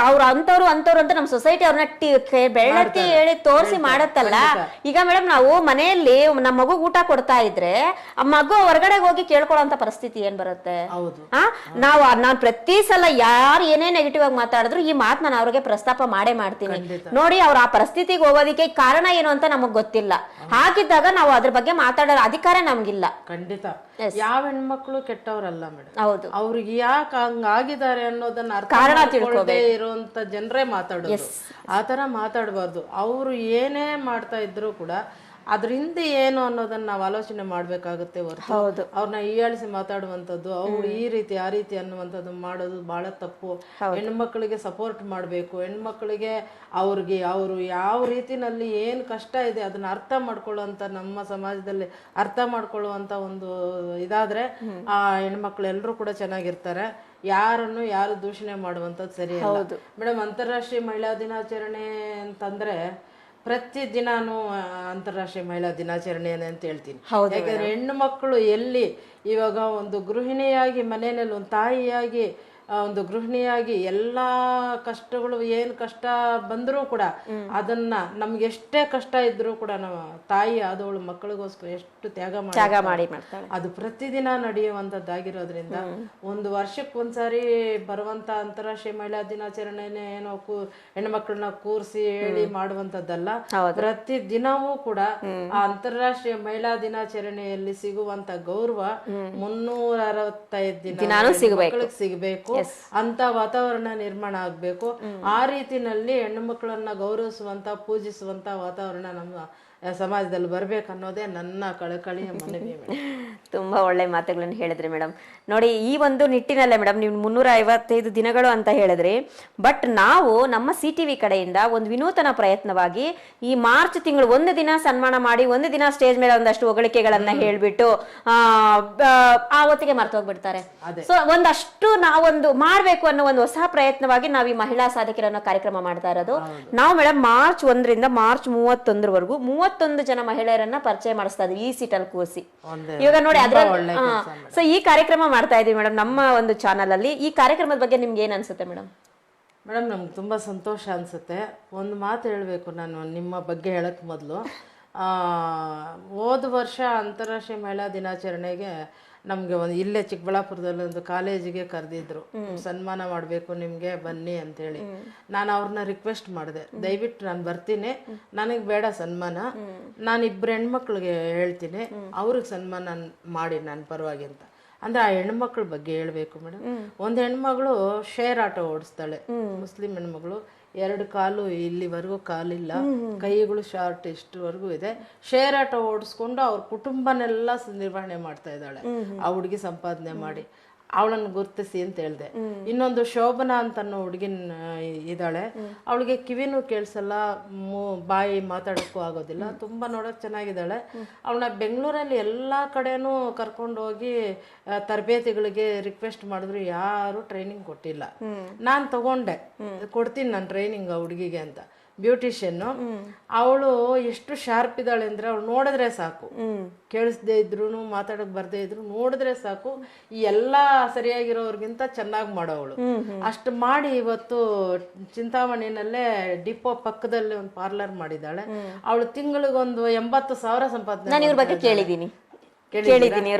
ಅವ್ರು ಅಂತವ್ರು ಅಂತ ನಮ್ಮ ಸೊಸೈಟಿ ಅವ್ರನ್ನ ಬೆಳ್ಳತ್ತಿ ಹೇಳಿ ತೋರಿಸಿ ಮಾಡತ್ತಲ್ಲ. ಈಗ ಮೇಡಮ್ ನಾವು ಮನೆಯಲ್ಲಿ ನಮ್ಮ ಮಗು ಊಟ ಕೊಡ್ತಾ ಇದ್ರೆ ಆ ಮಗು ಹೊರಗಡೆ ಹೋಗಿ ಕೇಳ್ಕೊಳ್ಳೋಂತ ಪರಿಸ್ಥಿತಿ ಏನ್ ಬರುತ್ತೆ? ನಾನ್ ಪ್ರತಿ ಸಲ ಯಾರು ಏನೇ ನೆಗೆಟಿವ್ ಆಗಿ ಮಾತಾಡಿದ್ರು ಈ ಮಾತು ನಾನು ಅವ್ರಿಗೆ ಪ್ರಸ್ತಾಪ ಮಾಡೇ ಮಾಡ್ತೀನಿ. ನೋಡಿ, ಅವ್ರ ಆ ಪರಿಸ್ಥಿತಿಗೆ ಹೋಗೋದಿಕ್ಕೆ ಕಾರಣ ಏನು ಅಂತ ನಮಗ್ ಗೊತ್ತಿಲ್ಲ. ಹಾಗಿದ್ದಾಗ ನಾವು ಅದ್ರ ಬಗ್ಗೆ ಮಾತಾಡೋ ಅಧಿಕಾರ ನಮ್ಗಿಲ್ಲ. ಖಂಡಿತ ಯಾವ ಹೆಣ್ಮಕ್ಳು ಕೆಟ್ಟವ್ರಲ್ಲ ಮೇಡಮ್. ಹೌದು, ಅವ್ರಿಗೆ ಯಾಕೆ ಹಂಗಾಗಿದ್ದಾರೆ ಅನ್ನೋದನ್ನ ಕಾರಣ ತಿಳ್ಕೊಳ್ಳದೆ ಇರುವಂತ ಜನರೇ ಮಾತಾಡೋದು. ಆತರ ಮಾತಾಡಬಾರ್ದು. ಅವ್ರು ಏನೇ ಮಾಡ್ತಾ ಇದ್ರು ಕೂಡ ಅದ್ರ ಹಿಂದೆ ಏನು ಅನ್ನೋದನ್ನ ನಾವು ಆಲೋಚನೆ ಮಾಡ್ಬೇಕಾಗುತ್ತೆ ಹೊರತು ಅವ್ರನ್ನ ಹೀಯಾಳಿಸಿ ಮಾತಾಡುವಂಥದ್ದು, ಅವ್ರು ಈ ರೀತಿ ಆ ರೀತಿ ಅನ್ನುವಂಥದ್ದು ಮಾಡೋದು ಬಹಳ ತಪ್ಪು. ಹೆಣ್ಮಕ್ಳಿಗೆ ಸಪೋರ್ಟ್ ಮಾಡಬೇಕು. ಹೆಣ್ಮಕ್ಳಿಗೆ ಅವ್ರಿಗೆ ಅವರು ಯಾವ ರೀತಿನಲ್ಲಿ ಏನು ಕಷ್ಟ ಇದೆ ಅದನ್ನ ಅರ್ಥ ಮಾಡ್ಕೊಳ್ಳುವಂತ, ನಮ್ಮ ಸಮಾಜದಲ್ಲಿ ಅರ್ಥ ಮಾಡ್ಕೊಳ್ಳುವಂತ ಒಂದು ಇದಾದ್ರೆ ಆ ಹೆಣ್ಮಕ್ಳು ಎಲ್ಲರೂ ಕೂಡ ಚೆನ್ನಾಗಿರ್ತಾರೆ. ಯಾರು ದೂಷಣೆ ಮಾಡುವಂಥದ್ದು ಸರಿ ಅಲ್ಲ ಮೇಡಮ್. ಅಂತಾರಾಷ್ಟ್ರೀಯ ಮಹಿಳಾ ದಿನಾಚರಣೆ ಅಂತಂದ್ರೆ ಪ್ರತಿ ದಿನಾನು ಅಂತಾರಾಷ್ಟ್ರೀಯ ಮಹಿಳಾ ದಿನಾಚರಣೆ ಅಂತ ಹೇಳ್ತೀನಿ. ಹೌದು ಯಾಕಂದ್ರೆ ಹೆಣ್ಣು ಮಕ್ಕಳು ಎಲ್ಲಿ ಇವಾಗ ಒಂದು ಗೃಹಿಣಿಯಾಗಿ ಮನೆಯಲ್ಲಿ ಒಂದು ತಾಯಿಯಾಗಿ ಒಂದು ಗೃಹಿಣಿಯಾಗಿ ಎಲ್ಲಾ ಕಷ್ಟಗಳು ಏನ್ ಕಷ್ಟ ಬಂದರೂ ಕೂಡ ಅದನ್ನ ನಮ್ಗೆ ಎಷ್ಟೇ ಕಷ್ಟ ಇದ್ರೂ ಕೂಡ ನಾವು ತಾಯಿ ಆದವಳು ಮಕ್ಕಳಿಗೋಸ್ಕರ ಎಷ್ಟು ತ್ಯಾಗ ಮಾಡಿ ಮಾಡ್ತಾಳೆ. ಅದು ಪ್ರತಿದಿನ ನಡೆಯುವಂತದ್ದಾಗಿರೋದ್ರಿಂದ ಒಂದು ವರ್ಷಕ್ಕೆ ಒಂದ್ಸಾರಿ ಬರುವಂತ ಅಂತಾರಾಷ್ಟ್ರೀಯ ಮಹಿಳಾ ದಿನಾಚರಣೆನೇ ಏನೋ ಹೆಣ್ಮಕ್ಳನ್ನ ಕೂರಿಸಿ ಹೇಳಿ ಮಾಡುವಂತದ್ದಲ್ಲ. ಪ್ರತಿ ದಿನವೂ ಕೂಡ ಆ ಅಂತಾರಾಷ್ಟ್ರೀಯ ಮಹಿಳಾ ದಿನಾಚರಣೆಯಲ್ಲಿ ಸಿಗುವಂತ ಗೌರವ 365 ದಿನ ಮಕ್ಕಳಿಗೆ ಸಿಗಬೇಕು. ಅಂತ ವಾತಾವರಣ ನಿರ್ಮಾಣ ಆಗ್ಬೇಕು. ಆ ರೀತಿನಲ್ಲಿ ಹೆಣ್ಣು ಮಕ್ಕಳನ್ನ ಗೌರವಿಸುವಂತ ಪೂಜಿಸುವಂತ ವಾತಾವರಣ ನಮ್ಮ ಸಮಾಜದಲ್ಲಿ ಬರ್ಬೇಕನ್ನೋದೇ ನನ್ನ ಕಳಕಳಿಯ ಮನವಿ. ತುಂಬಾ ಒಳ್ಳೆ ಮಾತುಗಳನ್ನು ಹೇಳಿದ್ರಿ ಮೇಡಮ್. ನೋಡಿ, ಈ ಒಂದು ನಿಟ್ಟಿನಲ್ಲೇ ಮೇಡಮ್ ನೀವು 355 ದಿನಗಳು ಅಂತ ಹೇಳಿದ್ರಿ. ಬಟ್ ನಾವು ನಮ್ಮ CTV ಕಡೆಯಿಂದ ಒಂದು ವಿನೂತನ ಪ್ರಯತ್ನವಾಗಿ ಈ ಮಾರ್ಚ್ ತಿಂಗಳು ಒಂದು ದಿನ ಸನ್ಮಾನ ಮಾಡಿ, ಒಂದು ದಿನ ಸ್ಟೇಜ್ ಮೇಲೆ ಒಂದಷ್ಟು ಹೊಗಳಿಕೆಗಳನ್ನ ಹೇಳ್ಬಿಟ್ಟು ಆ ಹೊತ್ತಿಗೆ ಮರ್ತೋಗ್ಬಿಡ್ತಾರೆ. ಸೊ ಒಂದಷ್ಟು ನಾವೊಂದು ಮಾಡ್ಬೇಕು ಅನ್ನೋ ಒಂದು ಹೊಸ ಪ್ರಯತ್ನವಾಗಿ ನಾವು ಈ ಮಹಿಳಾ ಸಾಧಕರ ಅನ್ನೋ ಕಾರ್ಯಕ್ರಮ ಮಾಡ್ತಾ ಇರೋದು. ನಾವು ಮೇಡಮ್ ಮಾರ್ಚ್ 1ರಿಂದ ಮಾರ್ಚ್ 31ರವರೆಗೂ 31 ಜನ ಮಹಿಳೆಯರನ್ನ ಪರಿಚಯ ಮಾಡಿಸ್ತಾ ಇದ್ವಿ ಈ ಸೀಟಲ್ಲಿ ಕೂರಿಸಿ. ಇವಾಗ ನೋಡಿ ಅದ್ರಲ್ಲಿ ಸೊ ಈ ಕಾರ್ಯಕ್ರಮ ಮಾಡ್ತಾ ಇದೀವಿ ಮೇಡಮ್ ನಮ್ಮ ಒಂದು ಚಾನಲ್ ಅಲ್ಲಿ. ಈ ಕಾರ್ಯಕ್ರಮದ ಬಗ್ಗೆ ನಿಮ್ಗೆ ಏನ್ ಅನ್ಸುತ್ತೆ ಮೇಡಮ್? ಮೇಡಮ್ ನಮ್ಗೆ ತುಂಬ ಸಂತೋಷ ಅನಿಸುತ್ತೆ. ಒಂದು ಮಾತು ಹೇಳಬೇಕು ನಾನು ನಿಮ್ಮ ಬಗ್ಗೆ ಹೇಳಕ್ಕೆ ಮೊದಲು. ಹೋದ ವರ್ಷ ಅಂತಾರಾಷ್ಟ್ರೀಯ ಮಹಿಳಾ ದಿನಾಚರಣೆಗೆ ನಮಗೆ ಒಂದು ಇಲ್ಲೇ ಚಿಕ್ಕಬಳ್ಳಾಪುರದಲ್ಲಿ ಒಂದು ಕಾಲೇಜಿಗೆ ಕರೆದಿದ್ರು, ಸನ್ಮಾನ ಮಾಡಬೇಕು ನಿಮಗೆ ಬನ್ನಿ ಅಂತೇಳಿ. ನಾನು ಅವ್ರನ್ನ ರಿಕ್ವೆಸ್ಟ್ ಮಾಡಿದೆ, ದಯವಿಟ್ಟು ನಾನು ಬರ್ತೀನಿ, ನನಗೆ ಬೇಡ ಸನ್ಮಾನ, ನಾನು 2 ಹೆಣ್ಮಕ್ಳಿಗೆ ಹೇಳ್ತೀನಿ, ಅವ್ರಿಗೆ ಸನ್ಮಾನ ಮಾಡಿ ನನ್ನ ಪರವಾಗಿ ಅಂತ. ಅಂದ್ರೆ ಆ ಹೆಣ್ಮಕ್ಳ ಬಗ್ಗೆ ಹೇಳ್ಬೇಕು ಮೇಡಮ್. ಒಂದು ಹೆಣ್ಮಗಳು ಶೇರ್ ಆಟೋ ಓಡಿಸ್ತಾಳೆ, ಮುಸ್ಲಿಂ ಹೆಣ್ಮಗಳು. 2 ಕಾಲು ಇಲ್ಲಿವರೆಗೂ ಕಾಲಿಲ್ಲ, ಕೈಗಳು ಶಾರ್ಟ್ ಇಷ್ಟವರೆಗೂ ಇದೆ. ಶೇರ್ ಆಟೋ ಓಡಿಸ್ಕೊಂಡು ಅವ್ರ ಕುಟುಂಬನೆಲ್ಲ ನಿರ್ವಹಣೆ ಮಾಡ್ತಾ ಇದ್ದಾಳೆ ಆ ಹುಡುಗಿ ಸಂಪಾದನೆ ಮಾಡಿ. ಅವಳನ್ನು ಗುರ್ತಿಸಿ ಅಂತ ಹೇಳ್ದೆ. ಇನ್ನೊಂದು ಶೋಭನಾ ಅಂತ ಹುಡುಗಿನ ಇದ್ದಾಳೆ, ಅವಳಿಗೆ ಕಿವಿನೂ ಕೇಳಿಸಲ್ಲ, ಬಾಯಿ ಮಾತಾಡೋಕ್ಕೂ ಆಗೋದಿಲ್ಲ, ತುಂಬಾ ನೋಡಕ್ ಚೆನ್ನಾಗಿದ್ದಾಳೆ. ಅವಳನ್ನ ಬೆಂಗಳೂರಲ್ಲಿ ಎಲ್ಲಾ ಕಡೆನೂ ಕರ್ಕೊಂಡು ಹೋಗಿ ತರಬೇತಿಗಳಿಗೆ ರಿಕ್ವೆಸ್ಟ್ ಮಾಡಿದ್ರು, ಯಾರು ಟ್ರೈನಿಂಗ್ ಕೊಟ್ಟಿಲ್ಲ. ನಾನು ತಗೊಂಡೆ, ಕೊಡ್ತೀನಿ ನಾನು ಟ್ರೈನಿಂಗ್ ಆ ಹುಡುಗಿಗೆ ಅಂತ. ಬ್ಯೂಟಿಷಿಯನ್ನು ಅವಳು ಎಷ್ಟು ಶಾರ್ಪ್ ಇದ್ದಾಳೆ ಅಂದ್ರೆ ಅವಳು ನೋಡಿದ್ರೆ ಸಾಕು, ಕೇಳಿಸ್ದೇ ಇದ್ರು ಮಾತಾಡಕ್ ಬರ್ದೇ ಇದ್ರು ನೋಡಿದ್ರೆ ಸಾಕು, ಈ ಎಲ್ಲಾ ಸರಿಯಾಗಿರೋರ್ಗಿಂತ ಚೆನ್ನಾಗಿ ಮಾಡೋವಳು. ಅಷ್ಟು ಮಾಡಿ ಇವತ್ತು ಚಿಂತಾಮಣಿನಲ್ಲೇ ಡಿಪೋ ಪಕ್ಕದಲ್ಲಿ ಒಂದು ಪಾರ್ಲರ್ ಮಾಡಿದ್ದಾಳೆ. ಅವಳು ತಿಂಗಳಿಗೊಂದು 80,000 ಸಂಪಾದನೆ. ನಾನು ಇವ್ರ ಬಗ್ಗೆ ಕೇಳಿದ್ದೀನಿ.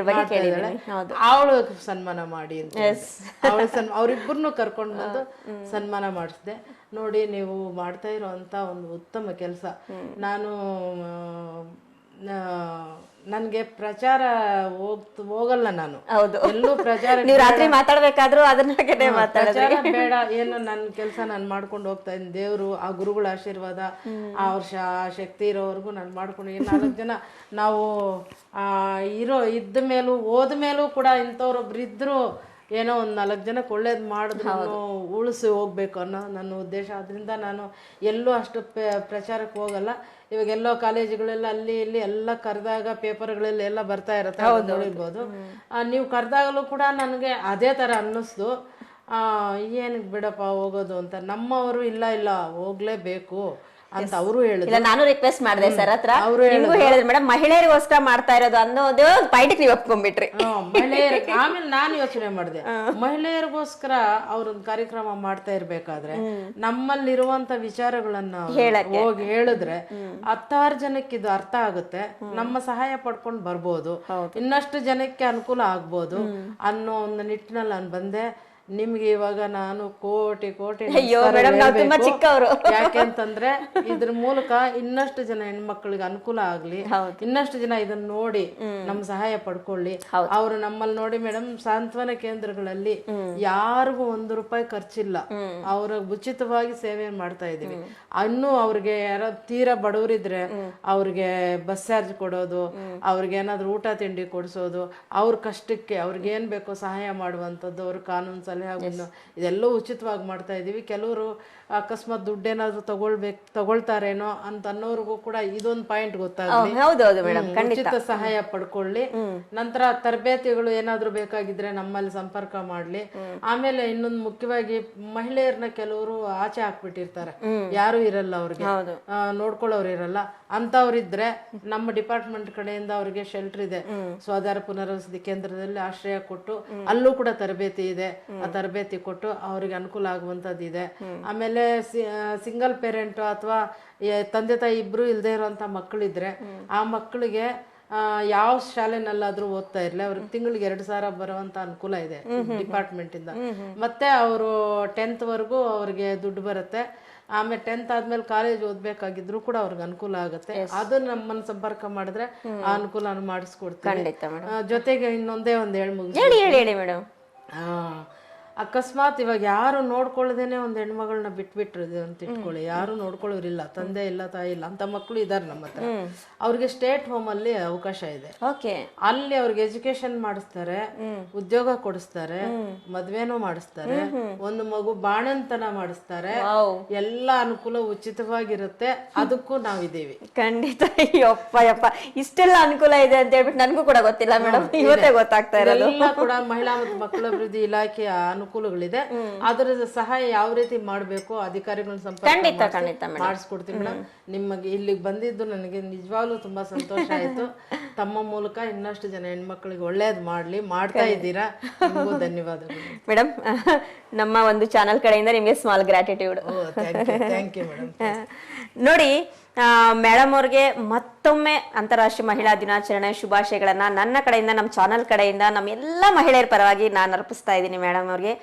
ಅವಳು ಸನ್ಮಾನ ಮಾಡಿ ಅಂತ ಅವ್ರಿಬ್ಬರನ್ನು ಕರ್ಕೊಂಡು ಬಂದು ಸನ್ಮಾನ ಮಾಡಿಸಿದೆ. ನೋಡಿ, ನೀವು ಮಾಡ್ತಾ ಇರೋಂತ ಒಂದು ಉತ್ತಮ ಕೆಲಸ. ನಾನು ನನ್ಗೆ ಪ್ರಚಾರ ಹೋಗಲ್ಲ, ನಾನು ಎಲ್ಲೂ ಪ್ರಚಾರ ರಾತ್ರಿ ಮಾತಾಡ್ಬೇಕಾದ್ರೂ ಪ್ರಚಾರ ಬೇಡ, ಏನು ನನ್ನ ಕೆಲಸ ನಾನು ಮಾಡ್ಕೊಂಡು ಹೋಗ್ತಾ ಇದ್ದೀನಿ. ದೇವ್ರು ಆ ಗುರುಗಳ ಆಶೀರ್ವಾದ ಅವ್ರ ಶಕ್ತಿ ಇರೋವರೆಗೂ ನಾನು ಮಾಡ್ಕೊಂಡು 4 ಜನ ನಾವು ಇದ್ದ ಮೇಲೂ ಹೋದ ಮೇಲೂ ಕೂಡ ಇಂಥವ್ರೊಬ್ರು ಇದ್ರು ಏನೋ ಒಂದು 4 ಜನಕ್ಕೆ ಒಳ್ಳೇದು ಮಾಡಿದ್ರು ಉಳಿಸಿ ಹೋಗ್ಬೇಕು ಅನ್ನೋ ನನ್ನ ಉದ್ದೇಶ. ಅದರಿಂದ ನಾನು ಎಲ್ಲೂ ಅಷ್ಟು ಪ್ರಚಾರಕ್ಕೆ ಹೋಗಲ್ಲ. ಇವಾಗ ಎಲ್ಲೋ ಕಾಲೇಜುಗಳೆಲ್ಲ ಅಲ್ಲಿ ಇಲ್ಲಿ ಎಲ್ಲ ಕರೆದಾಗ ಪೇಪರ್ಗಳೆಲ್ಲ ಎಲ್ಲ ಬರ್ತಾ ಇರುತ್ತೆ, ನೋಡಿರ್ಬೋದು. ನೀವು ಕರೆದಾಗಲೂ ಕೂಡ ನನಗೆ ಅದೇ ಥರ ಅನ್ನಿಸ್ದು, ಏನಕ್ಕೆ ಬಿಡಪ್ಪ ಹೋಗೋದು ಅಂತ. ನಮ್ಮವರು ಇಲ್ಲ ಹೋಗ್ಲೇಬೇಕು ಅಂತ ಅವರು ಹೇಳಿದ್ರು. ನಾನು ರಿಕ್ವೆಸ್ಟ್ ಮಾಡಿದೆ ಸರ್ ಹತ್ರ, ನಿಮಗೂ ಹೇಳಿದ್ರು ಮೇಡಮ್ ಮಹಿಳೆಯರಿಗೋಸ್ಕರ ಮಾಡ್ತಾ ಇರೋದು ಅನ್ನೋದು ಪಾಯಿಂಟ್ ನೀವು ಒಪ್ಕೊಂಡ್ಬಿಟ್ರಿ. ಮಹಿಳೆಯರಿಗೆ ಆಮೇಲೆ ನಾನು ಯೋಚನೆ ಮಾಡಿದೆ, ಮಹಿಳೆಯರಿಗೋಸ್ಕರ ಅವ್ರೊಂದು ಕಾರ್ಯಕ್ರಮ ಮಾಡ್ತಾ ಇರ್ಬೇಕಾದ್ರೆ ನಮ್ಮಲ್ಲಿರುವಂತ ವಿಚಾರಗಳನ್ನ ಹೋಗಿ ಹೇಳಿದ್ರೆ 10 ಜನಕ್ಕೆ ಇದು ಅರ್ಥ ಆಗುತ್ತೆ, ನಮ್ಮ ಸಹಾಯ ಪಡ್ಕೊಂಡು ಬರ್ಬೋದು, ಇನ್ನಷ್ಟು ಜನಕ್ಕೆ ಅನುಕೂಲ ಆಗ್ಬೋದು ಅನ್ನೋ ಒಂದು ನಿಟ್ಟಿನಲ್ಲಿ ನಾನು ಬಂದೆ. ನಿಮ್ಗೆ ಇವಾಗ ನಾನು ಕೋಟಿ ಯಾಕೆಂತಂದ್ರೆ ಇದ್ರ ಮೂಲಕ ಇನ್ನಷ್ಟು ಜನ ಹೆಣ್ಮಕ್ಳಿಗೆ ಅನುಕೂಲ ಆಗ್ಲಿ, ಇನ್ನಷ್ಟು ಜನ ಇದನ್ನ ನೋಡಿ ನಮ್ ಸಹಾಯ ಪಡ್ಕೊಳ್ಳಿ. ಅವ್ರು ನಮ್ಮಲ್ಲಿ ನೋಡಿ ಮೇಡಮ್, ಸಾಂತ್ವನ ಕೇಂದ್ರಗಳಲ್ಲಿ ಯಾರಿಗೂ ₹1 ಖರ್ಚಿಲ್ಲ, ಅವ್ರ ಉಚಿತವಾಗಿ ಸೇವೆ ಮಾಡ್ತಾ ಇದೀವಿ. ಇನ್ನೂ ಅವ್ರಿಗೆ ಯಾರೋ ತೀರಾ ಬಡವರಿದ್ರೆ ಅವ್ರಿಗೆ ಬಸ್ ಚಾರ್ಜ್ ಕೊಡೋದು, ಅವ್ರಿಗೆ ಏನಾದ್ರು ಊಟ ತಿಂಡಿ ಕೊಡಿಸೋದು, ಅವ್ರ ಕಷ್ಟಕ್ಕೆ ಅವ್ರಿಗೆ ಏನ್ ಬೇಕೋ ಸಹಾಯ ಮಾಡುವಂಥದ್ದು, ಅವ್ರ ಕಾನೂನು ಮಸಾಲೆ ಹಾಗೂ ಇದೆಲ್ಲವೂ ಉಚಿತವಾಗಿ ಮಾಡ್ತಾ ಇದೀವಿ. ಕೆಲವರು ಅಕಸ್ಮಾತ್ ದುಡ್ಡೇನಾದ್ರು ತಗೊಳ್ತಾರೇನೋ ಅಂತ ಅನ್ನೋರ್ಗೂ ಕೂಡ ಇದೊಂದು ಪಾಯಿಂಟ್ ಗೊತ್ತಾಗಲಿ, ಹೌದೌದು ಮೇಡಮ್, ಉಚಿತ ಸಹಾಯ ಪಡ್ಕೊಳ್ಳಿ. ನಂತರ ತರಬೇತಿಗಳು ಏನಾದ್ರು ಬೇಕಾಗಿದ್ರೆ ನಮ್ಮಲ್ಲಿ ಸಂಪರ್ಕ ಮಾಡ್ಲಿ. ಆಮೇಲೆ ಇನ್ನೊಂದು ಮುಖ್ಯವಾಗಿ ಮಹಿಳೆಯರನ್ನ ಕೆಲವರು ಆಚೆ ಹಾಕ್ಬಿಟ್ಟಿರ್ತಾರೆ, ಯಾರು ಇರಲ್ಲ ಅವ್ರಿಗೆ, ನೋಡ್ಕೊಳ್ಳೋರು ಇರಲ್ಲ. ಅಂತವ್ರಿದ್ರೆ ನಮ್ಮ ಡಿಪಾರ್ಟ್ಮೆಂಟ್ ಕಡೆಯಿಂದ ಅವ್ರಿಗೆ ಶೆಲ್ಟರ್ ಇದೆ, ಸ್ವಾಧಾರ ಪುನರ್ವಸತಿ ಕೇಂದ್ರದಲ್ಲಿ ಆಶ್ರಯ ಕೊಟ್ಟು ಅಲ್ಲೂ ಕೂಡ ತರಬೇತಿ ಇದೆ. ಆ ತರಬೇತಿ ಕೊಟ್ಟು ಅವ್ರಿಗೆ ಅನುಕೂಲ ಆಗುವಂತದ್ದು ಇದೆ. ಆಮೇಲೆ ಸಿಂಗಲ್ ಪೇರೆಂಟ್ ಅಥವಾ ತಂದೆ ತಾಯಿ ಇಬ್ರು ಇಲ್ದೇ ಇರುವಂತ ಮಕ್ಕಳಿದ್ರೆ ಆ ಮಕ್ಕಳಿಗೆ ಯಾವ ಶಾಲೆನಲ್ಲಾದ್ರೂ ಓದ್ತಾ ಇರ್ಲಿ ಅವ್ರಿಗೆ ತಿಂಗಳಿಗೆ 2,000 ಬರುವಂತ ಅನುಕೂಲ ಇದೆ ಡಿಪಾರ್ಟ್ಮೆಂಟ್ ಇಂದ. ಮತ್ತೆ ಅವರು 10th ವರೆಗೂ ಅವ್ರಿಗೆ ದುಡ್ಡು ಬರುತ್ತೆ. ಆಮೇಲೆ 10th ಆದ್ಮೇಲೆ ಕಾಲೇಜ್ ಓದ್ಬೇಕಾಗಿದ್ರು ಕೂಡ ಅವ್ರಿಗೆ ಅನುಕೂಲ ಆಗುತ್ತೆ. ಅದು ನಮ್ಮನ್ನ ಸಂಪರ್ಕ ಮಾಡಿದ್ರೆ ಆ ಅನುಕೂಲ ಮಾಡಿಸ್ಕೊಡ್ತೀವಿ. ಜೊತೆಗೆ ಇನ್ನೊಂದೇ ಒಂದ್ ಹೇಳಿ ಮೇಡಮ್, ಅಕಸ್ಮಾತ್ ಇವಾಗ ಯಾರು ನೋಡ್ಕೊಳ್ಳದೇನೆ ಒಂದ್ ಹೆಣ್ಮಗಳನ್ನ ಬಿಟ್ಬಿಟ್ರು ಅಂತ ಇಟ್ಕೊಳ್ಳಿ, ಯಾರು ನೋಡ್ಕೊಳ್ಳೋರಿಲ್ಲ, ತಂದೆ ಇಲ್ಲ ತಾಯಿ ಇಲ್ಲ ಅಂತ ಮಕ್ಕಳು ಇದಾರೆ ನಮ್ಮ ಹತ್ರ. ಅವ್ರಿಗೆ ಸ್ಟೇಟ್ ಹೋಮ್ ಅಲ್ಲಿ ಅವಕಾಶ ಇದೆ. ಅಲ್ಲಿ ಅವ್ರಿಗೆ ಎಜುಕೇಶನ್ ಮಾಡಿಸ್ತಾರೆ, ಉದ್ಯೋಗ ಕೊಡಿಸ್ತಾರೆ, ಮದ್ವೆನೂ ಮಾಡಿಸ್ತಾರೆ, ಒಂದು ಮಗು ಬಾಣಂತನ ಮಾಡಿಸ್ತಾರೆ. ಎಲ್ಲ ಅನುಕೂಲ ಉಚಿತವಾಗಿರುತ್ತೆ. ಅದಕ್ಕೂ ನಾವಿದ್ದೀವಿ. ಖಂಡಿತ. ಯಪ್ಪ ಇಷ್ಟೆಲ್ಲ ಅನುಕೂಲ ಇದೆ ಅಂತ ಹೇಳ್ಬಿಟ್ಟು ನನಗೂ ಕೂಡ ಗೊತ್ತಿಲ್ಲ ಮೇಡಮ್, ಇವತ್ತೇ ಗೊತ್ತಾಗ್ತಾ ಇರೋದು. ಎಲ್ಲ ಕೂಡ ಮಹಿಳಾ ಮತ್ತು ಮಕ್ಕಳ ಅಭಿವೃದ್ಧಿ ಇಲಾಖೆಯ ಅನುಕೂಲಗಳಿದೆ. ಅದರ ಸಹಾಯ ಯಾವ ರೀತಿ ಮಾಡಬೇಕು ಅಧಿಕಾರಿಗಳನ್ನ ಸಂಪರ್ಕ ಮಾಡಿಸ್ಕೊಡ್ತೀವಿ ಮೇಡಮ್. ನಿಮಗೆ ಇಲ್ಲಿಗೆ ಬಂದಿದ್ದು ನನಗೆ ನಿಜವಾಗ್ಲೂ ತುಂಬಾ ಸಂತೋಷ ಆಯ್ತು. ತಮ್ಮ ಮೂಲಕ ಇನ್ನಷ್ಟು ಜನ ಹೆಣ್ಮಕ್ಳಿಗೆ ಒಳ್ಳೇದ್ ಮಾಡ್ತಾ ಇದ್ದೀರಾ. ನಿಮಗೂ ಧನ್ಯವಾದಗಳು ಮೇಡಮ್. ನಮ್ಮ ಒಂದು ಚಾನಲ್ ಕಡೆಯಿಂದ ನಿಮಗೆ small gratitude. Thank you madam. ನೋಡಿ ಮೇಡಮ್ ಅವ್ರಿಗೆ ಮತ್ತೊಮ್ಮೆ ಅಂತಾರಾಷ್ಟ್ರೀಯ ಮಹಿಳಾ ದಿನಾಚರಣೆ ಶುಭಾಶಯಗಳನ್ನ ನನ್ನ ಕಡೆಯಿಂದ, ನಮ್ಮ ಚಾನಲ್ ಕಡೆಯಿಂದ, ನಮ್ಮ ಎಲ್ಲ ಮಹಿಳೆಯರ ಪರವಾಗಿ ನಾನು ಅರ್ಪಿಸ್ತಾ ಇದ್ದೀನಿ ಮೇಡಮ್ ಅವ್ರಿಗೆ.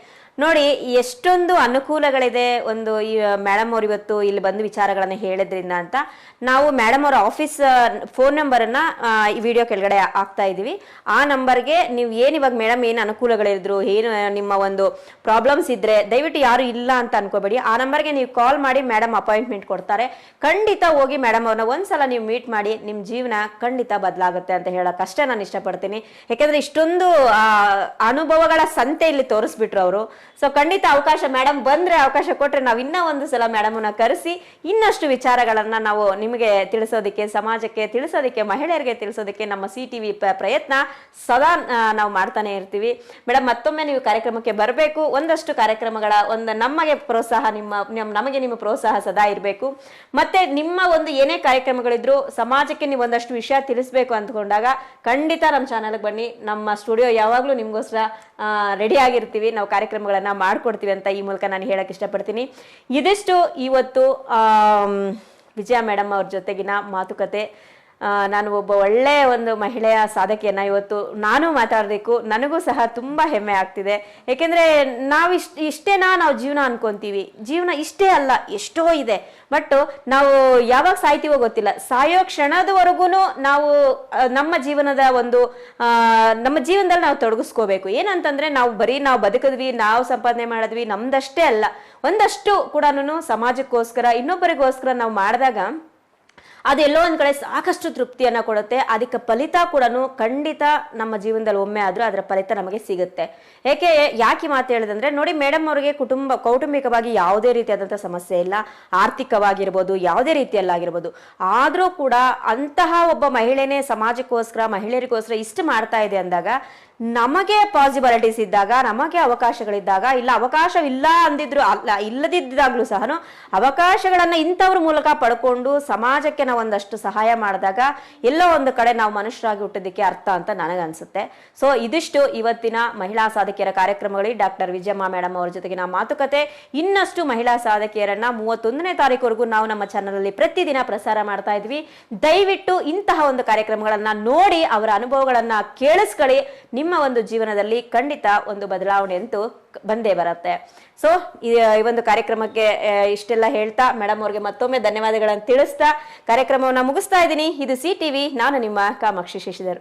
ನೋಡಿ ಎಷ್ಟೊಂದು ಅನುಕೂಲಗಳಿದೆ ಒಂದು ಈ ಮೇಡಮ್ ಅವ್ರು ಇವತ್ತು ಇಲ್ಲಿ ಬಂದು ವಿಚಾರಗಳನ್ನ ಹೇಳಿದ್ರಿಂದ ಅಂತ. ನಾವು ಮೇಡಮ್ ಅವರ ಆಫೀಸ್ ಫೋನ್ ನಂಬರನ್ನ ಈ ವಿಡಿಯೋ ಕೆಳಗಡೆ ಹಾಕ್ತಾ ಇದೀವಿ. ಆ ನಂಬರ್ಗೆ ನೀವು ಏನು ಇವಾಗ ಮೇಡಮ್ ಏನು ಅನುಕೂಲಗಳಿದ್ರು, ಏನು ನಿಮ್ಮ ಒಂದು ಪ್ರಾಬ್ಲಮ್ಸ್ ಇದ್ರೆ ದಯವಿಟ್ಟು ಯಾರು ಇಲ್ಲ ಅಂತ ಅನ್ಕೋಬೇಡಿ. ಆ ನಂಬರ್ಗೆ ನೀವು ಕಾಲ್ ಮಾಡಿ ಮೇಡಮ್ ಅಪಾಯಿಂಟ್ಮೆಂಟ್ ಕೊಡ್ತಾರೆ. ಖಂಡಿತ ಹೋಗಿ ಮೇಡಮ್ ಅವ್ರನ್ನ ಒಂದ್ಸಲ ನೀವು ಮೀಟ್ ಮಾಡಿ, ನಿಮ್ಮ ಜೀವನ ಖಂಡಿತ ಬದಲಾಗುತ್ತೆ ಅಂತ ಹೇಳೋಕ್ಕಷ್ಟೇ ನಾನು ಇಷ್ಟಪಡ್ತೀನಿ. ಯಾಕೆಂದ್ರೆ ಇಷ್ಟೊಂದು ಅನುಭವಗಳ ಸಂತೆ ಇಲ್ಲಿ ತೋರಿಸ್ಬಿಟ್ರು ಅವರು. ಸೊ ಖಂಡಿತ ಅವಕಾಶ ಮೇಡಮ್ ಬಂದ್ರೆ, ಅವಕಾಶ ಕೊಟ್ರೆ ನಾವು ಇನ್ನೂ ಒಂದು ಸಲ ಮೇಡಮ್ನ ಕರೆಸಿ ಇನ್ನಷ್ಟು ವಿಚಾರಗಳನ್ನ ನಾವು ನಿಮಗೆ ತಿಳಿಸೋದಕ್ಕೆ, ಸಮಾಜಕ್ಕೆ ತಿಳಿಸೋದಕ್ಕೆ, ಮಹಿಳೆಯರಿಗೆ ತಿಳಿಸೋದಕ್ಕೆ ನಮ್ಮ CTV ಪ್ರಯತ್ನ ಸದಾ ನಾವು ಮಾಡ್ತಾನೆ ಇರ್ತೀವಿ. ಮೇಡಮ್ ಮತ್ತೊಮ್ಮೆ ನೀವು ಕಾರ್ಯಕ್ರಮಕ್ಕೆ ಬರಬೇಕು. ಒಂದಷ್ಟು ಕಾರ್ಯಕ್ರಮಗಳ ನಮಗೆ ಪ್ರೋತ್ಸಾಹ, ನಮಗೆ ನಿಮ್ಮ ಪ್ರೋತ್ಸಾಹ ಸದಾ ಇರಬೇಕು. ಮತ್ತೆ ನಿಮ್ಮ ಒಂದು ಏನೇ ಕಾರ್ಯಕ್ರಮಗಳಿದ್ರು ಸಮಾಜಕ್ಕೆ ನೀವು ಒಂದಷ್ಟು ವಿಷಯ ತಿಳಿಸ್ಬೇಕು ಅಂದ್ಕೊಂಡಾಗ ಖಂಡಿತ ನಮ್ಮ ಚಾನಲ್ಗೆ ಬನ್ನಿ. ನಮ್ಮ ಸ್ಟುಡಿಯೋ ಯಾವಾಗಲೂ ನಿಮ್ಗೋಸ್ಕರ ರೆಡಿ ಆಗಿರ್ತೀವಿ. ನಾವು ಕಾರ್ಯಕ್ರಮಗಳನ್ನ ಮಾಡ್ಕೊಡ್ತೀವಿ ಅಂತ ಈ ಮೂಲಕ ನಾನು ಹೇಳಕ್ ಇಷ್ಟಪಡ್ತೀನಿ. ಇದಿಷ್ಟು ಇವತ್ತು ವಿಜಯ ಮೇಡಮ್ ಅವ್ರ ಜೊತೆಗಿನ ಮಾತುಕತೆ. ನಾನು ಒಬ್ಬ ಒಳ್ಳೆಯ ಒಂದು ಮಹಿಳೆಯ ಸಾಧಕಿಯನ್ನ ಇವತ್ತು ನಾನು ಮಾತಾಡಬೇಕು. ನನಗೂ ಸಹ ತುಂಬಾ ಹೆಮ್ಮೆ ಆಗ್ತಿದೆ. ಯಾಕೆಂದ್ರೆ ಇಷ್ಟೇನಾ ನಾವು ಜೀವನ ಅನ್ಕೊಂತೀವಿ. ಜೀವನ ಇಷ್ಟೇ ಅಲ್ಲ, ಎಷ್ಟೋ ಇದೆ. ಬಟ್ ನಾವು ಯಾವಾಗ ಸಾಯ್ತೀವೋ ಗೊತ್ತಿಲ್ಲ. ಸಾಯೋ ಕ್ಷಣದವರೆಗೂ ನಾವು ನಮ್ಮ ಜೀವನದ ಒಂದು ನಮ್ಮ ಜೀವನದಲ್ಲಿ ನಾವು ತೊಡಗಿಸ್ಕೋಬೇಕು. ಏನಂತಂದ್ರೆ ನಾವು ಬದುಕಿದ್ವಿ, ನಾವು ಸಂಪಾದನೆ ಮಾಡಿದ್ವಿ, ನಮ್ದಷ್ಟೇ ಅಲ್ಲ, ಒಂದಷ್ಟು ಕೂಡ ಸಮಾಜಕ್ಕೋಸ್ಕರ, ಇನ್ನೊಬ್ಬರಿಗೋಸ್ಕರ ನಾವು ಮಾಡಿದಾಗ ಅದೆಲ್ಲೋ ಒಂದ್ ಕಡೆ ಸಾಕಷ್ಟು ತೃಪ್ತಿಯನ್ನ ಕೊಡುತ್ತೆ. ಅದಕ್ಕೆ ಫಲಿತ ಕೂಡ ಖಂಡಿತ ನಮ್ಮ ಜೀವನದಲ್ಲಿ ಒಮ್ಮೆ ಆದ್ರೂ ಅದರ ಫಲಿತ ನಮಗೆ ಸಿಗುತ್ತೆ. ಯಾಕೆ ಮಾತು ಹೇಳಿದಂದ್ರೆ, ನೋಡಿ ಮೇಡಮ್ ಅವರಿಗೆ ಕೌಟುಂಬಿಕವಾಗಿ ಯಾವುದೇ ರೀತಿಯಾದಂತಹ ಸಮಸ್ಯೆ ಇಲ್ಲ, ಆರ್ಥಿಕವಾಗಿರ್ಬೋದು, ಯಾವುದೇ ರೀತಿಯಲ್ಲಾಗಿರ್ಬೋದು. ಆದ್ರೂ ಕೂಡ ಅಂತಹ ಒಬ್ಬ ಮಹಿಳೆನೇ ಸಮಾಜಕ್ಕೋಸ್ಕರ, ಮಹಿಳೆಯರಿಗೋಸ್ಕರ ಇಷ್ಟು ಮಾಡ್ತಾ ಇದೆ ಅಂದಾಗ, ನಮಗೆ ಪಾಸಿಬಿಲಿಟೀಸ್ ಇದ್ದಾಗ, ನಮಗೆ ಅವಕಾಶಗಳಿದ್ದಾಗ, ಇಲ್ಲ ಅವಕಾಶವಿಲ್ಲ ಅಂದಿದ್ರು ಇಲ್ಲದಿದ್ದಾಗ್ಲೂ ಸಹ ಅವಕಾಶಗಳನ್ನ ಇಂಥವ್ರ ಮೂಲಕ ಪಡ್ಕೊಂಡು ಸಮಾಜಕ್ಕೆ ನಾವು ಒಂದಷ್ಟು ಸಹಾಯ ಮಾಡಿದಾಗ ಎಲ್ಲೋ ಒಂದು ಕಡೆ ನಾವು ಮನುಷ್ಯರಾಗಿ ಹುಟ್ಟಿದ್ದಕ್ಕೆ ಅರ್ಥ ಅಂತ ನನಗನ್ಸುತ್ತೆ. ಸೊ ಇದಿಷ್ಟು ಇವತ್ತಿನ ಮಹಿಳಾ ಸಾಧಕಿಯರ ಕಾರ್ಯಕ್ರಮಗಳಲ್ಲಿ ಡಾಕ್ಟರ್ ವಿಜಯಮ್ಮ ಮೇಡಮ್ ಅವರ ಜೊತೆಗಿನ ಮಾತುಕತೆ. ಇನ್ನಷ್ಟು ಮಹಿಳಾ ಸಾಧಕಿಯರನ್ನ 31ನೇ ತಾರೀಕುವರೆಗೂ ನಾವು ನಮ್ಮ ಚಾನಲ್ ಅಲ್ಲಿ ಪ್ರತಿದಿನ ಪ್ರಸಾರ ಮಾಡ್ತಾ ಇದ್ವಿ. ದಯವಿಟ್ಟು ಇಂತಹ ಒಂದು ಕಾರ್ಯಕ್ರಮಗಳನ್ನ ನೋಡಿ ಅವರ ಅನುಭವಗಳನ್ನ ಕೇಳಿಸ್ಕೊಳ್ಳಿ. ನಿಮ್ಮ ಒಂದು ಜೀವನದಲ್ಲಿ ಖಂಡಿತ ಒಂದು ಬದಲಾವಣೆ ಅಂತೂ ಬಂದೇ ಬರುತ್ತೆ. ಸೊ ಈ ಒಂದು ಕಾರ್ಯಕ್ರಮಕ್ಕೆ ಇಷ್ಟೆಲ್ಲ ಹೇಳ್ತಾ ಮೇಡಮ್ ಅವ್ರಿಗೆ ಮತ್ತೊಮ್ಮೆ ಧನ್ಯವಾದಗಳನ್ನು ತಿಳಿಸ್ತಾ ಕಾರ್ಯಕ್ರಮವನ್ನ ಮುಗಿಸ್ತಾ ಇದ್ದೀನಿ. ಇದು CTV, ನಾನು ನಿಮ್ಮ ಕಾಮಾಕ್ಷಿ ಶಶಿಧರ್.